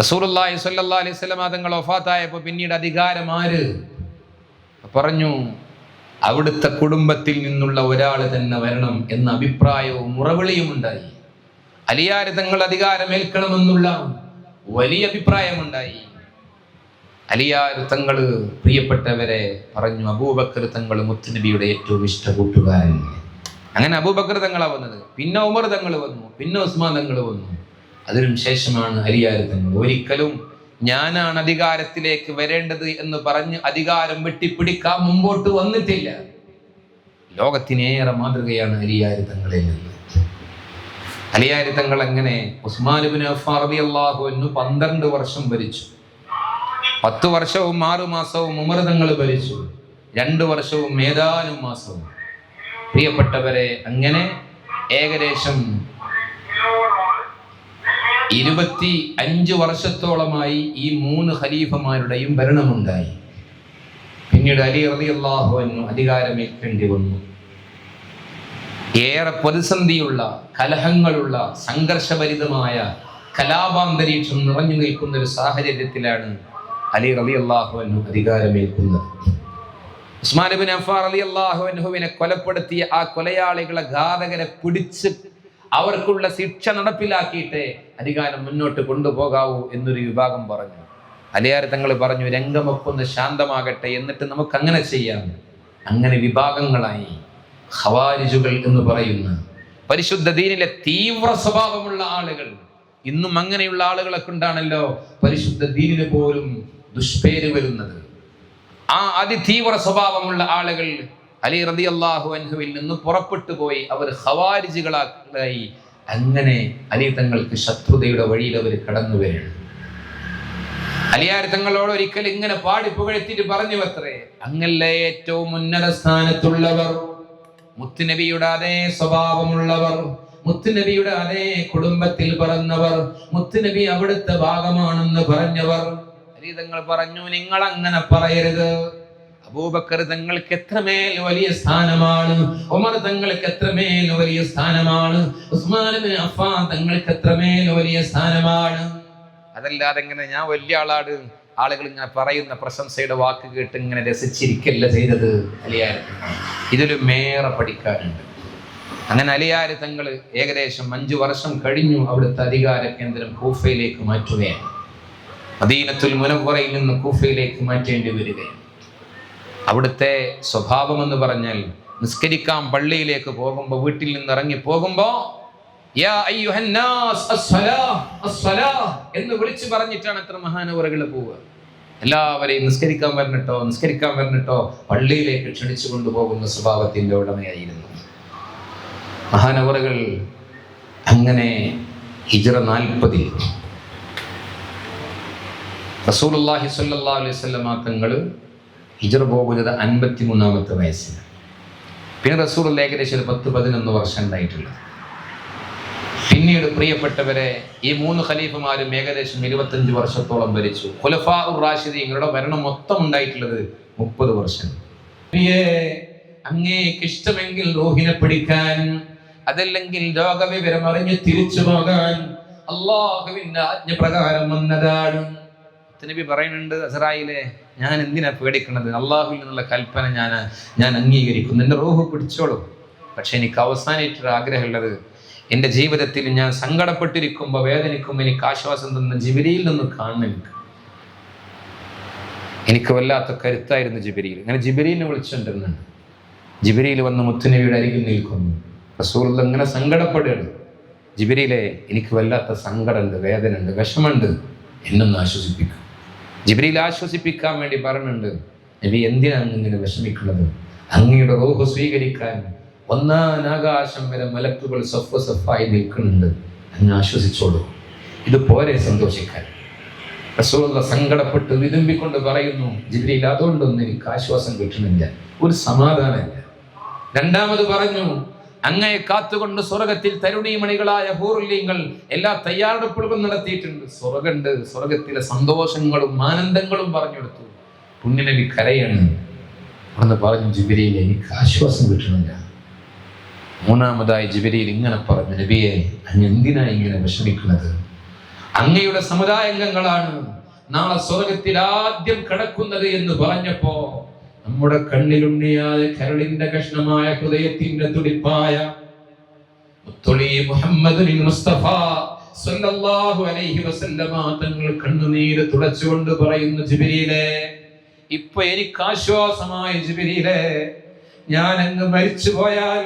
റസൂലുള്ളാഹി സ്വല്ലല്ലാഹു അലൈഹി വസല്ലമ തങ്ങൾ വഫാത്തായപ്പോൾ പിന്നീട് അധികാരം ആര് പറഞ്ഞു? അവിടുത്തെ കുടുംബത്തിൽ നിന്നുള്ള ഒരാൾ തന്നെ വരണം എന്ന അഭിപ്രായവും മുറവിളിയും ഉണ്ടായി. അലിയാർ തങ്ങൾ അധികാരമേൽക്കണമെന്നുള്ള വലിയ അഭിപ്രായമുണ്ടായി. അലിയാർ തങ്ങൾ പ്രിയപ്പെട്ടവരെ പറഞ്ഞു, അബൂബക്കർ തങ്ങൾ മുത്തുനബിയുടെ ഏറ്റവും ഇഷ്ട കൂട്ടുകാരൻ. അങ്ങനെ അബൂബക്കർ തങ്ങളാ വന്നത്, പിന്നെ ഉമർ തങ്ങൾ വന്നു, പിന്നെ ഉസ്മാൻ തങ്ങൾ വന്നു. അതിനു ശേഷമാണ് അലിയാർ തങ്ങൾ. ഒരിക്കലും ഞാനാണ് അധികാരത്തിലേക്ക് വരേണ്ടത് എന്ന് പറഞ്ഞ് അധികാരം വെട്ടിപ്പിടിക്കാൻ മുമ്പോട്ട് വന്നിട്ടില്ല. ലോകത്തിനേറെ മാതൃകയാണ് അലിയാർ തങ്ങളിൽ നിന്ന്. അലിയാർ തങ്ങൾ അങ്ങനെ ഉസ്മാൻ ഇബ്നു അഫ്ഫാൻ റളിയല്ലാഹു അൻഹു 12 വർഷം ഭരിച്ചു. 10 വർഷവും 6 മാസവും ഉമർ തങ്ങൾ ഭരിച്ചു. 2 വർഷവും ഏതാനും മാസവും. പ്രിയപ്പെട്ടവരെ, അങ്ങനെ ഏകദേശം 25 വർഷത്തോളമായി ഈ 3 ഖലീഫമാരുടെയും ഭരണമുണ്ടായി. പിന്നീട് അലി റളിയല്ലാഹു അൻഹു അധികാരമേൽക്കേണ്ടി വന്നു. ഏറെ പ്രതിസന്ധിയുള്ള, കലഹങ്ങളുള്ള, സംഘർഷഭരിതമായ കലാപാന്തരീക്ഷം നിറഞ്ഞു നിൽക്കുന്ന ഒരു സാഹചര്യത്തിലാണ് അലി റളിയല്ലാഹു അൻഹു അധികാരമേൽക്കുന്നത്. ഉസ്മാൻ ഇബ്നു അഫ്ഫാൻ റളിയല്ലാഹു അൻഹുവിനെ കൊലപ്പെടുത്തിയ ആ കൊലയാളികളെ, ഘാതകരെ പിടിച്ച് അവർക്കുള്ള ശിക്ഷ നടപ്പിലാക്കിയിട്ട് അധികാരം മുന്നോട്ട് കൊണ്ടുപോകാവൂ എന്നൊരു വിഭാഗം പറഞ്ഞു. അലിയാർ തങ്ങൾ പറഞ്ഞു, രംഗമൊക്കെ ഒന്ന് ശാന്തമാകട്ടെ, എന്നിട്ട് നമുക്ക് അങ്ങനെ ചെയ്യാം. അങ്ങനെ വിഭാഗങ്ങളായി. ഖവാരിജുകൾ എന്ന് പറയുന്ന പരിശുദ്ധ ദീനിലെ തീവ്ര സ്വഭാവമുള്ള ആളുകൾ. ഇന്നും അങ്ങനെയുള്ള ആളുകളെ കൊണ്ടാണല്ലോ പരിശുദ്ധ ദീനിന് പോലും ദുഷ്പേര് വരുന്നത്. ആ അതിതീവ്ര സ്വഭാവമുള്ള ആളുകൾ അലി റളിയല്ലാഹു അൻഹുവിൽ നിന്ന് പുറപ്പെട്ടു പോയി. അവർ ഖവാരിജുകളായി. അങ്ങനെ അലി തങ്ങൾക്ക് ശത്രുതയുടെ വഴിയിൽ അവർ കടന്നു വരികയാണ്. അലിയാർ തങ്ങളോട് ഒരിക്കൽ ഇങ്ങനെ പാടി പുകഴ്ത്തിട്ട് പറഞ്ഞു അത്രേ, അങ്ങല്ലേ ഏറ്റവും ഉന്നത സ്ഥാനത്തുള്ളവർ, മുത്തുനബിയുടെ അതേ സ്വഭാവമുള്ളവർ, മുത്തുനബിയുടെ അതേ കുടുംബത്തിൽ പിറന്നവർ, മുത്തുനബി അവിടുത്തെ ഭാഗമാണെന്ന് പറഞ്ഞവർ. അലി തങ്ങൾ പറഞ്ഞു, നിങ്ങൾ അങ്ങനെ പറയരുത്. അബൂബക്കർ തങ്ങൾക്ക് എത്രമേൽ വലിയ സ്ഥാനമാണ്, ഉമർ തങ്ങൾക്ക് എത്രമേൽ വലിയ സ്ഥാനമാണ്, ഉസ്മാൻ ഇബ്നു അഫ്ഫാൻ തങ്ങൾക്ക് എത്രമേൽ വലിയ സ്ഥാനമാണ്. അതല്ലാതെ ഇങ്ങനെ ഞാൻ വലിയ ആളാണ്, ആളുകൾ ഇങ്ങനെ പറയുന്ന പ്രശംസയുടെ വാക്ക് കേട്ട് ഇങ്ങനെ രസിച്ചിരിക്കല്ല ചെയ്തത് അലിയാർ. ഇതിലും മേറെ പഠിക്കാനുണ്ട്. അങ്ങനെ അലിയാർ തങ്ങൾ ഏകദേശം 5 വർഷം കഴിഞ്ഞു അവിടുത്തെ അധികാര കേന്ദ്രം കൂഫയിലേക്ക് മാറ്റുകയാണ്. മദീനത്തുൽ മുനവ്വറയിൽ നിന്ന് കൂഫയിലേക്ക് മാറ്റേണ്ടി വരികയാണ്. അവിടുത്തെ സ്വഭാവം എന്ന് പറഞ്ഞാൽ, നിസ്കരിക്കാൻ പള്ളിയിലേക്ക് പോകുമ്പോൾ, വീട്ടിൽ നിന്ന് ഇറങ്ങി പോകുമ്പോൾ യാ അയ്യുഹന്നാസ് അസ്സലാഹ് അസ്സലാഹ് എന്ന് വിളിച്ചു പറഞ്ഞിട്ടാണ് എത്ര മഹാനവറുകൾ പോവുക. എല്ലാവരെയും നിസ്കരിക്കാൻ വരണിട്ടോ, നിസ്കരിക്കാൻ വരണിട്ടോ പള്ളിയിലേക്ക് ക്ഷണിച്ചു കൊണ്ടുപോകുന്ന സ്വഭാവത്തിന്റെ ഉടമയായിരുന്നു മഹാനവറുകൾ. അങ്ങനെ ഹിജ്റ 40 റസൂലുള്ളാഹി സ്വല്ലല്ലാഹു അലൈഹി വസല്ലമ തങ്ങൾ ഹിജ്റ പോകുന്നത് 53ാമത്തെ വയസ്സിൽ. പിന്നെ റസൂലുള്ള ഏകദേശം ഒരു 10-11 വർഷം ഉണ്ടായിട്ടുള്ളത്. പിന്നീട് പ്രിയപ്പെട്ടവരെ, ഈ 3 ഖലീഫമാരും ഏകദേശം 25 വർഷത്തോളം ഭരിച്ചു. ഖുലഫാ ഉർ റാഷിദീങ്ങളുടെ ഭരണം മൊത്തം ഉണ്ടായിട്ടുള്ളത് 30 വർഷം. അങ്ങേക്ക് ഇഷ്ടമെങ്കിൽ റൂഹിനെ പിടിക്കാൻ, അതല്ലെങ്കിൽ ലോകവിവരം അറിഞ്ഞ് തിരിച്ചു പോകാൻ അള്ളാഹുവിന്റെ ആജ്ഞ പ്രകാരം വന്നതാണ്. നബി പറയുന്നുണ്ട്, അസ്റായിലെ, ഞാൻ എന്തിനാ പേടിക്കുന്നത്? അള്ളാഹുവിൽ നിന്നുള്ള കൽപ്പന ഞാൻ അംഗീകരിക്കുന്നു, എൻ്റെ റൂഹ് പിടിച്ചോളൂ. പക്ഷെ എനിക്ക് അവസാനമായിട്ടൊരു ആഗ്രഹമുള്ളത്, എൻ്റെ ജീവിതത്തിൽ ഞാൻ സങ്കടപ്പെട്ടിരിക്കുമ്പോൾ, വേദനിക്കുമ്പോൾ എനിക്ക് ആശ്വാസം തന്ന ജിബ്രീൽ നിന്ന് കാണണം. എനിക്ക് വല്ലാത്ത കരുത്തായിരുന്നു ജിബ്രീൽ. അങ്ങനെ ജിബ്രീലിനെ വിളിച്ചുകൊണ്ടിരുന്നുണ്ട്. ജിബ്രീൽ വന്ന് മുത്തുനബിയുടെ അരികിൽ നിൽക്കുന്നു. റസൂലുള്ള ഇങ്ങനെ സങ്കടപ്പെടുകയാണ്. ജിബ്രീലെ, എനിക്ക് വല്ലാത്ത സങ്കടമുണ്ട്, വേദനയുണ്ട്, വിഷമുണ്ട്, എന്നൊന്ന് ആശ്വസിപ്പിക്കും. ജിബ്രീൽ ആശ്വസിപ്പിക്കാൻ വേണ്ടി പറഞ്ഞിട്ടുണ്ട്, നബി എന്തിനാണ് ഇങ്ങനെ വിഷമിക്കുന്നത്? അങ്ങയുടെ റൂഹ് സ്വീകരിക്കാൻ 1-ാം ആകാശം വരെ മലക്കുകൾ സഫായി നിൽക്കുന്നുണ്ട്, അങ്ങ് ആശ്വസിച്ചോളൂ, ഇത് പോരെ സന്തോഷിക്കാൻ. റസൂലുള്ള സങ്കടപ്പെട്ട് വിതുമ്പിക്കൊണ്ട് പറയുന്നു, ജിബ്രീൽ, അതുകൊണ്ടൊന്നും എനിക്ക് ആശ്വാസം കിട്ടുന്നില്ല, ഒരു സമാധാനമില്ല. രണ്ടാമത് പറഞ്ഞു, അങ്ങയെ കാത്തുകൊണ്ട് സ്വർഗത്തിൽ തരുണീമണികളായ ഹൂറുല്യങ്ങൾ എല്ലാ തയ്യാറെടുപ്പുകളും നടത്തിയിട്ടുണ്ട്. സ്വർഗമുണ്ട്, സ്വർഗത്തിലെ സന്തോഷങ്ങളും ആനന്ദങ്ങളും പറഞ്ഞെടുത്തു. പുണ്യനബി കരയാണ്. അന്ന് പറഞ്ഞു, ജിബ്രീൽ, എനിക്ക് ആശ്വാസം കിട്ടണില്ല. മൂന്നാമതായി ജിബ്രീൽ ഇങ്ങനെ പറഞ്ഞു, നബിയെ, അങ്ങ് എന്തിനാ ഇങ്ങനെ വിഷമിക്കുന്നത്? അങ്ങയുടെ സമുദായാംഗങ്ങളാണ് നാളെ സ്വർഗത്തിൽ ആദ്യം കടക്കുന്നത് എന്ന് പറഞ്ഞപ്പോ നമ്മുടെ കണ്ണിലുണ്ണിയായ കരളിന്റെ കഷ്ണമായ ഹൃദയത്തിന്റെ തുടിപ്പായ മുത്തുളി മുഹമ്മദ് മുസ്തഫ സല്ലല്ലാഹു അലൈഹി വസല്ലമ തങ്ങൾ കണ്ണുനീര് തുടച്ചുകൊണ്ട് പറയുന്നു, ജിബ്രീലേ, ഇപ്പൊ എനിക്ക് ആശ്വാസമായി. ജിബ്രീലേ, ഞാൻ അങ്ങ് മരിച്ചു പോയാൽ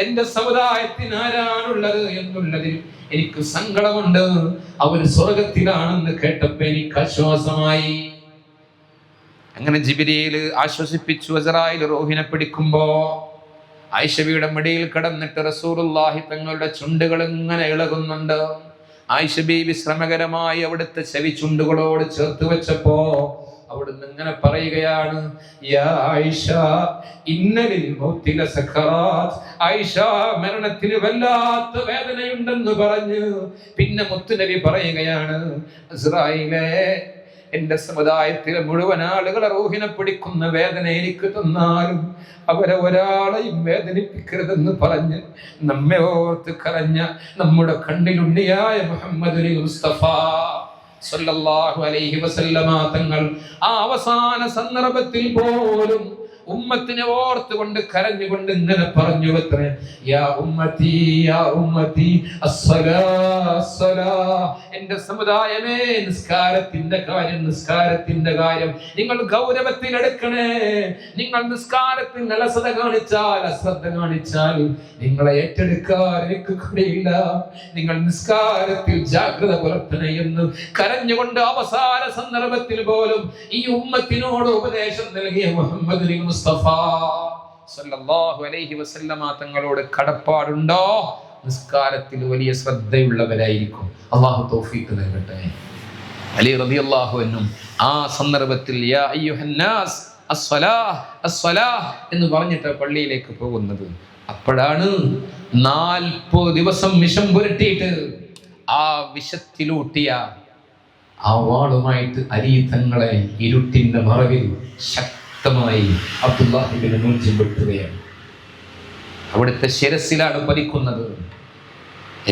എന്റെ സമുദായത്തിന് ആരാണുള്ളത് എന്നുള്ളതിൽ എനിക്ക് സങ്കടമുണ്ട്. അവർ സ്വർഗത്തിലാണെന്ന് കേട്ടപ്പോ എനിക്ക് ആശ്വാസമായി. അങ്ങനെ ജിബ്രീൽ ആശ്വസിപ്പിച്ചു. അസ്റായിൽ റൂഹിനെ പിടിക്കുമ്പോ ആയിഷബിയുടെ മടിയിൽ കിടന്നിട്ട് റസൂലുള്ളാഹി തങ്ങളുടെ ചുണ്ടുകൾ ഇങ്ങനെ ഇളകുന്നുണ്ട്. ആയിഷ ബീവി ശ്രമകരമായി അവിടുത്തെ ചെവി ചുണ്ടുകളോട് ചേർത്ത് വെച്ചപ്പോ അവിടുന്ന് ഇങ്ങനെ പറയുകയാണ്, യാ ആയിഷ, ഇന്നലിൽ മൗതി ലസകറാത്ത്. ആയിഷ, മരണത്തിന് വല്ലാത്ത വേദനയുണ്ടെന്ന് പറഞ്ഞു. പിന്നെ മുത്തുനബി പറയുകയാണ്, അസ്റായിലേ, എന്റെ സമുദായത്തിലെ മുഴുവൻ ആളുകളെ റൂഹിനെ പിടിക്കുന്ന വേദന എനിക്ക് തന്നാലും അവരെ ഒരാളെയും വേദനിപ്പിക്കരുതെന്ന് പറഞ്ഞ് നമ്മെ ഓർത്ത് കരഞ്ഞ നമ്മുടെ കണ്ണിലുണ്ണിയായ മുഹമ്മദ് മുസ്തഫ സല്ലല്ലാഹു അലൈഹി വസല്ലമ തങ്ങൾ ആ അവസാന സന്ദർഭത്തിൽ പോലും ഉമ്മത്തിനെ ഓർത്തുകൊണ്ട് കരഞ്ഞുകൊണ്ട് ഇങ്ങനെ പറഞ്ഞു അത്രേ, യാ ഉമ്മത്തി, യാ ഉമ്മത്തി, അസ്സലാ അസ്സലാ. എന്റെ സമുദായമേ, നിസ്കാരത്തിന്റെ കാര്യം നിങ്ങൾ ഗൗരവത്തിൽ എടുക്കണേ. നിങ്ങൾ നിസ്കാരത്തിൽ അലസത കാണിച്ചാൽ, അശ്രദ്ധ കാണിച്ചാൽ നിങ്ങളെ ഏറ്റെടുക്കാൻ എനിക്ക് കഴിയില്ല. നിങ്ങൾ നിസ്കാരത്തിൽ ജാഗ്രത പുലർത്തണേ എന്ന് കരഞ്ഞുകൊണ്ട് അവസാന സന്ദർഭത്തിൽ പോലും ഈ ഉമ്മത്തിനോട് ഉപദേശം നൽകിയ മുഹമ്മദ് മുസ്തഫ സല്ലല്ലാഹു അലൈഹി വസല്ലമ തങ്ങളോട് കടപ്പാടുണ്ടോ? നിസ്കാരത്തിൽ വലിയ ശ്രദ്ധയുള്ളവരായിരിക്കും. അല്ലാഹു തൗഫീഖ് നൽകട്ടെ. അലി റളിയല്ലാഹു അൻഹു ആ സന്ദർഭത്തിൽ യാ അയ്യുഹന്നാസ് അസ്സലാഹ് അസ്സലാഹ് എന്ന് പറഞ്ഞിട്ട് പള്ളിയിലേക്ക് പോകുന്നത്. അപ്പോഴാണ് 40 ദിവസം വിഷം പുരട്ടിയിട്ട് ആ വിഷത്തിലൂട്ടിയ ആ വാളുമായിട്ട് അലി തങ്ങളെ ഇരുട്ടിന്റെ മറവിൽ ശക്തമായി അബ്ദുല്ലാഹി ഇബ്നു മുൽജിം വെട്ടുകയാണ്. അവിടുത്തെ ശിരസിലാണ് പതിക്കുന്നത്.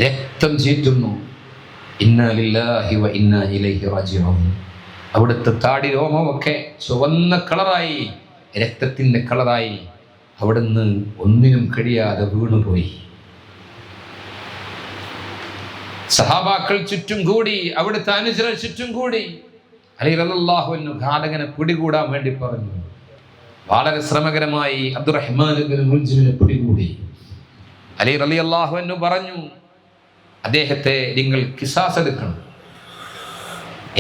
രക്തം ചീറ്റുന്നു. ഇന്നാ ലില്ലാഹി വ ഇന്നാ ഇലൈഹി റാജിഊൻ. അവിടുത്തെ താടി രോമമൊക്കെ ചുവന്ന കളറായി, രക്തത്തിന്റെ കളറായി. അവിടുന്ന് ഒന്നിനും കഴിയാതെ വീണുപോയി. സഹാബാക്കൾ ചുറ്റും കൂടി, അവിടുത്തെ അനുചരർ ചുറ്റും കൂടി. അലി റളിയല്ലാഹു അൻഹു ഘാതകനെ പിടികൂടാൻ വേണ്ടി പറഞ്ഞു. വളരെ ശ്രമകരമായി അബ്ദുറഹ്മാൻ ഇബ്നു മുൽജിമിനെ പിടികൂടി. അലി റളിയല്ലാഹു അൻഹു പറഞ്ഞു, അദ്ദേഹത്തെ നിങ്ങൾ ഖിസാസ് എടുക്കണം,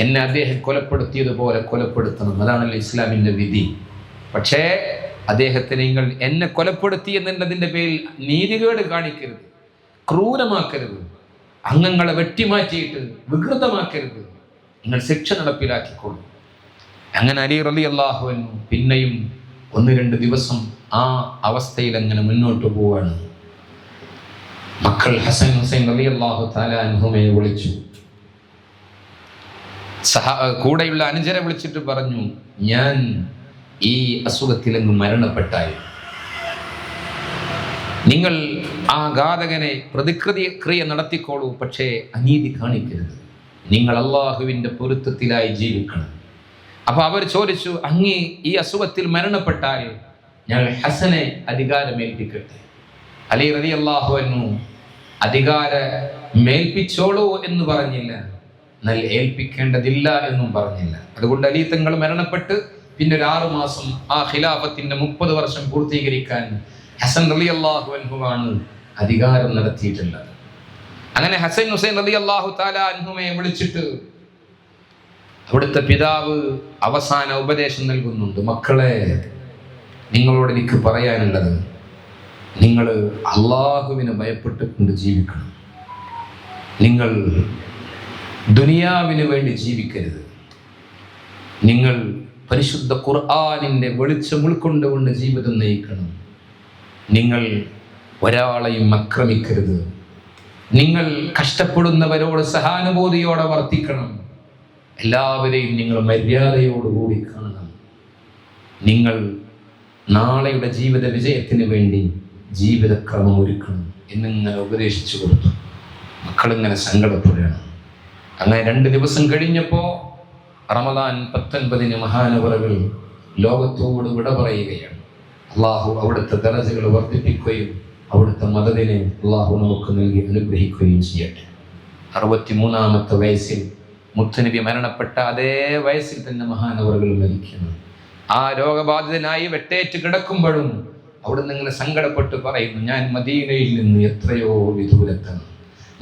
എന്നെ അദ്ദേഹം കൊലപ്പെടുത്തിയതുപോലെ കൊലപ്പെടുത്തണം. അതാണല്ലോ ഇസ്ലാമിന്റെ വിധി. പക്ഷേ അദ്ദേഹത്തെ നിങ്ങൾ എന്നെ കൊലപ്പെടുത്തി എന്നതിൻ്റെ പേരിൽ നീതികേട് കാണിക്കരുത്, ക്രൂരമാക്കരുത്, അംഗങ്ങളെ വെട്ടിമാറ്റിയിട്ട് വികൃതമാക്കരുത്, നിങ്ങൾ ശിക്ഷ നടപ്പിലാക്കിക്കൊള്ളു. അങ്ങനെ അലി റളിയല്ലാഹു അൻഹു പിന്നെയും 1-2 ദിവസം ആ അവസ്ഥയിൽ അങ്ങനെ മുന്നോട്ട് പോവാണ്. മക്കൾ ഹസൻ ഹുസൈൻ റളിയല്ലാഹു തആല അൻഹുമയെ വിളിച്ചു. കൂടെയുള്ള അനുജരെ വിളിച്ചിട്ട് പറഞ്ഞു, ഞാൻ ഈ അസുഖത്തിലെങ്ങ് മരണപ്പെട്ടാൽ നിങ്ങൾ ആ ഘാതകനെ പ്രതിക്രിയ നടത്തിക്കോളൂ, പക്ഷേ അനീതി കാണിക്കരുത്. നിങ്ങൾ അള്ളാഹുവിൻ്റെ പൊരുത്തത്തിലായി ജീവിക്കണം. അപ്പൊ അവർ ചോദിച്ചു, അങ്ങ് ഈ അസുഖത്തിൽ മരണപ്പെട്ടാൽ ഞാൻ ഹസനെ അധികാരമേൽപ്പിക്കട്ടെ? അലി റളിയല്ലാഹു അൻഹു അധികാരമേൽപ്പിച്ചോളൂ എന്ന് പറഞ്ഞില്ല, എന്നാൽ ഏൽപ്പിക്കേണ്ടതില്ല എന്നും പറഞ്ഞില്ല. അതുകൊണ്ട് അലി തങ്ങൾ മരണപ്പെട്ട് പിന്നെ ഒരു 6 മാസം ആ ഖിലാഫത്തിന്റെ 30 വർഷം പൂർത്തീകരിക്കാൻ ഹസൻ റളിയല്ലാഹു അൻഹുവാണ് അധികാരം നടത്തിയിട്ടുള്ളത്. അങ്ങനെ ഹസൻ ഹുസൈൻ റളിയല്ലാഹു തആല അൻഹുമയെ വിളിച്ചിട്ട് അവിടുത്തെ പിതാവ് അവസാന ഉപദേശം നൽകുന്നുണ്ട്. മക്കളെ, നിങ്ങളോട് എനിക്ക് പറയാനുള്ളത്, നിങ്ങൾ അള്ളാഹുവിനെ ഭയപ്പെട്ടുകൊണ്ട് ജീവിക്കണം. നിങ്ങൾ ദുനിയാവിന് വേണ്ടി ജീവിക്കരുത്. നിങ്ങൾ പരിശുദ്ധ ഖുർആനിന്റെ വെളിച്ചം ഉൾക്കൊണ്ടുകൊണ്ട് ജീവിതം നയിക്കണം. നിങ്ങൾ ഒരാളെയും ആക്രമിക്കരുത്. നിങ്ങൾ കഷ്ടപ്പെടുന്നവരോട് സഹാനുഭൂതിയോടെ വർത്തിക്കണം. എല്ലാവരെയും നിങ്ങൾ മര്യാദയോടുകൂടി കാണണം. നിങ്ങൾ നാളെയുടെ ജീവിത വിജയത്തിന് വേണ്ടി ജീവിതക്രമം ഒരുക്കണം എന്നിങ്ങനെ ഉപദേശിച്ചു കൊടുത്തു. മക്കളിങ്ങനെ സങ്കടപ്പെടുകയാണ്. അങ്ങനെ 2 ദിവസം കഴിഞ്ഞപ്പോൾ റമദാൻ 19 മഹാനവറുകൾ ലോകത്തോട് വിട പറയുകയാണ്. അള്ളാഹു അവിടുത്തെ ദറജകൾ വർദ്ധിപ്പിക്കുകയും അവിടുത്തെ മദദിനെ അള്ളാഹു നമുക്ക് നൽകി അനുഗ്രഹിക്കുകയും ചെയ്യട്ടെ. 63-ാമത്തെ വയസ്സിൽ മുത്തുനബി മരണപ്പെട്ട അതേ വയസ്സിൽ തന്നെ മഹാനവറുകൾ മരിക്കുന്നു. ആ രോഗബാധിതനായി വെട്ടേറ്റ് കിടക്കുമ്പോഴും അവിടുന്ന് ഇങ്ങനെ സങ്കടപ്പെട്ട് പറയുന്നു, ഞാൻ മദീനയിൽ നിന്ന് എത്രയോ വിദൂരത്താണ്,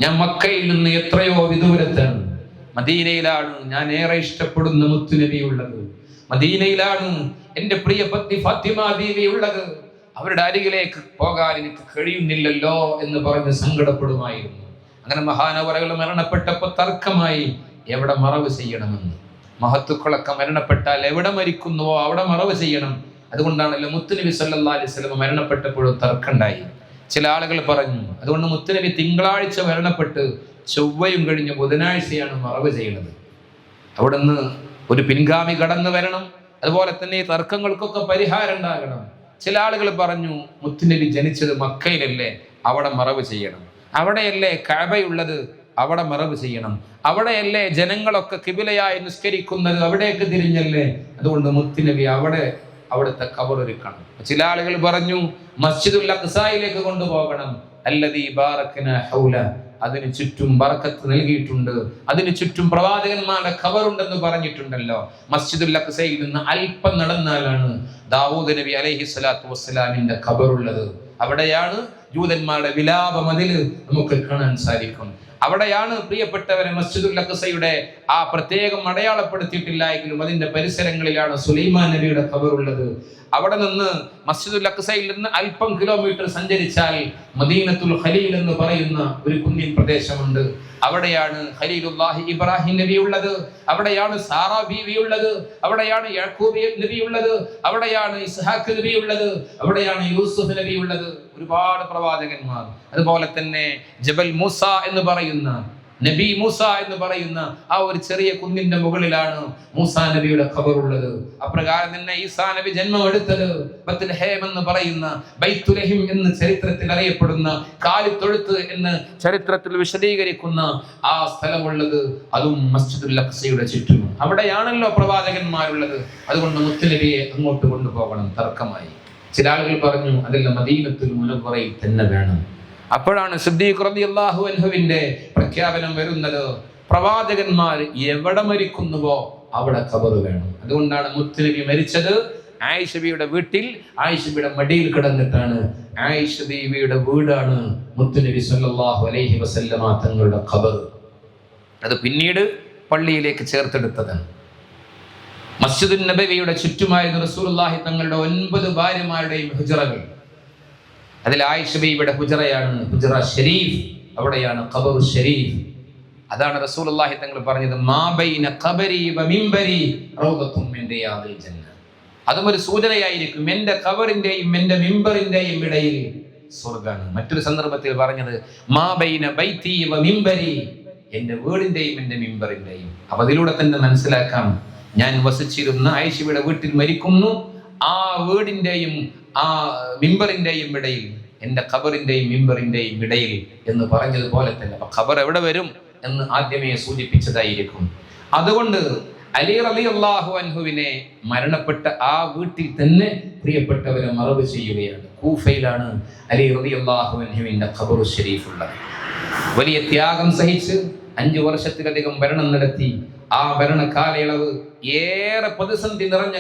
ഞാൻ മക്കയിൽ നിന്ന് എത്രയോ വിദൂരത്താണ്. മദീനയിലാണ് ഞാൻ ഏറെ ഇഷ്ടപ്പെടുന്ന മുത്തുനബി ഉള്ളത്. മദീനയിലാണ് എൻ്റെ പ്രിയ പത്നി ഫാത്തിമ ബീവി ഉള്ളത്. അവരുടെ അരികിലേക്ക് പോകാൻ എനിക്ക് കഴിയുന്നില്ലല്ലോ എന്ന് പറഞ്ഞ് സങ്കടപ്പെടുമായിരുന്നു. അങ്ങനെ മഹാനവറുകൾ മരണപ്പെട്ടപ്പോൾ തർക്കമായി എവിടെ മറവ് ചെയ്യണമെന്ന്. മഹത്തുക്കളൊക്കെ മരണപ്പെട്ടാൽ എവിടെ മരിക്കുന്നുവോ അവിടെ മറവ് ചെയ്യണം. അതുകൊണ്ടാണല്ലോ മുത്തുനബി സല്ലല്ലാഹു അലൈഹി വസല്ലം മരണപ്പെട്ടപ്പോഴും തർക്കമുണ്ടായി. ചില ആളുകൾ പറഞ്ഞു, അതുകൊണ്ട് മുത്തുനബി തിങ്കളാഴ്ച മരണപ്പെട്ട് ചൊവ്വയും കഴിഞ്ഞ് ബുധനാഴ്ചയാണ് മറവ് ചെയ്യുന്നത്. അവിടുന്ന് ഒരു പിൻഗാമി കടന്നു വരണം. അതുപോലെ തന്നെ ഈ തർക്കങ്ങൾക്കൊക്കെ പരിഹാരം ഉണ്ടാകണം. ചില ആളുകൾ പറഞ്ഞു, മുത്തുനബി ജനിച്ചത് മക്കയിലല്ലേ, അവിടെ മറവ് ചെയ്യണം. അവിടെയല്ലേ കഅബയുള്ളത്, അവിടെ മറവ് ചെയ്യണം. അവിടെയല്ലേ ജനങ്ങളൊക്കെ ഖിബിലയായി നിസ്കരിക്കുന്നത്, അവിടേക്ക് തിരിഞ്ഞല്ലേ, അതുകൊണ്ട് മുത്തുനബി അവിടുത്തെ ഖബറൊരുക്കണം. ചില ആളുകൾ പറഞ്ഞു, മസ്ജിദുൽ അഖ്സായിലേക്ക് കൊണ്ടുപോകണം. അല്ലദീ ബാറക്നാ ഹൗല, അതിന് ചുറ്റും ബർക്കത്ത് നൽകിയിട്ടുണ്ട്, അതിന് ചുറ്റും പ്രവാചകന്മാരുടെ ഖബറുണ്ടെന്ന് പറഞ്ഞിട്ടുണ്ടല്ലോ. മസ്ജിദുൽ അഖ്സയിൽ നിന്ന് അല്പം നടന്നാലാണ് ദാവൂദ് നബി അലൈഹി സ്വലാത്തു വസ്സലാമിന്റെ ഖബറുള്ളത്. അവിടെയാണ് ജൂതന്മാരുടെ വിലാപ മതിൽ നമുക്ക് കാണാൻ സാധിക്കും. അവിടെയാണ് പ്രിയപ്പെട്ടവരെ മസ്ജിദുൽ അഖ്സയുടെ ആ പ്രത്യേകം അടയാളപ്പെടുത്തിയിട്ടില്ല എങ്കിലും അതിന്റെ പരിസരങ്ങളിലാണ് സുലൈമാൻ നബിയുടെ ഖബറുള്ളത്. അവിടെ നിന്ന് മസ്ജിദുൽ അഖ്സയിൽ നിന്ന് അല്പം കിലോമീറ്റർ സഞ്ചരിച്ചാൽ മദീനത്തുൽ ഖലീൽ എന്ന് പറയുന്ന ഒരു കുന്നിൻ പ്രദേശമുണ്ട്. അവിടെയാണ് ഖലീലുല്ലാഹി ഇബ്രാഹിം നബി ഉള്ളത്. അവിടെയാണ് സാറ ബീവി ഉള്ളത്. അവിടെയാണ് യാക്കൂബ് നബി ഉള്ളത്. അവിടെയാണ് ഇസ്ഹാഖ് നബി ഉള്ളത്. അവിടെയാണ് യൂസുഫ് നബി ഉള്ളത്. ഒരുപാട് പ്രവാചകന്മാർ. അതുപോലെ തന്നെ ജബൽ മൂസ എന്ന് പറയുന്ന നബി മൂസ എന്ന് പറയുന്ന ആ ഒരു ചെറിയ കുന്നിന്റെ മുകളിലാണ് മൂസാ നബിയുടെ ഖബറുള്ളത്. അപ്രകാരം തന്നെ ഈസാ നബി ജന്മമെടുത്തത് ബത്ലഹേം എന്ന് പറയുന്ന ബൈത്തുലഹിം എന്ന് ചരിത്രത്തിൽ അറിയപ്പെടുന്ന കാലിത്തൊഴുത്ത് എന്ന് ചരിത്രത്തിൽ വിശദീകരിക്കുന്ന ആ സ്ഥലമുള്ളത് അതും മസ്ജിദുൽ അഖ്സയുടെ ചുറ്റും. അവിടെയാണല്ലോ പ്രവാചകന്മാരുള്ളത്. അതുകൊണ്ട് മുത്തുനബിയെ അങ്ങോട്ട് കൊണ്ടുപോകണം. തർക്കമായി. ചില ആളുകൾ പറഞ്ഞു, അതെല്ലാം മദീനത്തുൽ മുനവ്വറയിൽ തന്നെ വേണം. അപ്പോഴാണ് സിദ്ദീഖ് റളിയല്ലാഹു അൻഹുവിന്റെ പ്രഖ്യാപനം വരുന്നത്, പ്രവാചകന്മാർ എവിടെ മരിക്കുന്നുവോ അവിടെ ഖബർ വേണം. അതുകൊണ്ടാണ് മുത്തുനബി മരിച്ചത് ആയിഷ ബീവിയുടെ വീട്ടിൽ, ആയിഷ ബീവിയുടെ മടിയിൽ കിടന്നിട്ടാണ്. ആയിഷ ബീവിയുടെ വീടാണ് മുത്തുനബി സല്ലല്ലാഹു അലൈഹി വസല്ലമ തങ്ങളുടെ ഖബർ. അത് പിന്നീട് പള്ളിയിലേക്ക് ചേർത്തെടുത്തതാണ്. മസ്ജിദുൻ നബവിയുടെ ചുറ്റുമായിരുന്ന റസൂലുള്ളാഹി തങ്ങളുടെ 9 ഭാര്യമാരുടെയും ഹുജറകൾ. അതിൽ ആയിഷ ബീവിയുടെ ഹുജറയാണ് ഹുജറ ഷരീഫ്. അവിടെയാണ് ഖബർ ഷരീഫ്. അതാണ് റസൂലുള്ളാഹി തങ്ങൾ പറഞ്ഞത്, മാ ബൈന ഖബരി വ മിംബരി റൗദത്തും മിൻ റിയാദിൽ ജന്ന. അതും ഒരു സൂചനയായിരിക്കും. എന്റെ ഖബറിന്റെയും എന്റെ മിമ്പറിന്റെയും ഇടയിൽ സ്വർഗ്ഗമാണ്. മറ്റൊരു സന്ദർഭത്തിൽ പറഞ്ഞത് മാ ബൈന ബൈതി വ മിമ്പരി, എന്റെ വീടിന്റെയും എന്റെ മിമ്പറിന്റെയും. അപ്പൊ അതിലൂടെ തന്നെ മനസ്സിലാക്കാം, ഞാൻ വസിച്ചിരുന്ന ആയിഷയുടെ വീട്ടിൽ മരിക്കുന്നു, ആ വീടിന്റെയും ആ മിമ്പറിന്റെയും ഇടയിൽ, എന്റെ ഖബറിന്റെയും മിമ്പറിന്റെയും ഇടയിൽ എന്ന് പറഞ്ഞതുപോലെ തന്നെ അപ്പൊ ഖബർ എവിടെ വരും എന്ന് ആദ്യമേ സൂചിപ്പിച്ചതായിരിക്കും. അതുകൊണ്ട് അലി റളിയല്ലാഹു അൻഹുവിനെ മരണപ്പെട്ട ആ വീട്ടിൽ തന്നെ പ്രിയപ്പെട്ടവരെ മറവ് ചെയ്യുകയാണ്. കൂഫയിലാണ് അലി റളിയല്ലാഹു അൻഹുവിന്റെ ഖബറു ശരീഫ് ഉള്ളത്. വലിയ ത്യാഗം സഹിച്ച് 5 വർഷത്തിലധികം ഭരണം നടത്തി. ആ ഭരണ കാലയളവ് ഏറെ പ്രതിസന്ധി നിറഞ്ഞ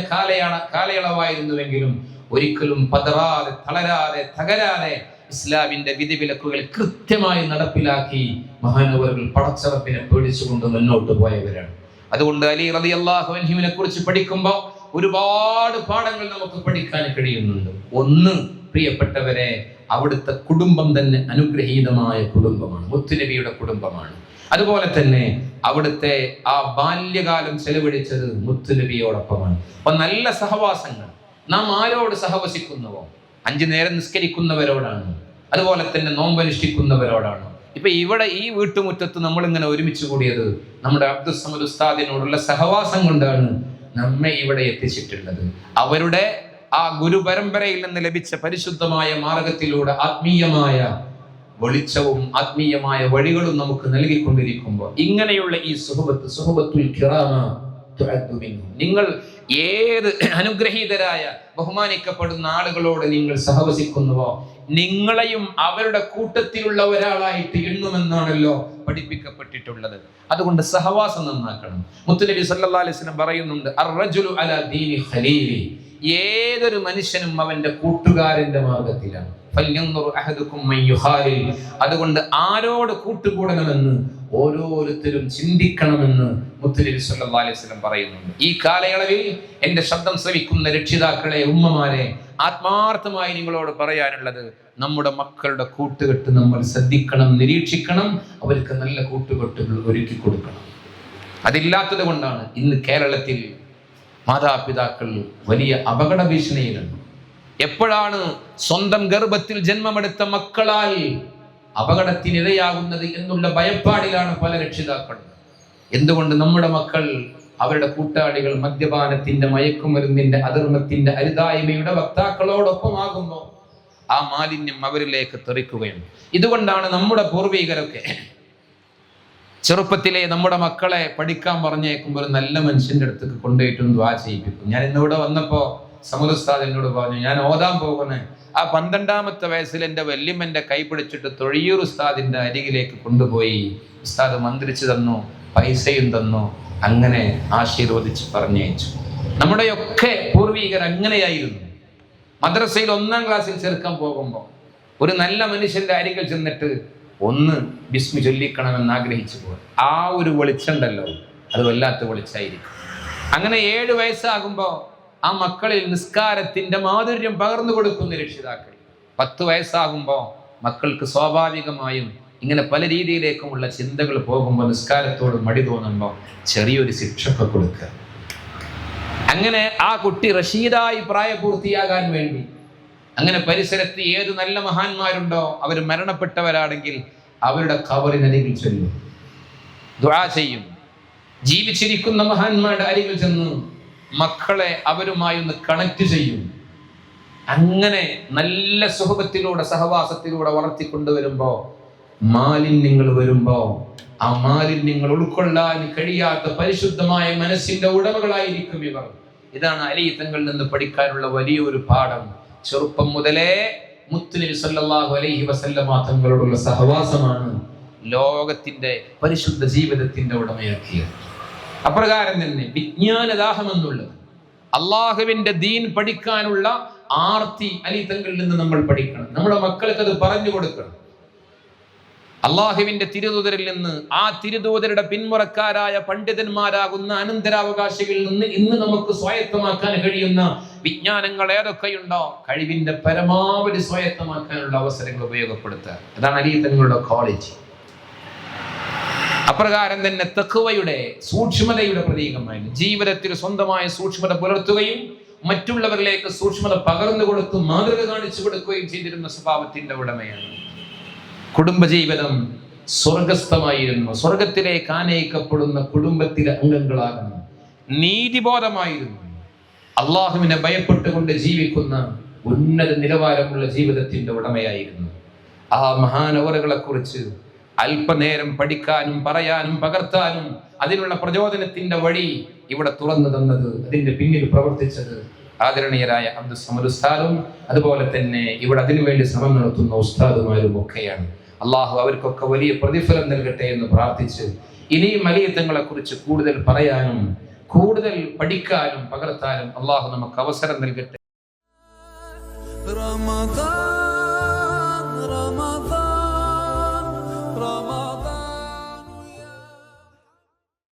കാലയളവായിരുന്നുവെങ്കിലും ഒരിക്കലും പതറാതെ, തളരാതെ, തകരാതെ ഇസ്ലാമിന്റെ വിധിവിലക്കുകൾ കൃത്യമായി നടപ്പിലാക്കി മഹാനവറുകൾ പടച്ചറപ്പിനെ പേടിച്ചുകൊണ്ട് മുന്നോട്ട് പോയവരാണ്. അതുകൊണ്ട് അലി റളിയല്ലാഹു അൻഹുവിനെ കുറിച്ച് പഠിക്കുമ്പോൾ ഒരുപാട് പാഠങ്ങൾ നമുക്ക് പഠിക്കാൻ കഴിയുന്നുണ്ട്. ഒന്ന്, പ്രിയപ്പെട്ടവരെ, അവിടുത്തെ കുടുംബം തന്നെ അനുഗ്രഹീതമായ കുടുംബമാണ്, മുത്തുനബിയുടെ കുടുംബമാണ്. അതുപോലെ തന്നെ അവിടുത്തെ ആ ബാല്യകാലം ചെലവഴിച്ചത് മുത്തുനബിയോടൊപ്പമാണ്. അപ്പൊ നല്ല സഹവാസങ്ങൾ. നാം ആരോട് സഹവസിക്കുന്നുവോ, 5 നേരം നിസ്കരിക്കുന്നവരോടാണ്, അതുപോലെ തന്നെ നോമ്പനുഷ്ഠിക്കുന്നവരോടാണ്. ഇപ്പൊ ഇവിടെ ഈ വീട്ടുമുറ്റത്ത് നമ്മൾ ഇങ്ങനെ ഒരുമിച്ച് കൂടിയത് നമ്മുടെ അബ്ദുൽ സമദ് ഉസ്താദിനോടുള്ള സഹവാസം കൊണ്ടാണ് നമ്മെ ഇവിടെ എത്തിച്ചിട്ടുള്ളത്. അവരുടെ ആ ഗുരുപരമ്പരയിൽ നിന്ന് ലഭിച്ച പരിശുദ്ധമായ മാർഗത്തിലൂടെ ആത്മീയമായ വെളിച്ചവും ആത്മീയമായ വഴികളും നമുക്ക് നൽകിക്കൊണ്ടിരിക്കുമ്പോൾ ഇങ്ങനെയുള്ള ഈ സുഹബത്തുൽ കിറാമ തുഅദ്ദു മിൻഹു, നിങ്ങൾ ഏത് അനുഗ്രഹീതരായ ബഹുമാനിക്കപ്പെടുന്ന ആളുകളോട് നിങ്ങൾ സഹവസിക്കുന്നുവോ നിങ്ങളെയും അവരുടെ കൂട്ടത്തിലുള്ള ഒരാളായിട്ട് എണ്ണുമെന്നാണല്ലോ പഠിപ്പിക്കപ്പെട്ടിട്ടുള്ളത്. അതുകൊണ്ട് സഹവാസം നന്നാക്കണം. മുത്തുനബി സല്ലല്ലാഹു അലൈഹി വസല്ലം പറയുന്നുണ്ട്, അർറജുലു അലാ ദീനി ഖലീലി, ഏതൊരു മനുഷ്യനും അവന്റെ കൂട്ടുകാരന്റെ മാർഗത്തിലാണ്. അതുകൊണ്ട് ആരോട് കൂട്ടുകൂടണമെന്ന് ഓരോരുത്തരും ചിന്തിക്കണമെന്ന് മുത്തുനബി സല്ലല്ലാഹു അലൈഹി വസല്ലം പറയുന്നുണ്ട്. ഈ കാലയളവിൽ എന്റെ ശബ്ദം ശ്രവിക്കുന്ന രക്ഷിതാക്കളെ, ഉമ്മമാരെ, ആത്മാർത്ഥമായി നിങ്ങളോട് പറയാനുള്ളത്, നമ്മുടെ മക്കളുടെ കൂട്ടുകെട്ട് നമ്മൾ ശ്രദ്ധിക്കണം, നിരീക്ഷിക്കണം. അവർക്ക് നല്ല കൂട്ടുകെട്ടുകൾ ഒരുക്കി കൊടുക്കണം. അതില്ലാത്തത് കൊണ്ടാണ് ഇന്ന് കേരളത്തിൽ മാതാപിതാക്കൾ വലിയ അപകട ഭീഷണിയിലുണ്ട്. എപ്പോഴാണ് സ്വന്തം ഗർഭത്തിൽ ജന്മമെടുത്ത മക്കളാൽ അപകടത്തിനിരയാകുന്നത് എന്നുള്ള ഭയപ്പാടിലാണ് പല രക്ഷിതാക്കളും. എന്തുകൊണ്ട് നമ്മുടെ മക്കൾ, അവരുടെ കൂട്ടാളികൾ മദ്യപാനത്തിന്റെ, മയക്കുമരുന്നിന്റെ, അധർമ്മത്തിന്റെ, അരുതായ്മയുടെ വക്താക്കളോടൊപ്പമാകുമ്പോൾ ആ മാലിന്യം അവരിലേക്ക് തെറിക്കുകയും. ഇതുകൊണ്ടാണ് നമ്മുടെ പൂർവികരൊക്കെ ചെറുപ്പത്തിലെ നമ്മുടെ മക്കളെ പഠിക്കാൻ പറഞ്ഞേക്കുമ്പോൾ ഒരു നല്ല മനുഷ്യന്റെ അടുത്തേക്ക് കൊണ്ടുപോയിട്ടും ദ്വാ ചെയ്യിപ്പിക്കും. ഞാൻ ഇന്നിവിടെ വന്നപ്പോ സമദ് ഉസ്താദ് എന്നോട് പറഞ്ഞു, ഞാൻ ഓതാൻ പോകുന്നേ ആ 12ാമത്തെ വയസ്സിൽ എൻ്റെ വല്യമ്മന്റെ കൈ പിടിച്ചിട്ട് തൊഴിയൂർ ഉസ്താദിന്റെ അരികിലേക്ക് കൊണ്ടുപോയി. ഉസ്താദ് മന്ത്രിച്ചു തന്നു, പൈസയും തന്നു, അങ്ങനെ ആശീർവദിച്ച് പറഞ്ഞയച്ചു. നമ്മുടെയൊക്കെ പൂർവികർ അങ്ങനെയായിരുന്നു. മദ്രസയിൽ 1ാം ക്ലാസ്സിൽ ചേർക്കാൻ പോകുമ്പോൾ ഒരു നല്ല മനുഷ്യന്റെ അരികിൽ ചെന്നിട്ട് ഒന്ന് ബിസ്മി ചൊല്ലിക്കണമെന്ന് ആഗ്രഹിച്ചു പോകും. ആ ഒരു വെളിച്ചുണ്ടല്ലോ, അത് വല്ലാത്ത വെളിച്ചായിരിക്കും. അങ്ങനെ 7 വയസ്സാകുമ്പോൾ ആ മക്കളിൽ നിസ്കാരത്തിന്റെ മാധുര്യം പകർന്നു കൊടുക്കുന്ന രക്ഷിതാക്കൾ. 10 വയസ്സാകുമ്പോൾ മക്കൾക്ക് സ്വാഭാവികമായും ഇങ്ങനെ പല രീതിയിലേക്കുമുള്ള ചിന്തകൾ പോകുമ്പോൾ, നിസ്കാരത്തോട് മടി തോന്നുമ്പോൾ ചെറിയൊരു ശിക്ഷയൊക്കെ കൊടുക്കുക. അങ്ങനെ ആ കുട്ടി റഷീദായി പ്രായപൂർത്തിയാകാൻ വേണ്ടി, അങ്ങനെ പരിസരത്ത് ഏത് നല്ല മഹാന്മാരുണ്ടോ അവർ മരണപ്പെട്ടവരാണെങ്കിൽ അവരുടെ ഖബറിനരികിൽ ചെല്ലും, ദുആ ചെയ്യും. ജീവിച്ചിരിക്കുന്ന മഹാന്മാരുടെ അരികിൽ ചെന്ന് മക്കളെ അവരുമായി ഒന്ന് കണക്ട് ചെയ്യും. അങ്ങനെ നല്ല സുഹബത്തിലൂടെ, സഹവാസത്തിലൂടെ വളർത്തിക്കൊണ്ടുവരുമ്പോ മാലിന്യങ്ങൾ വരുമ്പോ ആ മാലിന്യങ്ങൾ ഉൾക്കൊള്ളാൻ കഴിയാത്ത പരിശുദ്ധമായ മനസ്സിന്റെ ഉടമകളായിരിക്കും ഇവർ. ഇതാണ് അലി തങ്ങളിൽ നിന്ന് പഠിക്കാനുള്ള വലിയൊരു പാഠം. ചെറുപ്പം മുതലേ മുത്തുനബി സല്ലല്ലാഹു അലൈഹി വസല്ലമ തങ്ങളോടുള്ള സഹവാസമാണ് ലോകത്തിന്റെ പരിശുദ്ധ ജീവിതത്തിന്റെ ഉടമയാക്കിയത്. അപ്രകാരം തന്നെ വിജ്ഞാനദാഹം എന്നുള്ളത്, അള്ളാഹുവിന്റെ ദീൻ പഠിക്കാനുള്ള ആർത്തി അലി തങ്ങളിൽ നിന്ന് നമ്മൾ പഠിക്കണം. നമ്മുടെ മക്കൾക്ക് അത് പറഞ്ഞു കൊടുക്കണം. അള്ളാഹുവിന്റെ തിരുദൂതരിൽ നിന്ന്, ആ തിരുദൂതരുടെ പിന്മുറക്കാരായ പണ്ഡിതന്മാരാകുന്ന അനന്തരാവകാശികളിൽ നിന്ന് ഇന്ന് നമുക്ക് സ്വായത്തമാക്കാൻ കഴിയുന്ന വിജ്ഞാനങ്ങൾ ഏതൊക്കെയുണ്ടോ കഴിവിന്റെ പരമാവധി സ്വായത്തമാക്കാനുള്ള അവസരങ്ങൾ ഉപയോഗപ്പെടുത്തുക. അതാണ് അലി തങ്ങളുടെ ക്വാളിറ്റി. അപ്രകാരം തന്നെ തഖ്വയുടെ, സൂക്ഷ്മതയുടെ പ്രതീകമായി ജീവിതത്തിൽ സ്വന്തമായ സൂക്ഷ്മത പുലർത്തുകയും മറ്റുള്ളവരിലേക്ക് സൂക്ഷ്മത പകർന്നു കൊടുത്ത് മാതൃക കാണിച്ചു കൊടുക്കുകയും ചെയ്തിരുന്ന സ്വഭാവത്തിന്റെ ഉടമയാണ്. കുടുംബജീവിതം സ്വർഗസ്ഥമായിരുന്നു. സ്വർഗത്തിലേക്ക് ആനയിക്കപ്പെടുന്ന കുടുംബത്തിലെ അംഗങ്ങളാകണം. നീതിബോധമായിരുന്നു. അള്ളാഹുവിനെ ഭയപ്പെട്ടുകൊണ്ട് ജീവിക്കുന്ന ഉന്നത നിലവാരമുള്ള ജീവിതത്തിന്റെ ഉടമയായിരുന്നു. ആ മഹാനവറുകളെ കുറിച്ച് അല്പനേരം പഠിക്കാനും പറയാനും പകർത്താനും അതിനുള്ള പ്രചോദനത്തിന്റെ വഴി ഇവിടെ തുറന്നു തന്നത്, അതിന്റെ പിന്നിൽ പ്രവർത്തിച്ചത് ആദരണീയരായ അബ്ദുൽ സമദ് ഉസ്താദും അതുപോലെ തന്നെ ഇവിടെ അതിനുവേണ്ടി ശ്രമം നടത്തുന്ന ഉസ്താദുമാരും ഒക്കെയാണ്. അള്ളാഹു അവർക്കൊക്കെ വലിയ പ്രതിഫലം നൽകട്ടെ എന്ന് പ്രാർത്ഥിച്ച് ഇനിയും മലിയത്തങ്ങളെ കുറിച്ച് കൂടുതൽ പറയാനും കൂടുതൽ പഠിക്കാനും പകർത്താനും അള്ളാഹു നമുക്ക് അവസരം നൽകട്ടെ.